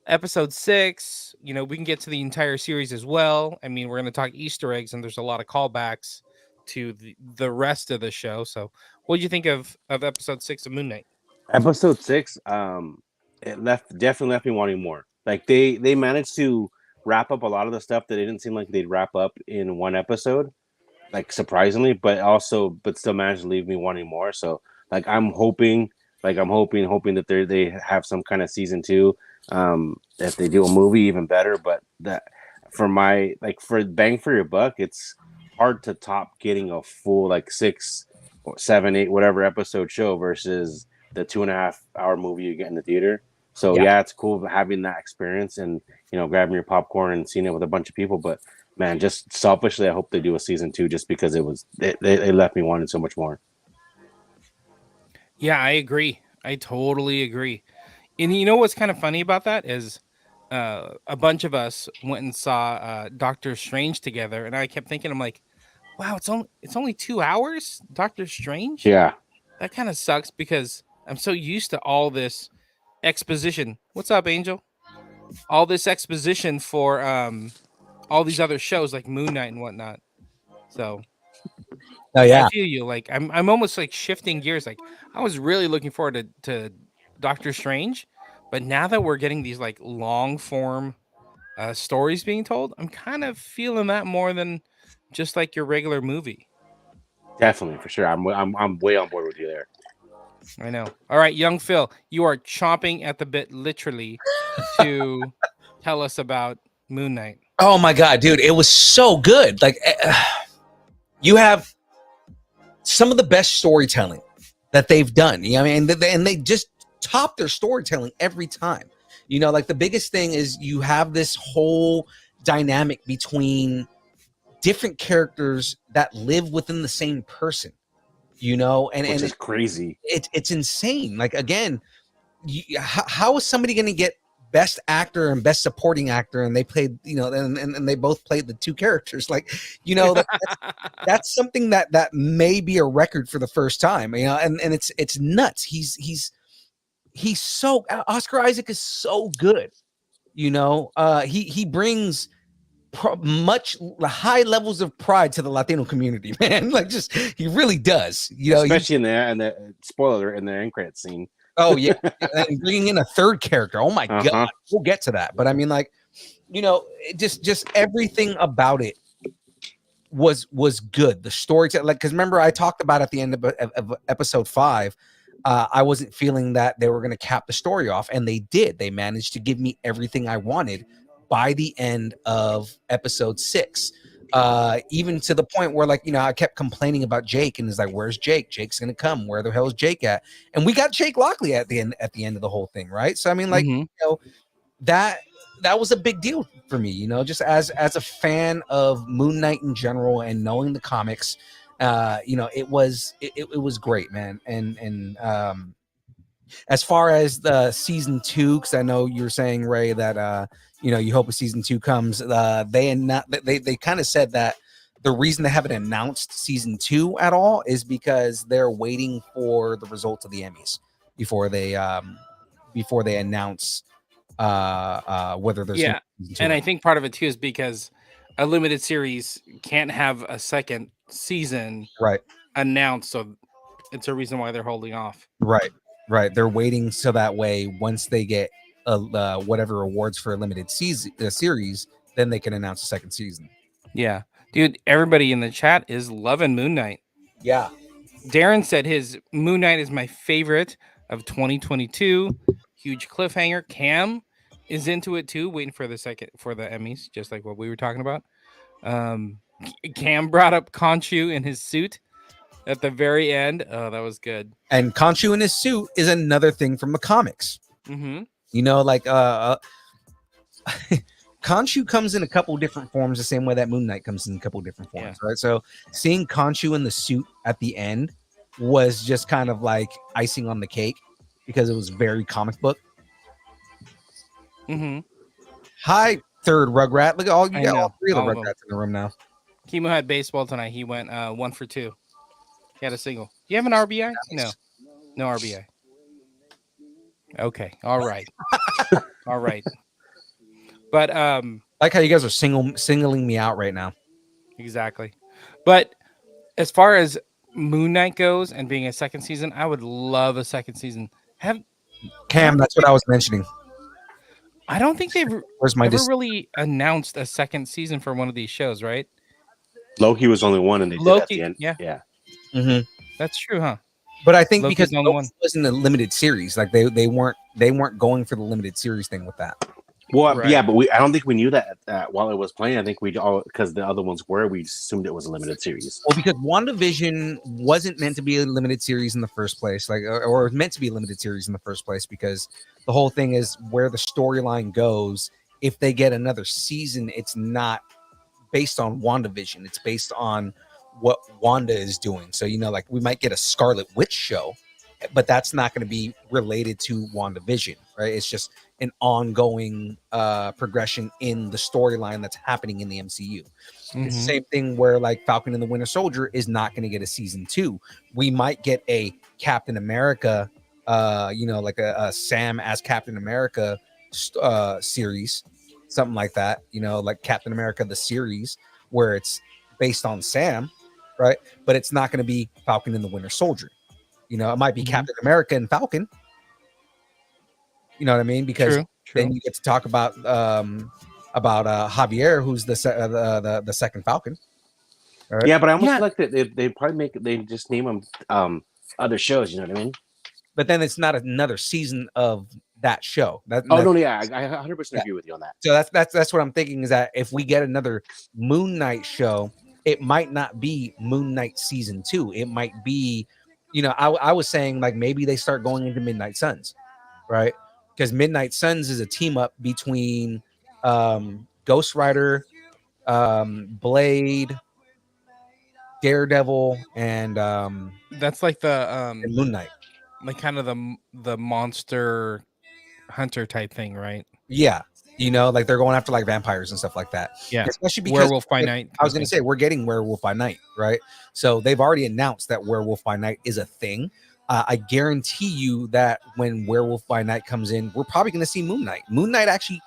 episode 6? You know, we can get to the entire series as well. I mean, we're going to talk Easter eggs, and there's a lot of callbacks to the rest of the show. So what did you think of episode 6 of Moon Knight? Episode 6, it definitely left me wanting more. Like they managed to wrap up a lot of the stuff that it didn't seem like they'd wrap up in one episode, like surprisingly, but still managed to leave me wanting more. So like I'm hoping that they have some kind of season 2. If they do a movie, even better. But that for bang for your buck, it's hard to top getting a full like 6 or 7, 8, whatever episode show versus the 2.5 hour movie you get in the theater. So yeah, it's cool having that experience and grabbing your popcorn and seeing it with a bunch of people. But man, just selfishly, I hope they do a season 2 just because they left me wanting so much more. Yeah, I agree. I totally agree. And you know what's kind of funny about that is a bunch of us went and saw Doctor Strange together, and I kept thinking, I'm like, wow, it's only 2 hours, Doctor Strange? Yeah. That kind of sucks because I'm so used to all this exposition. What's up, Angel? All this exposition for all these other shows like Moon Knight and whatnot. So Oh yeah. I feel you. Like I'm almost like shifting gears. Like I was really looking forward to Doctor Strange, but now that we're getting these like long form stories being told, I'm kind of feeling that more than just like your regular movie. Definitely, for sure. I'm way on board with you there. I know. All right, young Phil, you are chomping at the bit, literally, to tell us about Moon Knight. Oh my god, dude, it was so good. Like you have some of the best storytelling that they've done. You know what I mean? And they just top their storytelling every time. Like the biggest thing is you have this whole dynamic between different characters that live within the same person. Which is crazy. It's insane. Like again, how is somebody going to get best actor and best supporting actor, and they played, and they both played the two characters? Like, that's something that may be a record for the first time. And it's nuts. He's so Oscar Isaac is so good. He brings much high levels of pride to the Latino community, man. Like, just he really does. You know, especially in the spoiler in the end credit scene. oh yeah, and bringing in a third character. Oh my Uh-huh. god, we'll get to that. But I mean, like, you know, just everything about it was good. The story, like, because remember I talked about at the end of episode 5. I wasn't feeling that they were going to cap the story off, and they did. They managed to give me everything I wanted by the end of episode 6. Even to the point where, like, you know, I kept complaining about Jake, and it's like, where's Jake? Jake's gonna come. Where the hell is Jake at? And we got Jake Lockley at the end of the whole thing, right? So I mean, like, you know, that was a big deal for me, you know, just as a fan of Moon Knight in general and knowing the comics. You know, it was great, man. And as far as the season 2, because I know you were saying, Ray, that you know, you hope a season 2 comes. They kind of said that the reason they haven't announced season 2 at all is because they're waiting for the results of the Emmys before they announce whether there's Yeah, and I think part of it too is because a limited series can't have a second season right announced, so it's a reason why they're holding off. Right. They're waiting so that way once they get whatever awards for a limited series, then they can announce a second season. Yeah, dude, everybody in the chat is loving Moon Knight. Yeah. Darren said his Moon Knight is my favorite of 2022. Huge cliffhanger. Cam is into it too, waiting for the Emmys, just like what we were talking about. Cam brought up Khonshu in his suit at the very end. Oh, that was good. And Khonshu in his suit is another thing from the comics. Mm-hmm. You know, like Khonshu comes in a couple different forms, the same way that Moon Knight comes in a couple different forms, right? So seeing Khonshu in the suit at the end was just kind of like icing on the cake because it was very comic book. Mm-hmm. Hi, third Rugrat. Look at all you got, all 3 of the all of Rugrats them. in the room now. Kimo had baseball tonight. He went 1 for 2. He had a single. Do you have an RBI? No RBI. Okay. All right. All right. But like how you guys are singling me out right now. Exactly. But as far as Moon Knight goes and being a second season, I would love a second season. Cam, that's what I was mentioning. I don't think they've Where's my ever really announced a second season for one of these shows, right? Loki was only one, and they did at the end. Yeah. Mm-hmm. That's true, huh? But I think Loki's because the only Loki one. wasn't a limited series, like they weren't going for the limited series thing with that. Well, Right. yeah, but I don't think we knew that while it was playing. I think we all, because the other ones were, we assumed it was a limited series. Well, because WandaVision wasn't meant to be a limited series in the first place, like, or meant to be a limited series in the first place, because the whole thing is where the storyline goes. If they get another season, it's not based on WandaVision. It's based on what Wanda is doing. So, you know, like we might get a Scarlet Witch show, but that's not going to be related to WandaVision, right? It's just an ongoing progression in the storyline that's happening in the MCU. It's the same thing where like Falcon and the Winter Soldier is not going to get a season 2. We might get a Captain America, you know, like a Sam as Captain America series, something like that, you know, like Captain America, the series, where it's based on Sam, right? But it's not going to be Falcon and the Winter Soldier. You know, it might be Captain America and Falcon. You know what I mean? Because then you get to talk about Javier, who's the second Falcon. Right? Yeah, but I almost feel like that they probably they just name them other shows. You know what I mean? But then it's not another season of that show. I 100% agree with you on that. So that's what I'm thinking, is that if we get another Moon Knight show, it might not be Moon Knight season 2. It might be, you know, I was saying like maybe they start going into Midnight Suns, right? Because Midnight Suns is a team up between Ghost Rider, Blade, Daredevil, and that's like the Moon Knight, like kind of the monster hunter type thing, right? Yeah, you know, like they're going after like vampires and stuff like that. Yeah, especially because Werewolf by Night. I was going to say we're getting Werewolf by Night, right? So they've already announced that Werewolf by Night is a thing. I guarantee you that when Werewolf by Night comes in, we're probably going to see Moon Knight. Moon Knight actually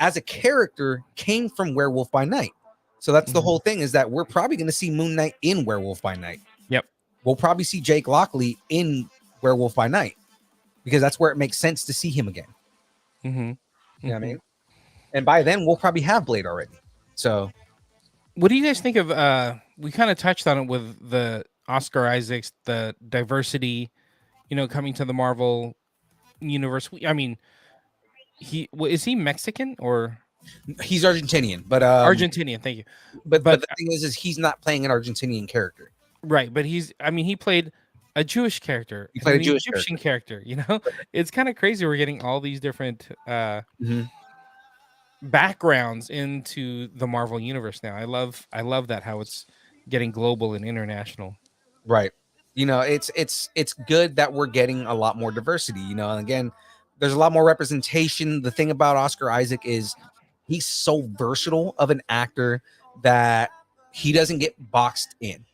as a character came from Werewolf by Night. So that's the whole thing, is that we're probably going to see Moon Knight in Werewolf by Night. Yep. We'll probably see Jake Lockley in Werewolf by Night because that's where it makes sense to see him again. Mm-hmm. You know what I mean? And by then we'll probably have Blade already. So what do you guys think of we kind of touched on it with the Oscar Isaacs, the diversity, coming to the Marvel universe? I mean, is he Mexican or he's Argentinian, but Argentinian, thank you. But the thing is he's not playing an Argentinian character. Right, but he played a Jewish character. He played a Jewish Egyptian character. It's kind of crazy. We're getting all these different backgrounds into the Marvel universe now. I love that, how it's getting global and international. Right. It's good that we're getting a lot more diversity, and again, there's a lot more representation. The thing about Oscar Isaac is he's so versatile of an actor that he doesn't get boxed in.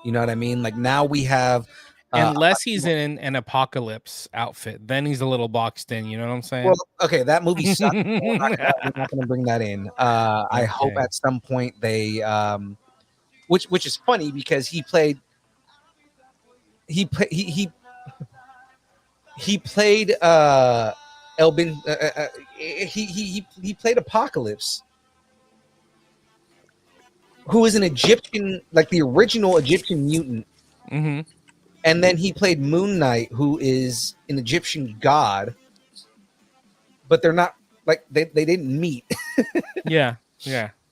You know what I mean? Like now we have unless he's in an apocalypse outfit, then he's a little boxed in. You know what I'm saying? Well, okay, that movie sucked. We're not going to bring that in. I hope at some point they, which is funny because he played Elbin. He played Apocalypse, who is an Egyptian, like the original Egyptian mutant. Mm-hmm. And then he played Moon Knight, who is an Egyptian god, but they're not like they didn't meet. Yeah.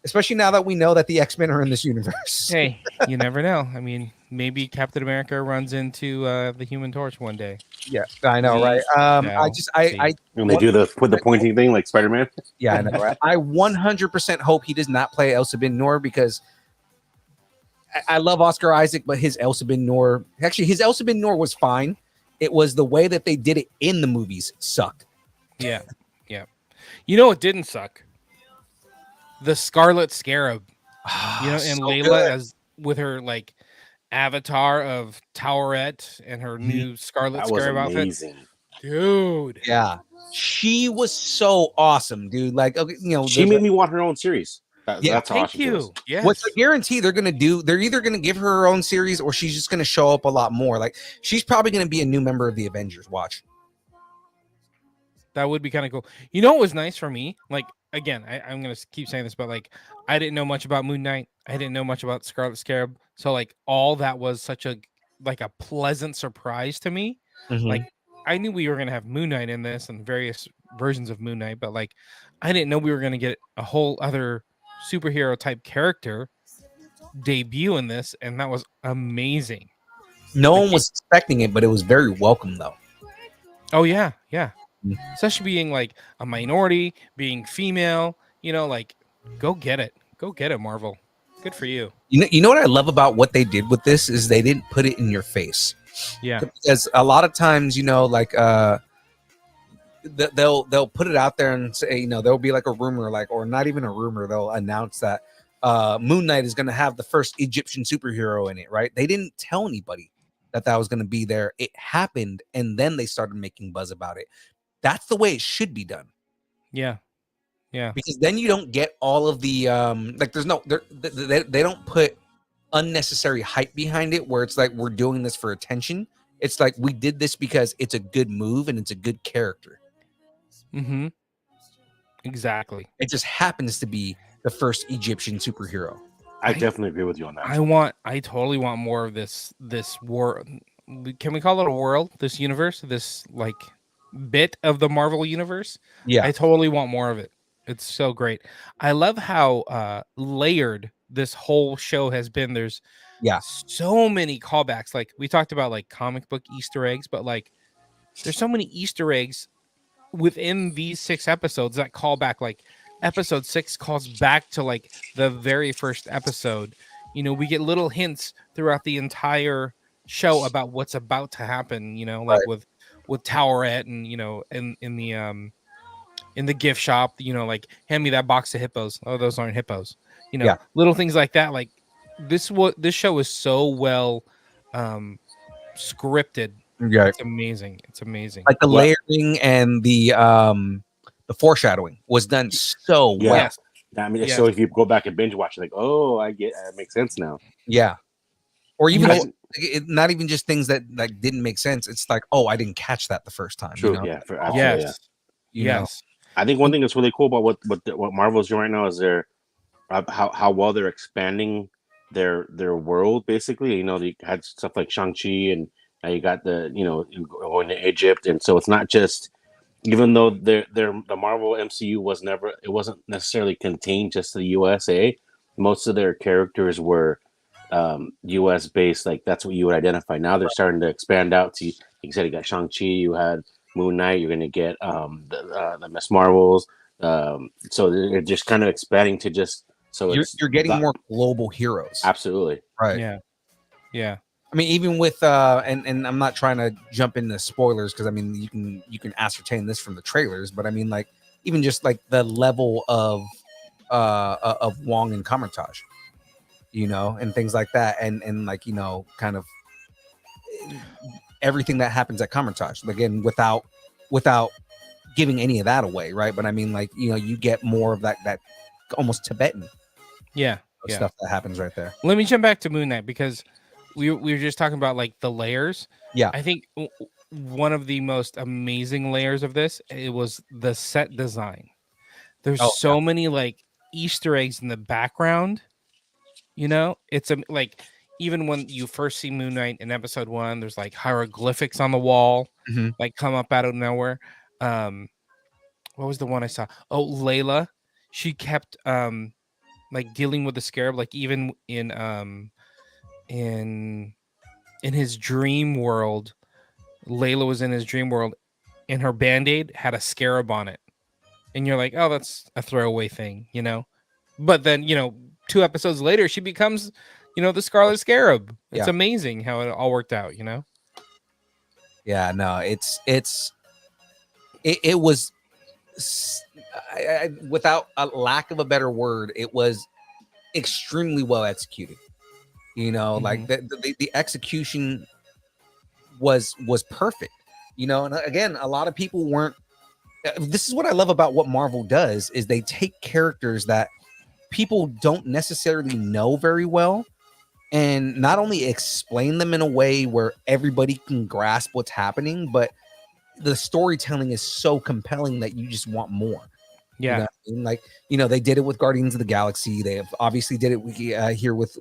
Especially now that we know that the X-Men are in this universe. Hey, you never know. I mean, maybe Captain America runs into the Human Torch one day. Yeah, I know, right? I when they do the pointing thing like Spider-Man. Yeah, I know, right? I 100% hope he does not play Elsa Bin Noor, because I love Oscar Isaac, but his Elsa Bin Noor was fine. It was the way that they did it in the movies sucked. Yeah. You know what didn't suck? The Scarlet Scarab. And so Layla good. as with her like avatar of Towerette and her new Scarlet Scarab outfit. Dude. Yeah. She was so awesome, dude. Like, okay, she made me want her own series. That's how Thank you. Yes. What's the guarantee they're going to do? They're either going to give her own series or she's just going to show up a lot more. Like, she's probably going to be a new member of the Avengers. Watch. That would be kind of cool. You know what was nice for me? Like, again, I'm going to keep saying this, but like, I didn't know much about Moon Knight. I didn't know much about Scarlet Scarab. So like, all that was such a pleasant surprise to me. Mm-hmm. Like, I knew we were going to have Moon Knight in this and various versions of Moon Knight, but like, I didn't know we were going to get a whole other superhero type character debut in this, and that was amazing. No one was expecting it, but it was very welcome, though. Oh yeah. Especially being like a minority, being female, like go get it, Marvel. Good for you. You know what I love about what they did with this is they didn't put it in your face. Yeah, because a lot of times, like they'll put it out there and say, there'll be like a rumor, like, or not even a rumor, they'll announce that Moon Knight is going to have the first Egyptian superhero in it, right? They didn't tell anybody that was going to be there. It happened, and then they started making buzz about it. That's the way it should be done. Yeah. Because then you don't get all of the they don't put unnecessary hype behind it, where it's like we're doing this for attention. It's like we did this because it's a good move and it's a good character. Mm-hmm. Exactly. It just happens to be the first Egyptian superhero. I definitely agree with you on that. I totally want more of this world. Can we call it a world? This universe, this like bit of the Marvel universe. Yeah, I totally want more of it. It's so great. I love how layered this whole show has been. There's so many callbacks. Like we talked about like comic book Easter eggs, but like there's so many Easter eggs within these 6 episodes that call back. Like episode 6 calls back to like the very first episode. We get little hints throughout the entire show about what's about to happen, like with Towerette and in the gift shop, like hand me that box of hippos. Oh, those aren't hippos. Little things like that. Like this show is so well scripted. Yeah, it's amazing. Like the layering and the the foreshadowing was done so Yeah. well. Yes. I mean, Yes. so if you go back and binge watch, like, oh, I get it makes sense now. Yeah. Or even I- not even just things that like didn't make sense. It's like, oh, I didn't catch that the first time. True, You know? yeah, Yes. absolutely, You know? Yes. I think one thing that's really cool about what Marvel's doing right now is they're how well they're expanding their world. Basically, you know, they had stuff like Shang-Chi, and now you got the going to Egypt, and so it's not just, even though the Marvel MCU wasn't necessarily contained just to the USA. Most of their characters were US based. Like that's what you would identify. Now they're starting to expand out to, like you said, you got Shang-Chi, you had Moon Knight, you're gonna get the Miss Marvels. So they're just kind of expanding to just so You're getting more global heroes. Absolutely. Right. Yeah. Yeah. I mean, even with and I'm not trying to jump into spoilers because I mean you can ascertain this from the trailers, but I mean like even just like the level of Wong and Kamertage, you know, and things like that, and like, you know, kind of everything that happens at Kamertage, again, without giving any of that away, right? But I mean, like, you know, you get more of that almost Tibetan Yeah. Yeah. stuff that happens right there. Let me jump back to Moon Knight because we were just talking about like the layers. Yeah. I think one of the most amazing layers of this, it was the set design. There's so many like Easter eggs in the background. You know, it's like even when you first see Moon Knight in episode 1, there's like hieroglyphics on the wall, Mhm. like come up out of nowhere. What was the one I saw? Oh, Layla. She kept like dealing with the scarab, like even in his dream world. Layla was in his dream world, and her band-aid had a scarab on it. And you're like, oh, that's a throwaway thing, you know? But then, you know, 2 episodes later, she becomes, you know, the Scarlet Scarab. It's Yeah. amazing how it all worked out, you know? Yeah, no, it was without a lack of a better word, it was extremely well executed. You know, like the execution was perfect. You know, and again, a lot of people weren't. This is what I love about what Marvel does is they take characters that people don't necessarily know very well and not only explain them in a way where everybody can grasp what's happening, but the storytelling is so compelling that you just want more. Yeah. You know what I mean? Like, you know, they did it with Guardians of the Galaxy. They have obviously did it here with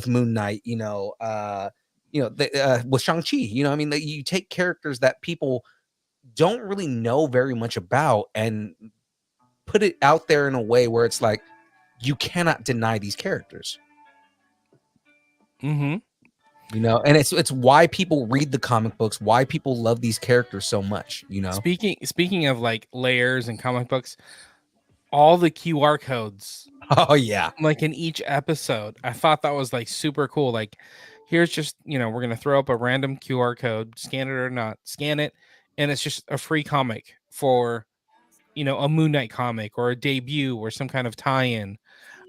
Moon Knight, with Shang-Chi, you know, I mean, you take characters that people don't really know very much about and put it out there in a way where it's like, you cannot deny these characters. Mm-hmm. You know, and it's why people read the comic books, why people love these characters so much, you know. Speaking of like layers and comic books, all the QR codes, Oh yeah, like in each episode, I thought that was like super cool. Like, here's just, you know, we're gonna throw up a random QR code, scan it or not, scan it, and it's just a free comic for, you know, a Moon Knight comic or a debut or some kind of tie-in.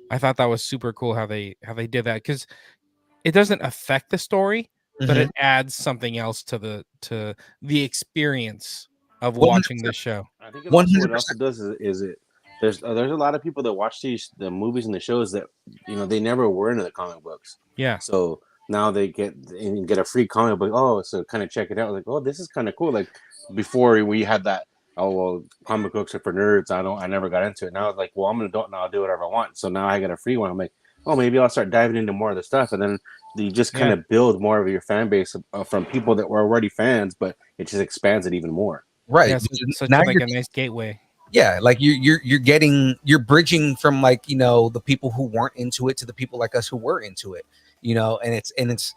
I thought that was super cool how they did that because it doesn't affect the story, but it adds something else to the experience of watching this show. I think it also, what it also does is there's a lot of people that watch the movies and the shows that, you know, they never were into the comic books. Yeah. So now they get a free comic book. Oh, so kind of check it out. Like, oh, this is kind of cool. Like before we had that. Oh well, comic books are for nerds. I never got into it. Now it's like, well, I'm an adult now. I'll do whatever I want. So now I got a free one. I'm like, oh, maybe I'll start diving into more of the stuff, and then you just kind of build more of your fan base from people that were already fans, but it just expands it even more. Right. Yeah, so now like a nice gateway. Yeah, like you're bridging from, like, you know, the people who weren't into it to the people like us who were into it, you know, and it's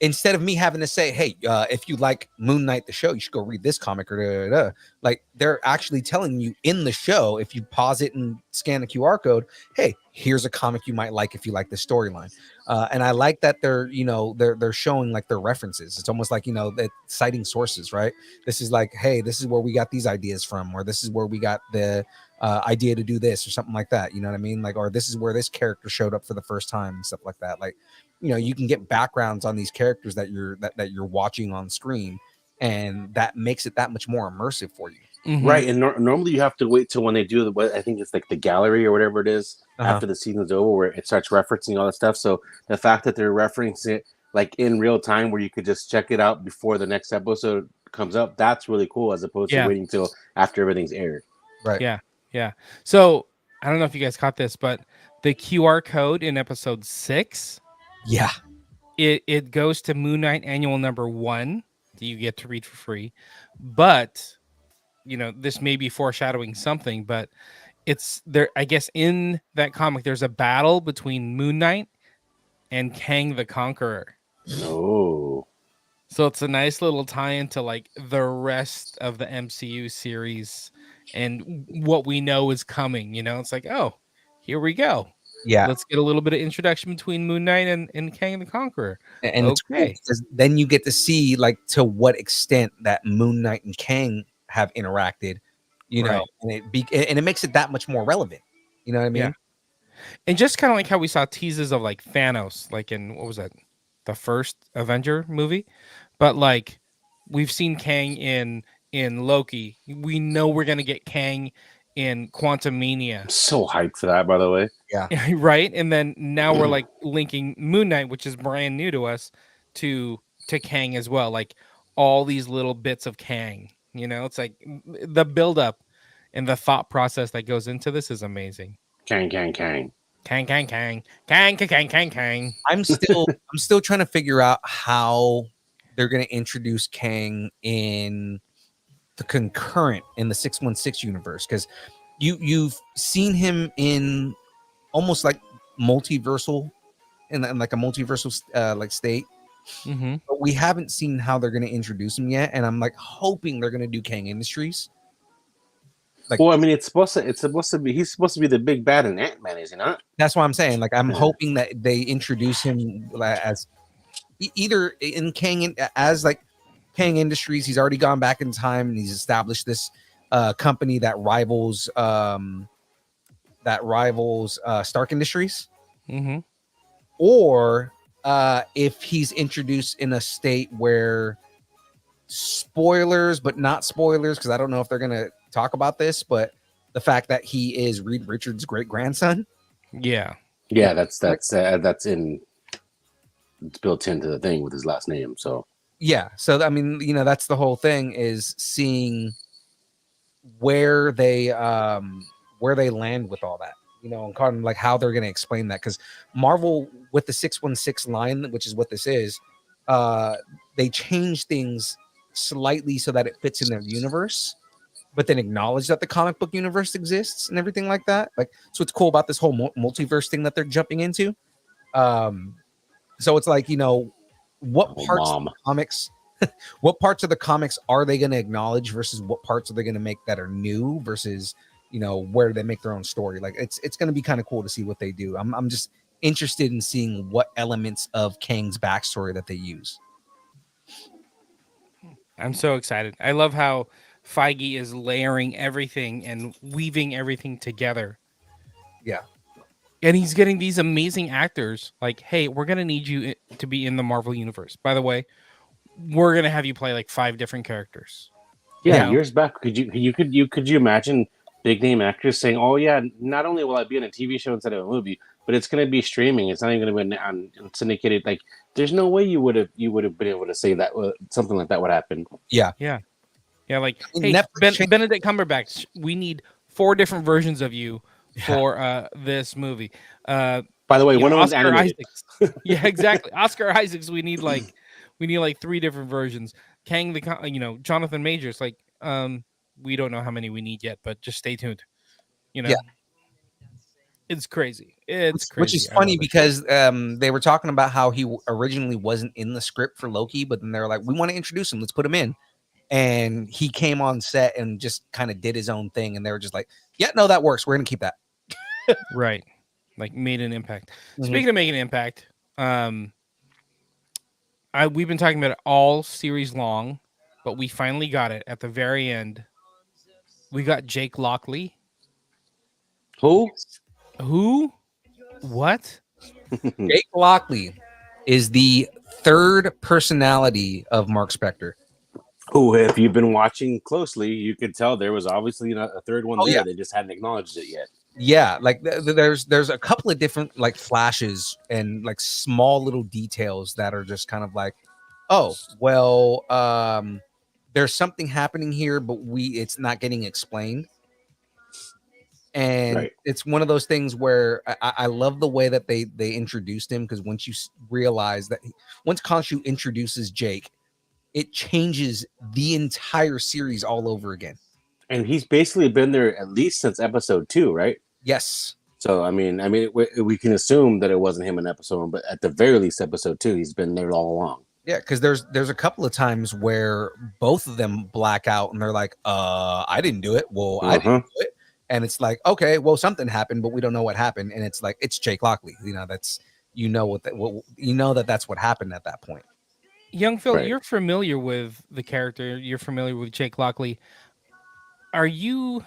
instead of me having to say, hey, if you like Moon Knight the show, you should go read this comic or like, they're actually telling you in the show, if you pause it and scan the QR code, hey, here's a comic you might like if you like the storyline. And I like that they're showing like their references. It's almost like, you know, that citing sources, right? This is like, hey, this is where we got these ideas from, or this is where we got the idea to do this or something like that. You know what I mean? Like, or this is where this character showed up for the first time and stuff like that. Like, you know, you can get backgrounds on these characters that you're watching on screen, and that makes it that much more immersive for you. Mhm. Right, and normally you have to wait till when they do what I think it's like the gallery or whatever it is after the season's over, where it starts referencing all that stuff. So the fact that they're referencing it like in real time, where you could just check it out before the next episode comes up, that's really cool, as opposed to Yeah. waiting till after everything's aired. Right. Yeah. So I don't know if you guys caught this, but the QR code in episode 6, Yeah. it goes to Moon Knight Annual number 1 that you get to read for free. But this may be foreshadowing something, but it's there. I guess in that comic, there's a battle between Moon Knight and Kang the Conqueror. Oh, So it's a nice little tie-in to like the rest of the MCU series and what we know is coming. It's like, oh, here we go. Yeah. Let's get a little bit of introduction between Moon Knight and Kang the Conqueror. And it's cool Okay. because then you get to see like to what extent that Moon Knight and Kang have interacted, Right. and it makes it that much more relevant. You know what I mean? Yeah. And just kind of like how we saw teases of like Thanos, like in what was that, the first Avenger movie, but like we've seen Kang in Loki. We know we're gonna get Kang in Quantumania, I'm so hyped for that, by the way. right? And then now we're like linking Moon Knight, which is brand new to us, to Kang as well. Like all these little bits of Kang. It's like the buildup and the thought process that goes into this is amazing. Kang. Kang. I'm still trying to figure out how they're going to introduce Kang in the concurrent in the 616 universe, because you've seen him in almost like multiversal in like a multiversal like state, Mm-hmm. but we haven't seen how they're going to introduce him yet, and I'm like hoping they're going to do Kang Industries. Like, Well, I mean, he's supposed to be the big bad in Ant-Man, is he not? that's what I'm saying. Like, I'm hoping that they introduce him as either in Kang as like Kang Industries. He's already gone back in time and he's established this company that rivals Stark Industries, Mm-hmm. or if he's introduced in a state where, spoilers but not spoilers, because I don't know if they're gonna talk about this, but the fact that he is Reed Richards' great grandson. Yeah. Yeah, that's in. It's built into the thing with his last name. So Yeah, so I mean, that's the whole thing, is seeing where they land with all that, and kind of like how they're going to explain that, because Marvel with the 616 line, which is what this is, they change things slightly so that it fits in their universe, but then acknowledge that the comic book universe exists and everything like that. Like, so what's cool about this whole multiverse thing that they're jumping into. So it's like, what parts of the comics, what parts of the comics are they going to acknowledge versus what parts are they going to make that are new versus, where they make their own story. Like, it's going to be kind of cool to see what they do. I'm just interested in seeing what elements of Kang's backstory that they use. I'm so excited. I love how Feige is layering everything and weaving everything together. Yeah. And he's getting these amazing actors. Like, hey, we're going to need you to be in the Marvel universe. By the way, we're going to have you play like 5 different characters. yeah, years back, could you imagine big name actors saying, "Oh yeah, not only will I be in a TV show instead of a movie, but it's going to be streaming. It's not even going to be on syndicated." Like, there's no way you would have been able to say that something like that would happen. Yeah. Like, hey, Benedict Cumberbatch, we need 4 different versions of you for this movie. By the way, one of them's Oscar animated. Isaacs. Yeah, exactly. Oscar Isaacs. We need like 3 different versions. Kang Jonathan Majors. Like, we don't know how many we need yet, but just stay tuned. Yeah. It's crazy. It's crazy. Which is funny because they were talking about how he originally wasn't in the script for Loki, but then they're like, we want to introduce him. Let's put him in. And he came on set and just kind of did his own thing. And they were just like, yeah, no, that works. We're going to keep that. Right. Like, made an impact. Mhm. Speaking of making an impact, we've been talking about it all series long, but we finally got it at the very end. We got Jake Lockley. Who? What? Jake Lockley is the third personality of Mark Spector. Who, if you've been watching closely, you could tell there was obviously a third one Oh, there. yeah. They just hadn't acknowledged it yet. Yeah, like there's a couple of different like flashes and like small little details that are just kind of like, oh well, there's something happening here, but it's not getting explained. And Right. it's one of those things where I love the way that they introduced him, because once you realize that once Khonshu introduces Jake, it changes the entire series all over again. And he's basically been there at least since episode 2, right? Yes. So I mean, we can assume that it wasn't him in episode 1, but at the very least, episode 2, he's been there all along. Yeah, because there's a couple of times where both of them black out and they're like, I didn't do it. Well, I didn't do it. And it's like, okay, well, something happened, but we don't know what happened. And it's like, it's Jake Lockley. That's that's what happened at that point. Young Phil, Right. you're familiar with the character. You're familiar with Jake Lockley. Are you?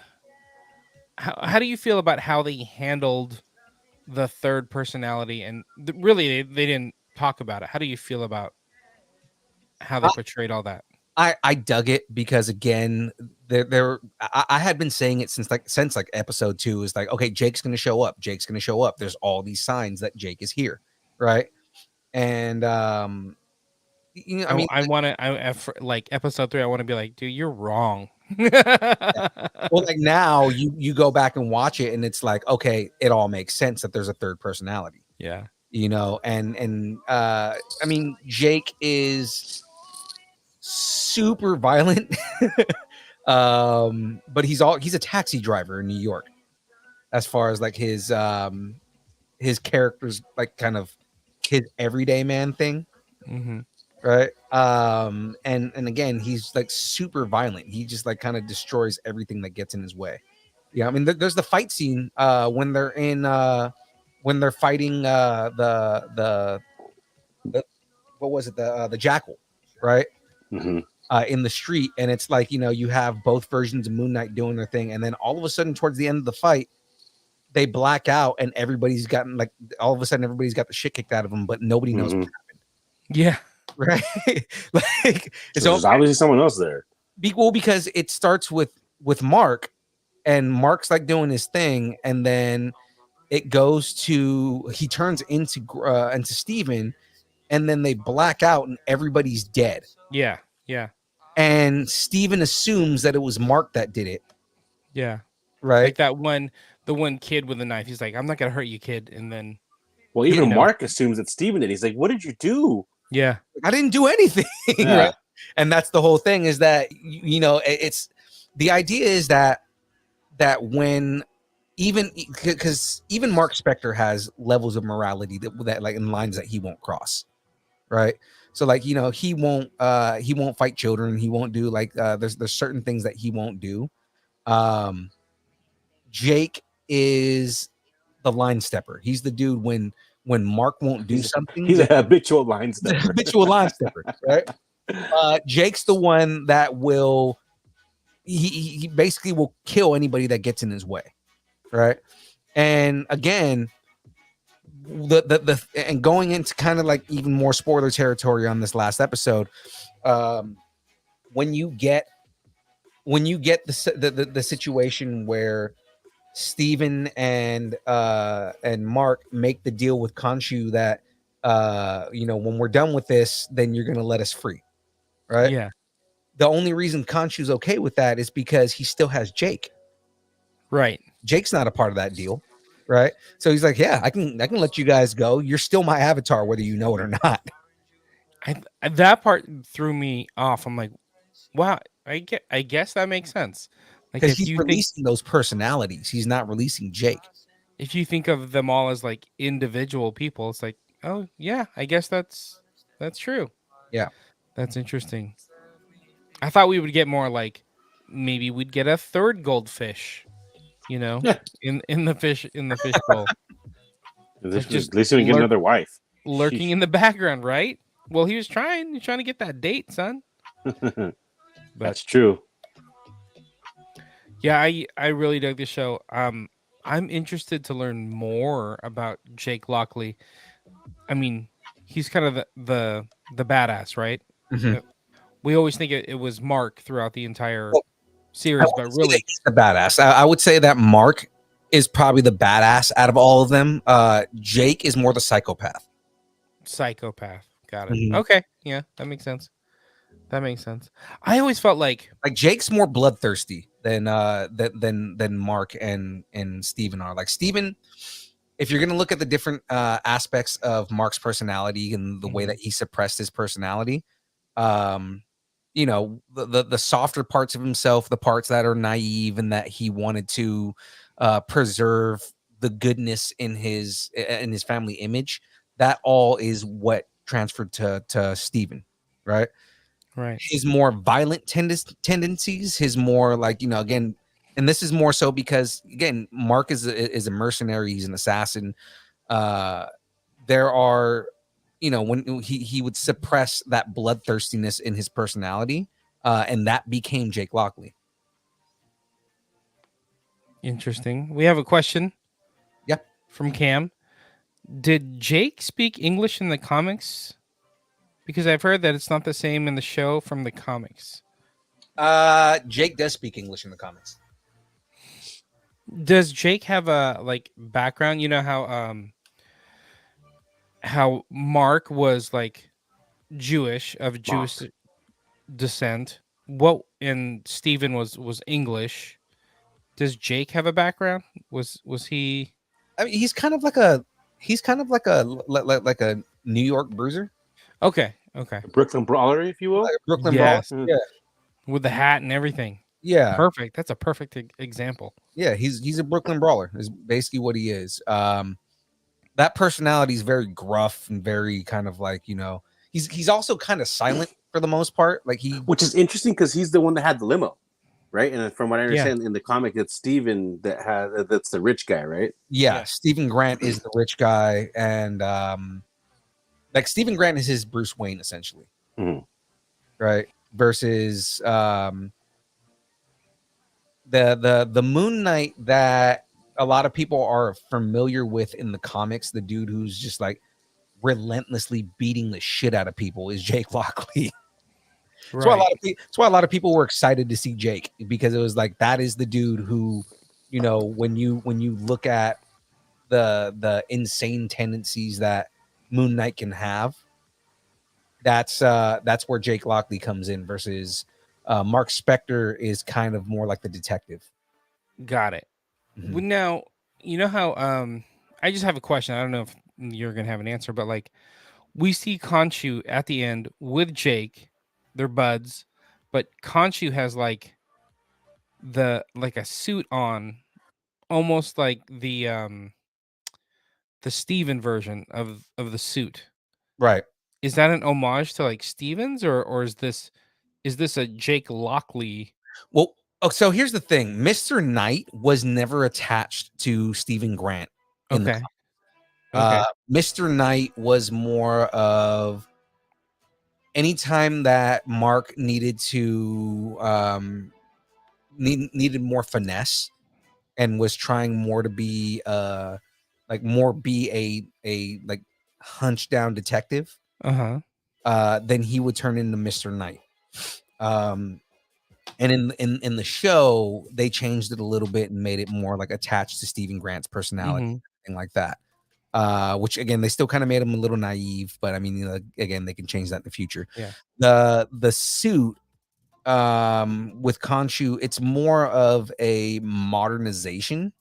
How do you feel about how they handled the third personality? And really, they didn't talk about it. How do you feel about how they portrayed all that? I dug it because, again, I had been saying it since episode 2 is like, okay, Jake's going to show up. Jake's going to show up. There's all these signs that Jake is here, right? And I want to. Like episode 3, I want to be like, dude, you're wrong. well, like now you go back and watch it, and it's like, okay, it all makes sense that there's a third personality. Yeah. And I mean, Jake is super violent, but he's a taxi driver in New York, as far as like his character's like kind of his everyday man thing. Mm-hmm. Right. And again, he's like super violent. He just like kind of destroys everything that gets in his way. Yeah, I mean, there's the fight scene when they're fighting the what was it, the jackal, right? Mm-hmm. In the street, and it's like, you have both versions of Moon Knight doing their thing, and then all of a sudden towards the end of the fight, they black out, and everybody's got the shit kicked out of them, but nobody knows what happened. Yeah. Right. Like, so there's obviously someone else there. Because it starts with Mark, and Mark's like doing his thing, and then it goes to, he turns into Steven, and then they black out and everybody's dead. Yeah. Yeah. And Steven assumes that it was Mark that did it. Yeah. Right. Like the one kid with the knife. He's like, I'm not gonna hurt you, kid. And then, well, even Mark assumes that Steven did. He's like, what did you do? Yeah. I didn't do anything. Yeah. Right? And that's the whole thing, is that, it's the idea is that when because even Mark Spector has levels of morality that like in lines that he won't cross. Right. So like, he won't fight children. He won't do like, there's certain things that he won't do. Jake is the line stepper. He's the dude when Mark won't do something. He's a habitual line stepper. Habitual line stepper, right? Jake's the one that will, he basically will kill anybody that gets in his way, right? And again, and going into kind of like even more spoiler territory on this last episode, when you get the situation where Steven and Mark make the deal with Khonshu that when we're done with this, then you're gonna let us free, right? Yeah. The only reason Khonshu's okay with that is because he still has Jake. Right. Jake's not a part of that deal, right? So he's like, yeah, I can let you guys go. You're still my avatar, whether you know it or not. That part threw me off. I'm like, wow, I guess that makes sense. Because he's releasing those personalities. He's not releasing Jake. If you think of them all as like individual people, it's like, oh yeah, I guess that's true. Yeah. That's interesting. I thought we would get more like, maybe we'd get a third goldfish, in the fish bowl. At least we get another wife. Lurking in the background, right? Well, he's trying to get that date, son. That's true. Yeah, I really dug this show. I'm interested to learn more about Jake Lockley. I mean, he's kind of the badass, right? Mm-hmm. we always think it was Mark throughout the entire Well, series, I but wouldn't say that really, he's the badass. I would say that Mark is probably the badass out of all of them. Jake is more the psychopath. psychopath. Got it. Mhm. Okay, yeah, that makes sense. That makes sense. I always felt like Like Jake's more bloodthirsty than Mark and Steven are. Like Steven, if you're gonna look at the different aspects of Mark's personality and the way that he suppressed his personality, you know, the softer parts of himself, the parts that are naive and that he wanted to preserve the goodness in his family image, that all is what transferred to Steven, right? right. His more violent tendencies, his more like, you know, again, and this is more so because again, Mark is a mercenary, he's an assassin. There are, you know, when he would suppress that bloodthirstiness in his personality, and that became Jake Lockley. Interesting. We have a question. Yeah. From Cam. Did Jake speak English in the comics? Because I've heard that it's not the same in the show from the comics. Jake does speak English in the comics. Does Jake have a like background? You know how Mark was like Jewish of Jewish descent. What and Steven was English. Does Jake have a background? Was he I mean, he's kind of like a like a New York bruiser, okay? Okay. Brooklyn Brawler, if you will. like a Brooklyn Yes. Brawler. Yeah, With the hat and everything. yeah, Perfect. That's a perfect example. yeah. He's a Brooklyn Brawler. Is basically what he is. That personality is very gruff and very kind of like, you know, he's also kind of silent for the most part. Like Which is interesting because he's the one that had the limo, right? And from what I understand in the comic, it's Steven that's the rich guy, right? yeah, Stephen Grant is the rich guy, and like Stephen Grant is his Bruce Wayne essentially, right? Versus the Moon Knight that a lot of people are familiar with in the comics, the dude who's just like relentlessly beating the shit out of people, is Jake Lockley. That's why a lot of people were excited to see Jake, because it was like that is the dude who, you know, when you look at the insane tendencies that Moon Knight can have, that's where Jake Lockley comes in versus Mark Spector is kind of more like the detective. Got it. Mhm. Well, now, you know how I just have a question. I don't know if you're gonna have an answer, but like we see Khonshu at the end with Jake, they're buds, but Khonshu has like a suit on, almost like the Steven version of the suit. Right. Is that an homage to like Stevens, or is this a Jake Lockley? Well, so here's the thing. Mr. Knight was never attached to Stephen Grant. Okay. Mr. Knight was more of anytime that Mark needed to needed more finesse and was trying more to be a like hunched down detective, then he would turn into Mr. Knight. And in the show, they changed it a little bit and made it more like attached to Stephen Grant's personality and like that. Which again, they still kind of made him a little naive, but I mean, you know, again, they can change that in the future. Yeah. The suit with Khonshu, it's more of a modernization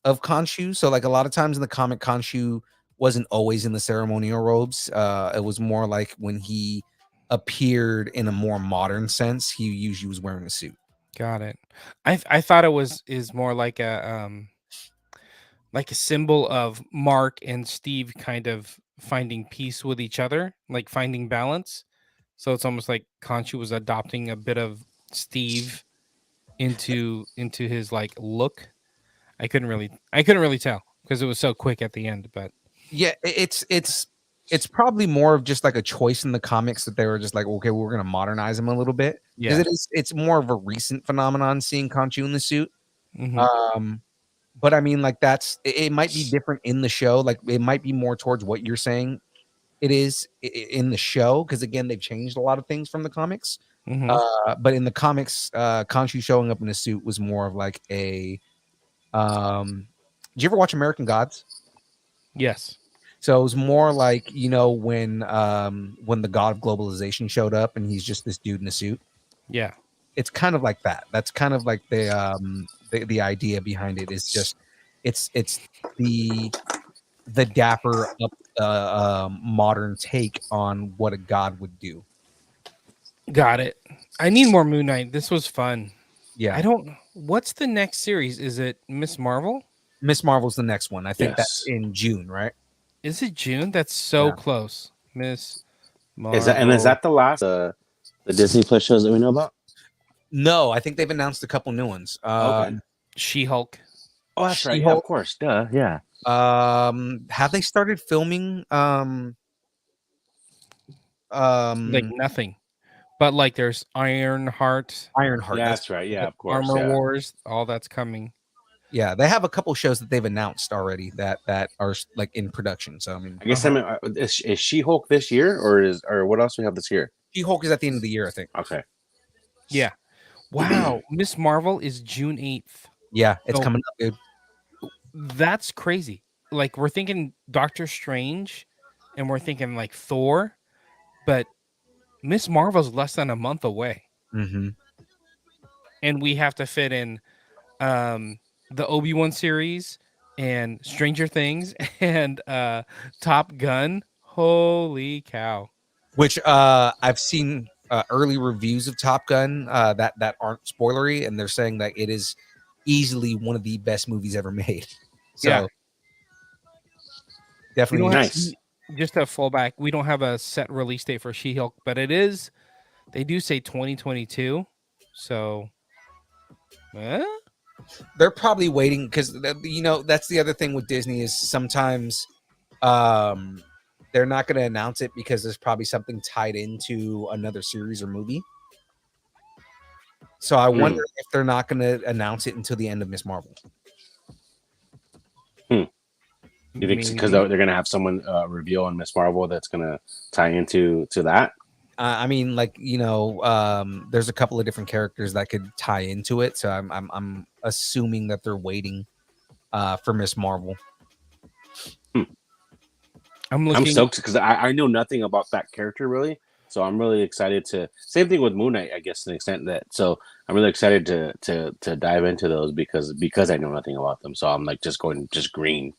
of Khonshu. So like a lot of times in the comic, Khonshu wasn't always in the ceremonial robes. It was more like when he appeared in a more modern sense, he usually was wearing a suit. Got it. I thought it is more like a symbol of Mark and Steve kind of finding peace with each other, like finding balance. So it's almost like Khonshu was adopting a bit of Steve into his like look. I couldn't really tell because it was so quick at the end, but yeah, it's probably more of just like a choice in the comics that they were just like, okay, we're gonna modernize him a little bit. Because it's more of a recent phenomenon seeing Khonshu in the suit. But I mean, like it might be different in the show. Like it might be more towards what you're saying, it is in the show, because again, they've changed a lot of things from the comics. Mhm. But in the comics, Khonshu showing up in a suit was more of like a. Did you ever watch American Gods? Yes. So it was more like, you know, when the god of globalization showed up and he's just this dude in a suit. Yeah. It's kind of like that. That's kind of like the idea behind it is just it's the dapper up modern take on what a god would do. Got it. I need more Moon Knight. This was fun. Yeah. I don't. What's the next series? Is it Miss Marvel? Miss Marvel's the next one. I think that's Yes. in June, right? Is it June? That's so Yeah. close. Miss Marvel. Is that the last the Disney Plus shows that we know about? No, I think they've announced a couple new ones. Okay. She-Hulk? Oh, that's right. Yeah, She-Hulk. of course. Duh. Yeah. Have they started filming Like nothing. But like there's Ironheart, Ironheart? Yeah, That's that's right. Yeah, of course. Armor Yeah. Wars, all that's coming. Yeah, they have a couple shows that they've announced already that are like in production. So I mean, I guess I mean, is She-Hulk this year, or what else we have this year? She-Hulk is at the end of the year, I think. Okay. Yeah. Wow. Miss Marvel is June 8th. Yeah, it's So- coming up, dude. That's crazy. Like we're thinking Doctor Strange and we're thinking like Thor, but Miss Marvel's less than a month away. Mm-hmm. And we have to fit in the Obi-Wan series and Stranger Things and Top Gun. Holy cow. Which I've seen early reviews of Top Gun that aren't spoilery, and they're saying that it is easily one of the best movies ever made. So Yeah. definitely We don't Nice. Just a fallback. We don't have a set release date for She-Hulk, but it is. They do say 2022. So, they're probably waiting because you know that's the other thing with Disney is sometimes they're not going to announce it because there's probably something tied into another series or movie. So I wonder if they're not going to announce it until the end of Miss Marvel. You think because they're going to have someone reveal on Miss Marvel that's going to tie into that? I mean, like, you know, there's a couple of different characters that could tie into it. So I'm assuming that they're waiting for Miss Marvel. I'm stoked because I know nothing about that character really, so I'm really excited to. Same thing with Moon Knight, I guess, to an extent that. So I'm really excited to dive into those because I know nothing about them. So I'm like just green.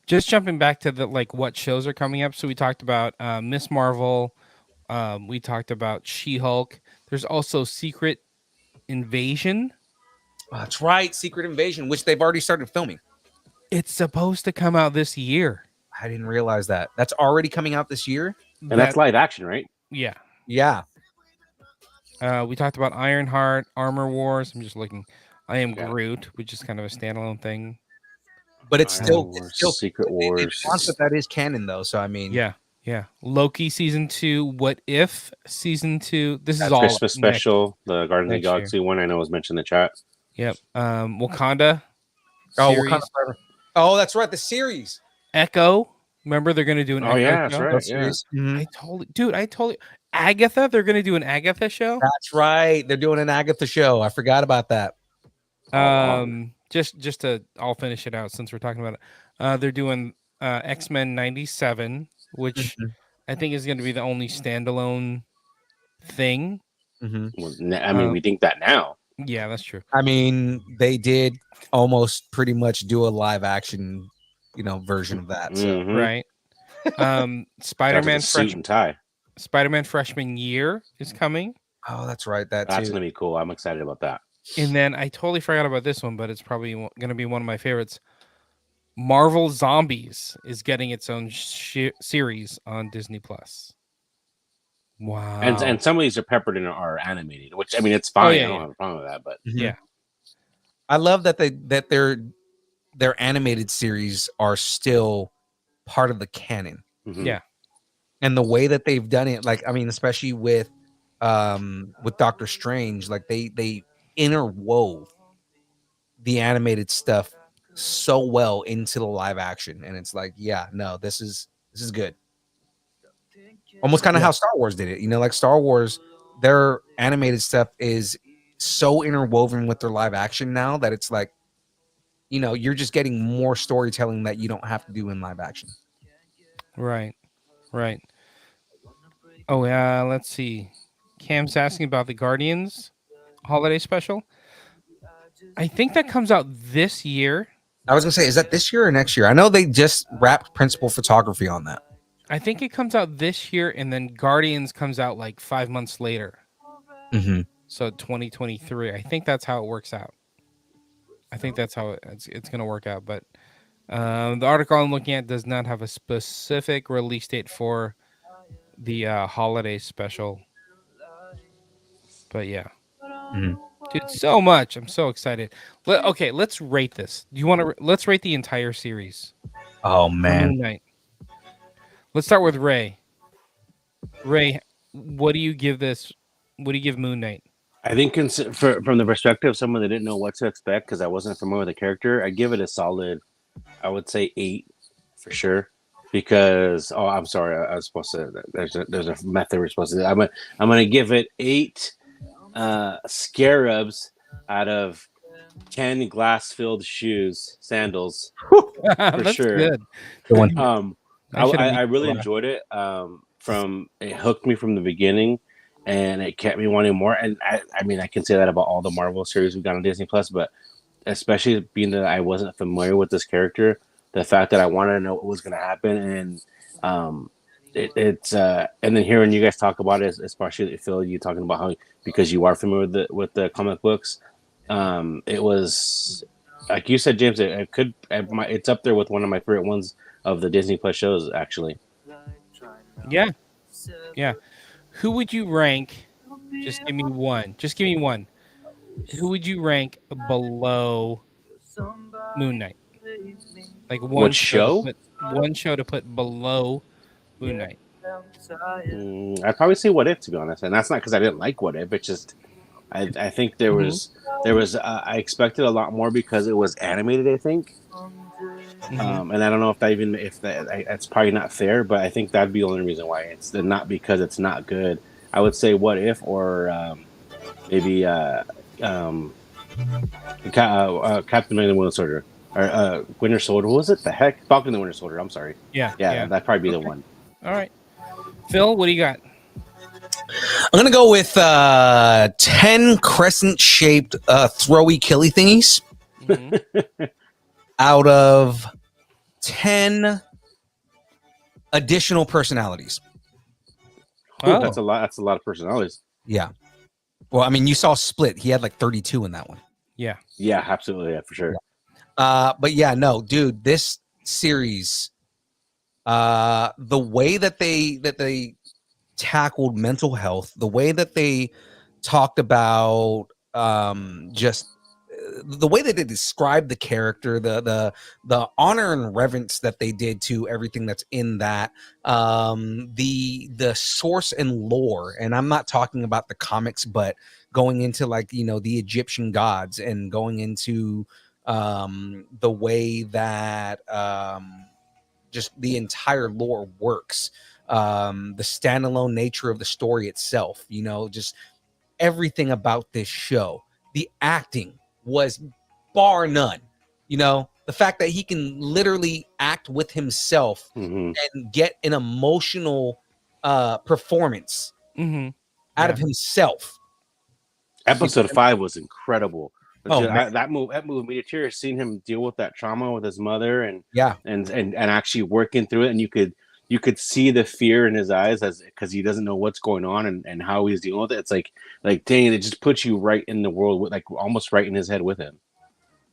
Just jumping back to the like what shows are coming up. So we talked about Miss Marvel. We talked about She-Hulk. There's also Secret Invasion. That's right, Secret Invasion, which they've already started filming. It's supposed to come out this year. I didn't realize that. That's already coming out this year. And that's live action, right? Yeah. Yeah. We talked about Ironheart, Armor Wars. I'm just looking. I Am Yeah. Groot, which is kind of a standalone thing. But it's still Secret Wars. It wants that is canon though. So I mean, Yeah. Loki season 2. What If season 2? This is That's all Christmas next- special. The Guardians of the next year. Galaxy one I know was mentioned in the chat. Yep. Wakanda. Oh, series. Wakanda Forever. Oh, that's right, the series. Echo. Remember they're going to do an Oh Echo yeah, that's show? right. Yeah. Mhm. I told you. Agatha, they're going to do an Agatha show. That's right. They're doing an Agatha show. I forgot about that. Just to, I'll finish it out since we're talking about it. They're doing X-Men 97, which I think is going to be the only standalone thing. Well, I mean, we think that now. Yeah, that's true. I mean, they did almost pretty much do a live action, you know, version of that. So Mhm. Right. Down to Spider-Man the suit and tie. Spider-Man freshman year is coming. oh, that's right. That That's too. gonna be cool. I'm excited about that. And then I totally forgot about this one, but it's probably going to be one of my favorites. Marvel Zombies is getting its own series on Disney Plus. Wow. And some of these are peppered in are animated, which I mean it's fine. yeah, I don't yeah. have a problem with that, but Yeah. I love that their animated series are still part of the canon. mhm. Yeah. And the way that they've done it, like I mean, especially with Doctor Strange, like they interwove the animated stuff so well into the live action, and it's like, yeah, no, this is good. Almost kind of Yeah. how Star Wars did it. You know, like Star Wars, their animated stuff is so interwoven with their live action now that it's like, you know, you're just getting more storytelling that you don't have to do in live action. Right. Right. Oh yeah. Let's see. Cam's asking about the Guardians holiday special. I think that comes out this year. I was gonna say, is that this year or next year? I know they just wrapped principal photography on that. I think it comes out this year, and then Guardians comes out like 5 months later. Mm-hmm. So 2023. I think that's how it works out. I think that's how it's going to work out. But the article I'm looking at does not have a specific release date for the holiday special. But yeah, Mhm. dude, so much. I'm so excited. Okay, let's rate this. Do you want to? Let's rate the entire series. Oh for man, Moon Knight. Let's start with Ray. Ray, what do you give this? What do you give Moon Knight? I think from the perspective of someone that didn't know what to expect because I wasn't familiar with the character, I give it a solid, I would say 8 for sure. Because I'm sorry, I was supposed to. There's a method we're supposed to do. I'm gonna give it 8 scarabs out of 10 glass-filled sandals for That's sure. good. I really enjoyed it. It hooked me from the beginning, and it kept me wanting more. And I mean, I can say that about all the Marvel series we've got on Disney Plus, but especially being that I wasn't familiar with this character, the fact that I wanted to know what was going to happen, and and then hearing you guys talk about it, especially Phil, you talking about how because you are familiar with the comic books, it was like you said, James. It's up there with one of my favorite ones of the Disney Plus shows, actually. Yeah. Who would you rank? Just give me one. Who would you rank below Moon Knight? Like one What show? One show to put below Moon Knight. I'd probably say What If, to be honest, and that's not because I didn't like What If. It's just I think there was I expected a lot more because it was animated. I think. And I don't know if that's probably not fair, but I think that'd be the only reason why it's not because it's not good. I would say What If or maybe Captain America: Winter Soldier or Winter Soldier. What was it? The heck, Falcon the Winter Soldier. I'm sorry. Yeah. That'd probably be the one. All right, Phil, what do you got? I'm gonna go with 10 crescent-shaped throwy killy thingies out of 10 additional personalities. Oh. That's a lot. That's a lot of personalities. Yeah. Well, I mean, you saw Split. He had like 32 in that one. Yeah, Absolutely, for sure. But yeah, no, dude, this series, the way that they tackled mental health, the way that they talked about just the way that they described the character, the honor and reverence that they did to everything that's in that, the source and lore, and I'm not talking about the comics, but going into like, you know, the Egyptian gods and going into the way that just the entire lore works, the standalone nature of the story itself, you know, just everything about this show. The acting was bar none. You know, the fact that he can literally act with himself and get an emotional performance out of himself. Episode 5 was incredible. Oh, that moved me to tears. Seeing him deal with that trauma with his mother and and actually working through it, and you could see the fear in his eyes because he doesn't know what's going on and how he's dealing with it. It's like dang, it just puts you right in the world with, like, almost right in his head with him.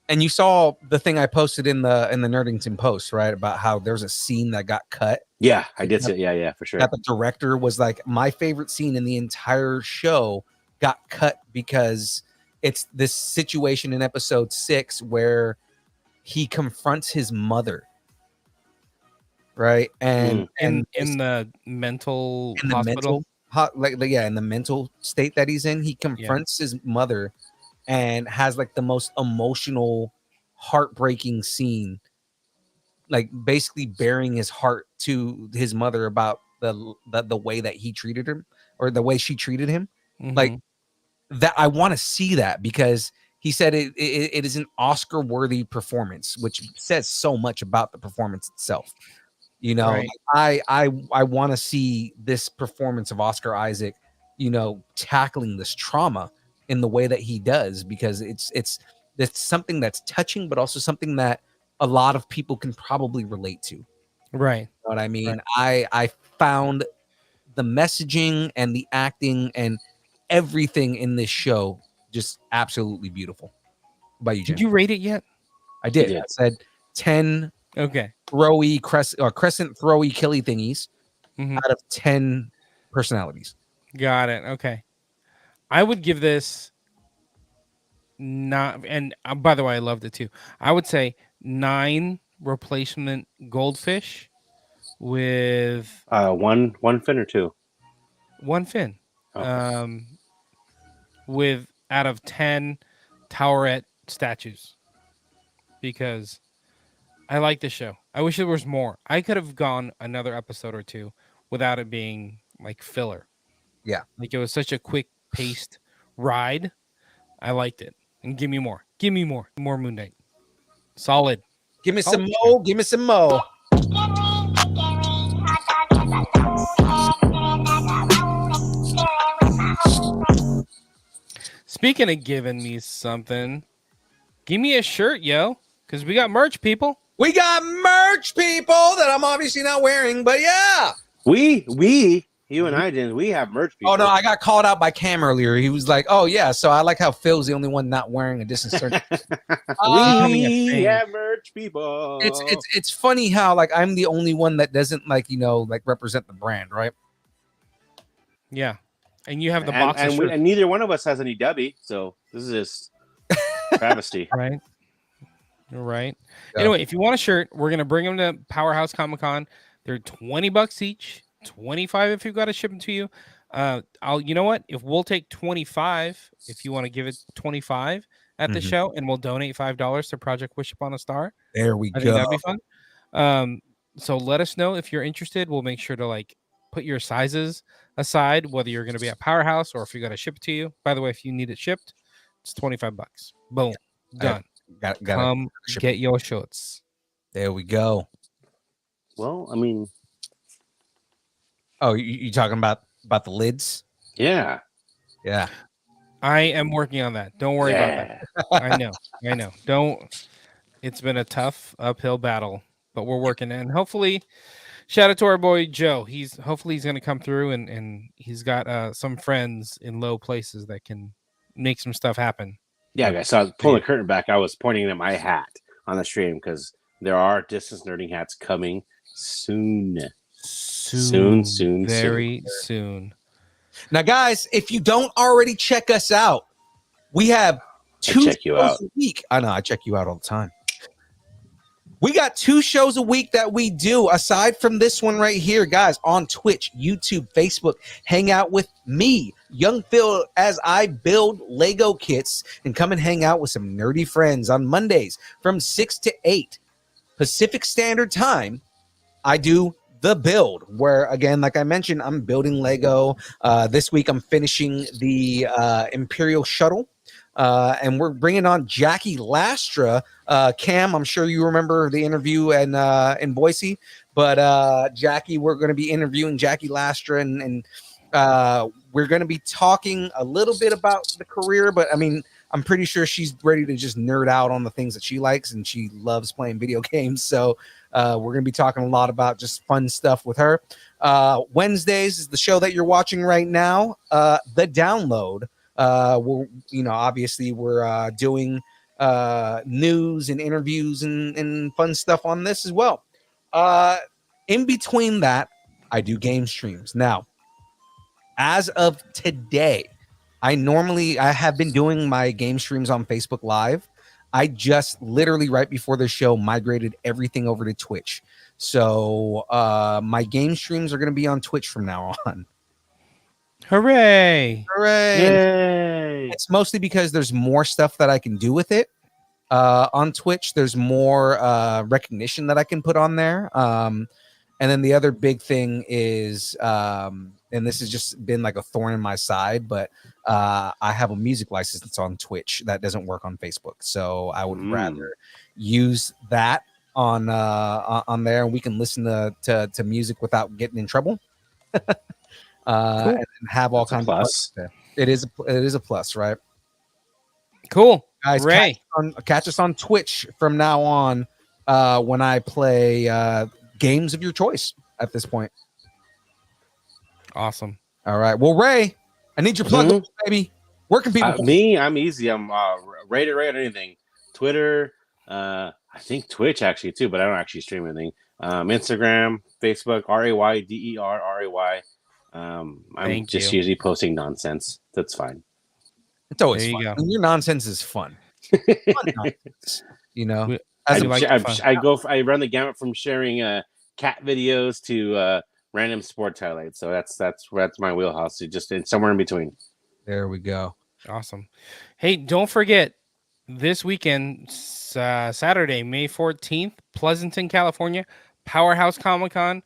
And you saw the thing I posted in the Nerdington post, right, about how there's a scene that got cut. Yeah, I did see it. Yeah, for sure. That the director was like, my favorite scene in the entire show got cut because it's this situation in episode 6 where he confronts his mother, right? And in the mental hospital, in the mental state that he's in, he confronts his mother and has like the most emotional, heartbreaking scene, like basically bearing his heart to his mother about the way that he treated him or the way she treated him. Mhm. Like that, I want to see that because he said it is an Oscar-worthy performance, which says so much about the performance itself. You know, Right. I want to see this performance of Oscar Isaac, you know, tackling this trauma in the way that he does, because it's something that's touching, but also something that a lot of people can probably relate to. Right. You know what I mean? I found the messaging and the acting and everything in this show just absolutely beautiful. What about you, Jim? Did you rate it yet? I did. You did. I said 10 Okay. throwy crescent throwy killy thingies Mhm. out of 10 personalities. Got it. Okay. I would give this not, and by the way, I loved it too. I would say 9 replacement goldfish with One fin or two? 1 fin. Okay. With out of 10 Towerette statues, because I like the show. I wish there was more. I could have gone another episode or two without it being like filler. Yeah. Like it was such a quick paced ride. I liked it. And give me more. Give me more. More Moon Knight. Solid. Give me some Okay. mo. Give me some mo. Speaking of giving me something, give me a shirt, yo. Because we got merch, people. We got merch, people, that I'm obviously not wearing, but yeah. You and I didn't. We have merch. People. Oh no, I got called out by Cam earlier. He was like, "Oh yeah, so I like how Phil's the only one not wearing a distance shirt." We have merch, people. It's funny how like I'm the only one that doesn't like represent the brand, right? Yeah. And you have the box of and shirts. neither one of us has any dubby, so this is just travesty. Right. You're right. Yeah. Anyway, if you want a shirt, we're gonna bring them to Powerhouse Comic Con. They're $20 each, 25 if you've got to ship them to you. You know what? If we'll take 25, if you want to give it 25 at the show, and we'll donate $5 to Project Wish Upon a Star. There we I think that'd be fun. So let us know if you're interested. We'll make sure to like put your sizes aside, whether you're going to be at Powerhouse or if you're going to ship it to you. By the way, if you need it shipped, it's $25. Boom, done. Got Come get your shirts. There we go. Well, I mean, oh, you talking about the lids? Yeah. I am working on that. Don't worry about that. I know. Don't. It's been a tough uphill battle, but we're working, and hopefully, shout out to our boy Joe. Hopefully he's going to come through, and he's got some friends in low places that can make some stuff happen. Yeah, guys. So I was pulling the curtain back. I was pointing at my hat on the stream because there are distance nerding hats coming soon. Very soon. Now, guys, if you don't already check us out, we have 2 check you shows out. a week. I know, I check you out all the time. We got 2 shows a week that we do aside from this one right here, guys, on Twitch, YouTube, Facebook. Hang out with me, Young Phil, as I build Lego kits, and come and hang out with some nerdy friends on Mondays from 6 to 8 Pacific Standard Time. I do The Build, where, again, like I mentioned, I'm building Lego. This week, I'm finishing the Imperial Shuttle. And we're bringing on Jackie Lastra. Cam, I'm sure you remember the interview in Boise, but Jackie, we're going to be interviewing Jackie Lastra, and we're going to be talking a little bit about the career, but I mean, I'm pretty sure she's ready to just nerd out on the things that she likes, and she loves playing video games. So we're going to be talking a lot about just fun stuff with her. Wednesdays is the show that you're watching right now, The Download. Obviously we're doing news and interviews and fun stuff on this as well. In between that, I do game streams. Now, as of today, I have been doing my game streams on Facebook Live. I just literally right before the show migrated everything over to Twitch. So my game streams are going to be on Twitch from now on. Hooray! Yay! It's mostly because there's more stuff that I can do with it on Twitch. There's more recognition that I can put on there. And then the other big thing is, and this has just been like a thorn in my side, but I have a music license on Twitch that doesn't work on Facebook. So I would rather use that on there, and we can listen to music without getting in trouble. And have all kinds of plus. It is a plus, right? Cool. Guys, Ray, catch us on Twitch from now on when I play games of your choice at this point. awesome. All right. Well, Ray, I need your plug, baby. Where can people? Me, I'm easy. I'm Ray on anything. Twitter, I think Twitch actually too, but I don't actually stream anything. Instagram, Facebook, RAYDERRAY. I'm just usually posting nonsense. That's fine. It's always There you fun. go. Your nonsense is fun. Fun nonsense, you know. I run the gamut from sharing cat videos to random sports highlights. So that's my wheelhouse. Just somewhere in between. There we go. Awesome. Hey, don't forget this weekend, Saturday, May 14th, Pleasanton, California, Powerhouse Comic-Con.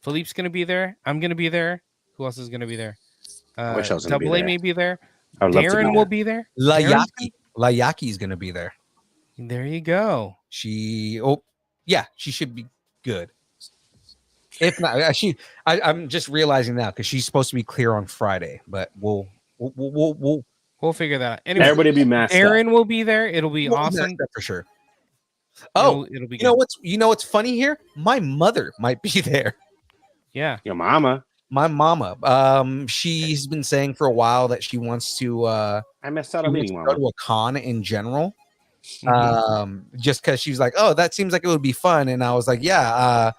Philippe's going to be there. I'm going to be there. Who else is going to be there? I wish I was going to be Double A there. may be there. I would love to Darren be will there. be there. Layaki is going to be there. There you go. She should be good. If not, I'm just realizing now because she's supposed to be clear on Friday, but we'll figure that out. Anyway, Everybody be masked up. Aaron will be there. It'll be we'll awesome. mess up for sure. Oh, it'll be you know what's funny here? My mother might be there. Yeah. Your mama. My mama. She's been saying for a while that she wants to I messed out on meeting go mama. to a con in general. Just because she was like, oh, that seems like it would be fun. And I was like, yeah,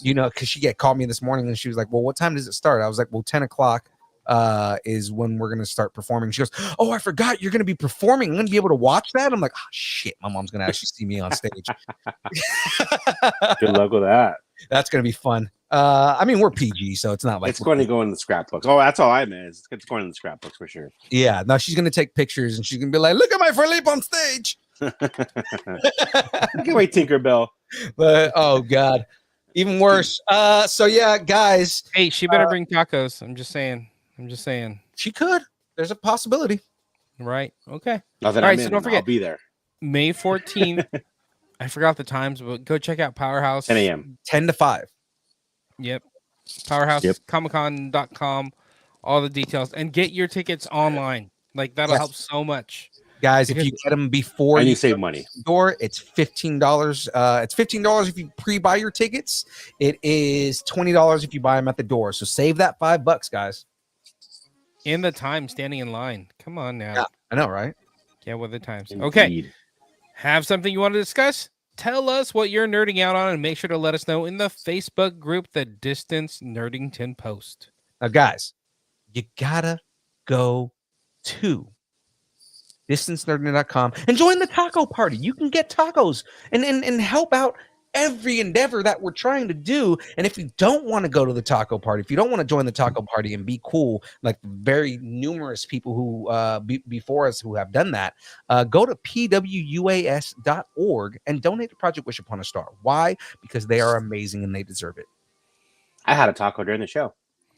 because she called me this morning and she was like, well, what time does it start? I was like, well, 10 o'clock is when we're going to start performing. She goes, oh, I forgot you're going to be performing. I'm going to be able to watch that. I'm like, oh, shit, my mom's going to actually see me on stage. Good luck with that. That's going to be fun. I mean, we're PG, so it's not like it's going to go in the scrapbooks. Oh, that's all I meant. It's going in the scrapbooks for sure. Yeah, no, she's going to take pictures and she's going to be like, look at my Philippe on stage. Look at my Tinkerbell. But oh god, even worse. So yeah, guys. Hey, she better bring tacos. I'm just saying. She could. There's a possibility. Right. Okay. All right. So don't forget. I'll be there. May 14th. I forgot the times, but go check out Powerhouse. 10 a.m. 10 to 5. Yep. PowerhouseComicCon.com. All the details and get your tickets online. Like that'll help so much. Guys, if you get them before you save money, it's $15. It's $15 if you pre-buy your tickets. It is $20 if you buy them at the door. So save that $5, guys. In the time standing in line. Come on now. Yeah, I know, right? Yeah, with the times. Indeed. Okay. Have something you want to discuss? Tell us what you're nerding out on and make sure to let us know in the Facebook group, The Distance Nerdington Post. Now, guys, you gotta go to distancenerding.com and join the taco party. You can get tacos and help out every endeavor that we're trying to do. And if you don't want to go to the taco party, if you don't want to join the taco party and be cool, like very numerous people who before us who have done that, go to pwuas.org and donate to Project Wish Upon a Star. Why? Because they are amazing and they deserve it. I had a taco during the show.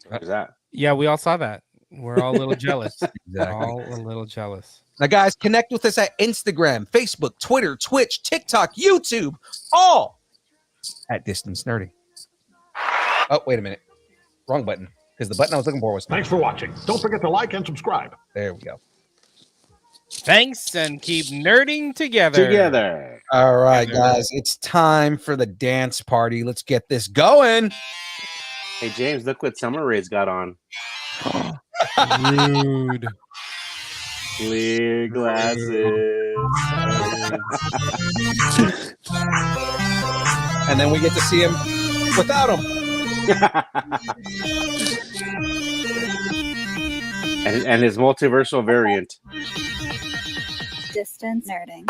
What was that? Yeah, we all saw that. We're all a little jealous. Exactly. All a little jealous. Now, guys, connect with us at Instagram, Facebook, Twitter, Twitch, TikTok, YouTube, all at Distance Nerding. Oh, wait a minute. Wrong button. Because the button I was looking for was... Thanks for watching. Don't forget to like and subscribe. There we go. Thanks, and keep nerding together. All right, guys. It's time for the dance party. Let's get this going. Hey, James, look what Summer Ray's got on. Rude. Clear glasses. And then we get to see him without him. and his multiversal variant. Distance nerding.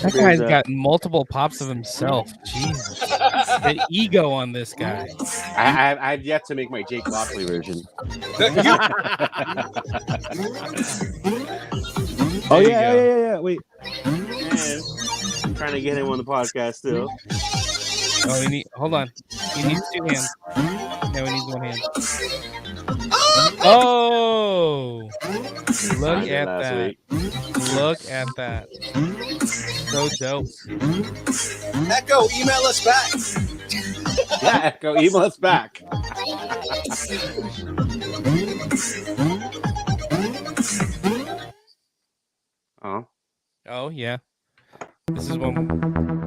That guy's got multiple pops of himself. Jesus. the ego on this guy. I've yet to make my Jake Lockley version. Oh you yeah. Wait. Man, I'm trying to get him on the podcast still. Oh, hold on. He needs 2 hands. No, he needs 1 hand. Oh, look at that. Look at that. So dope. Echo, email us back. Yeah, Echo, email us back. Oh, yeah. This is one.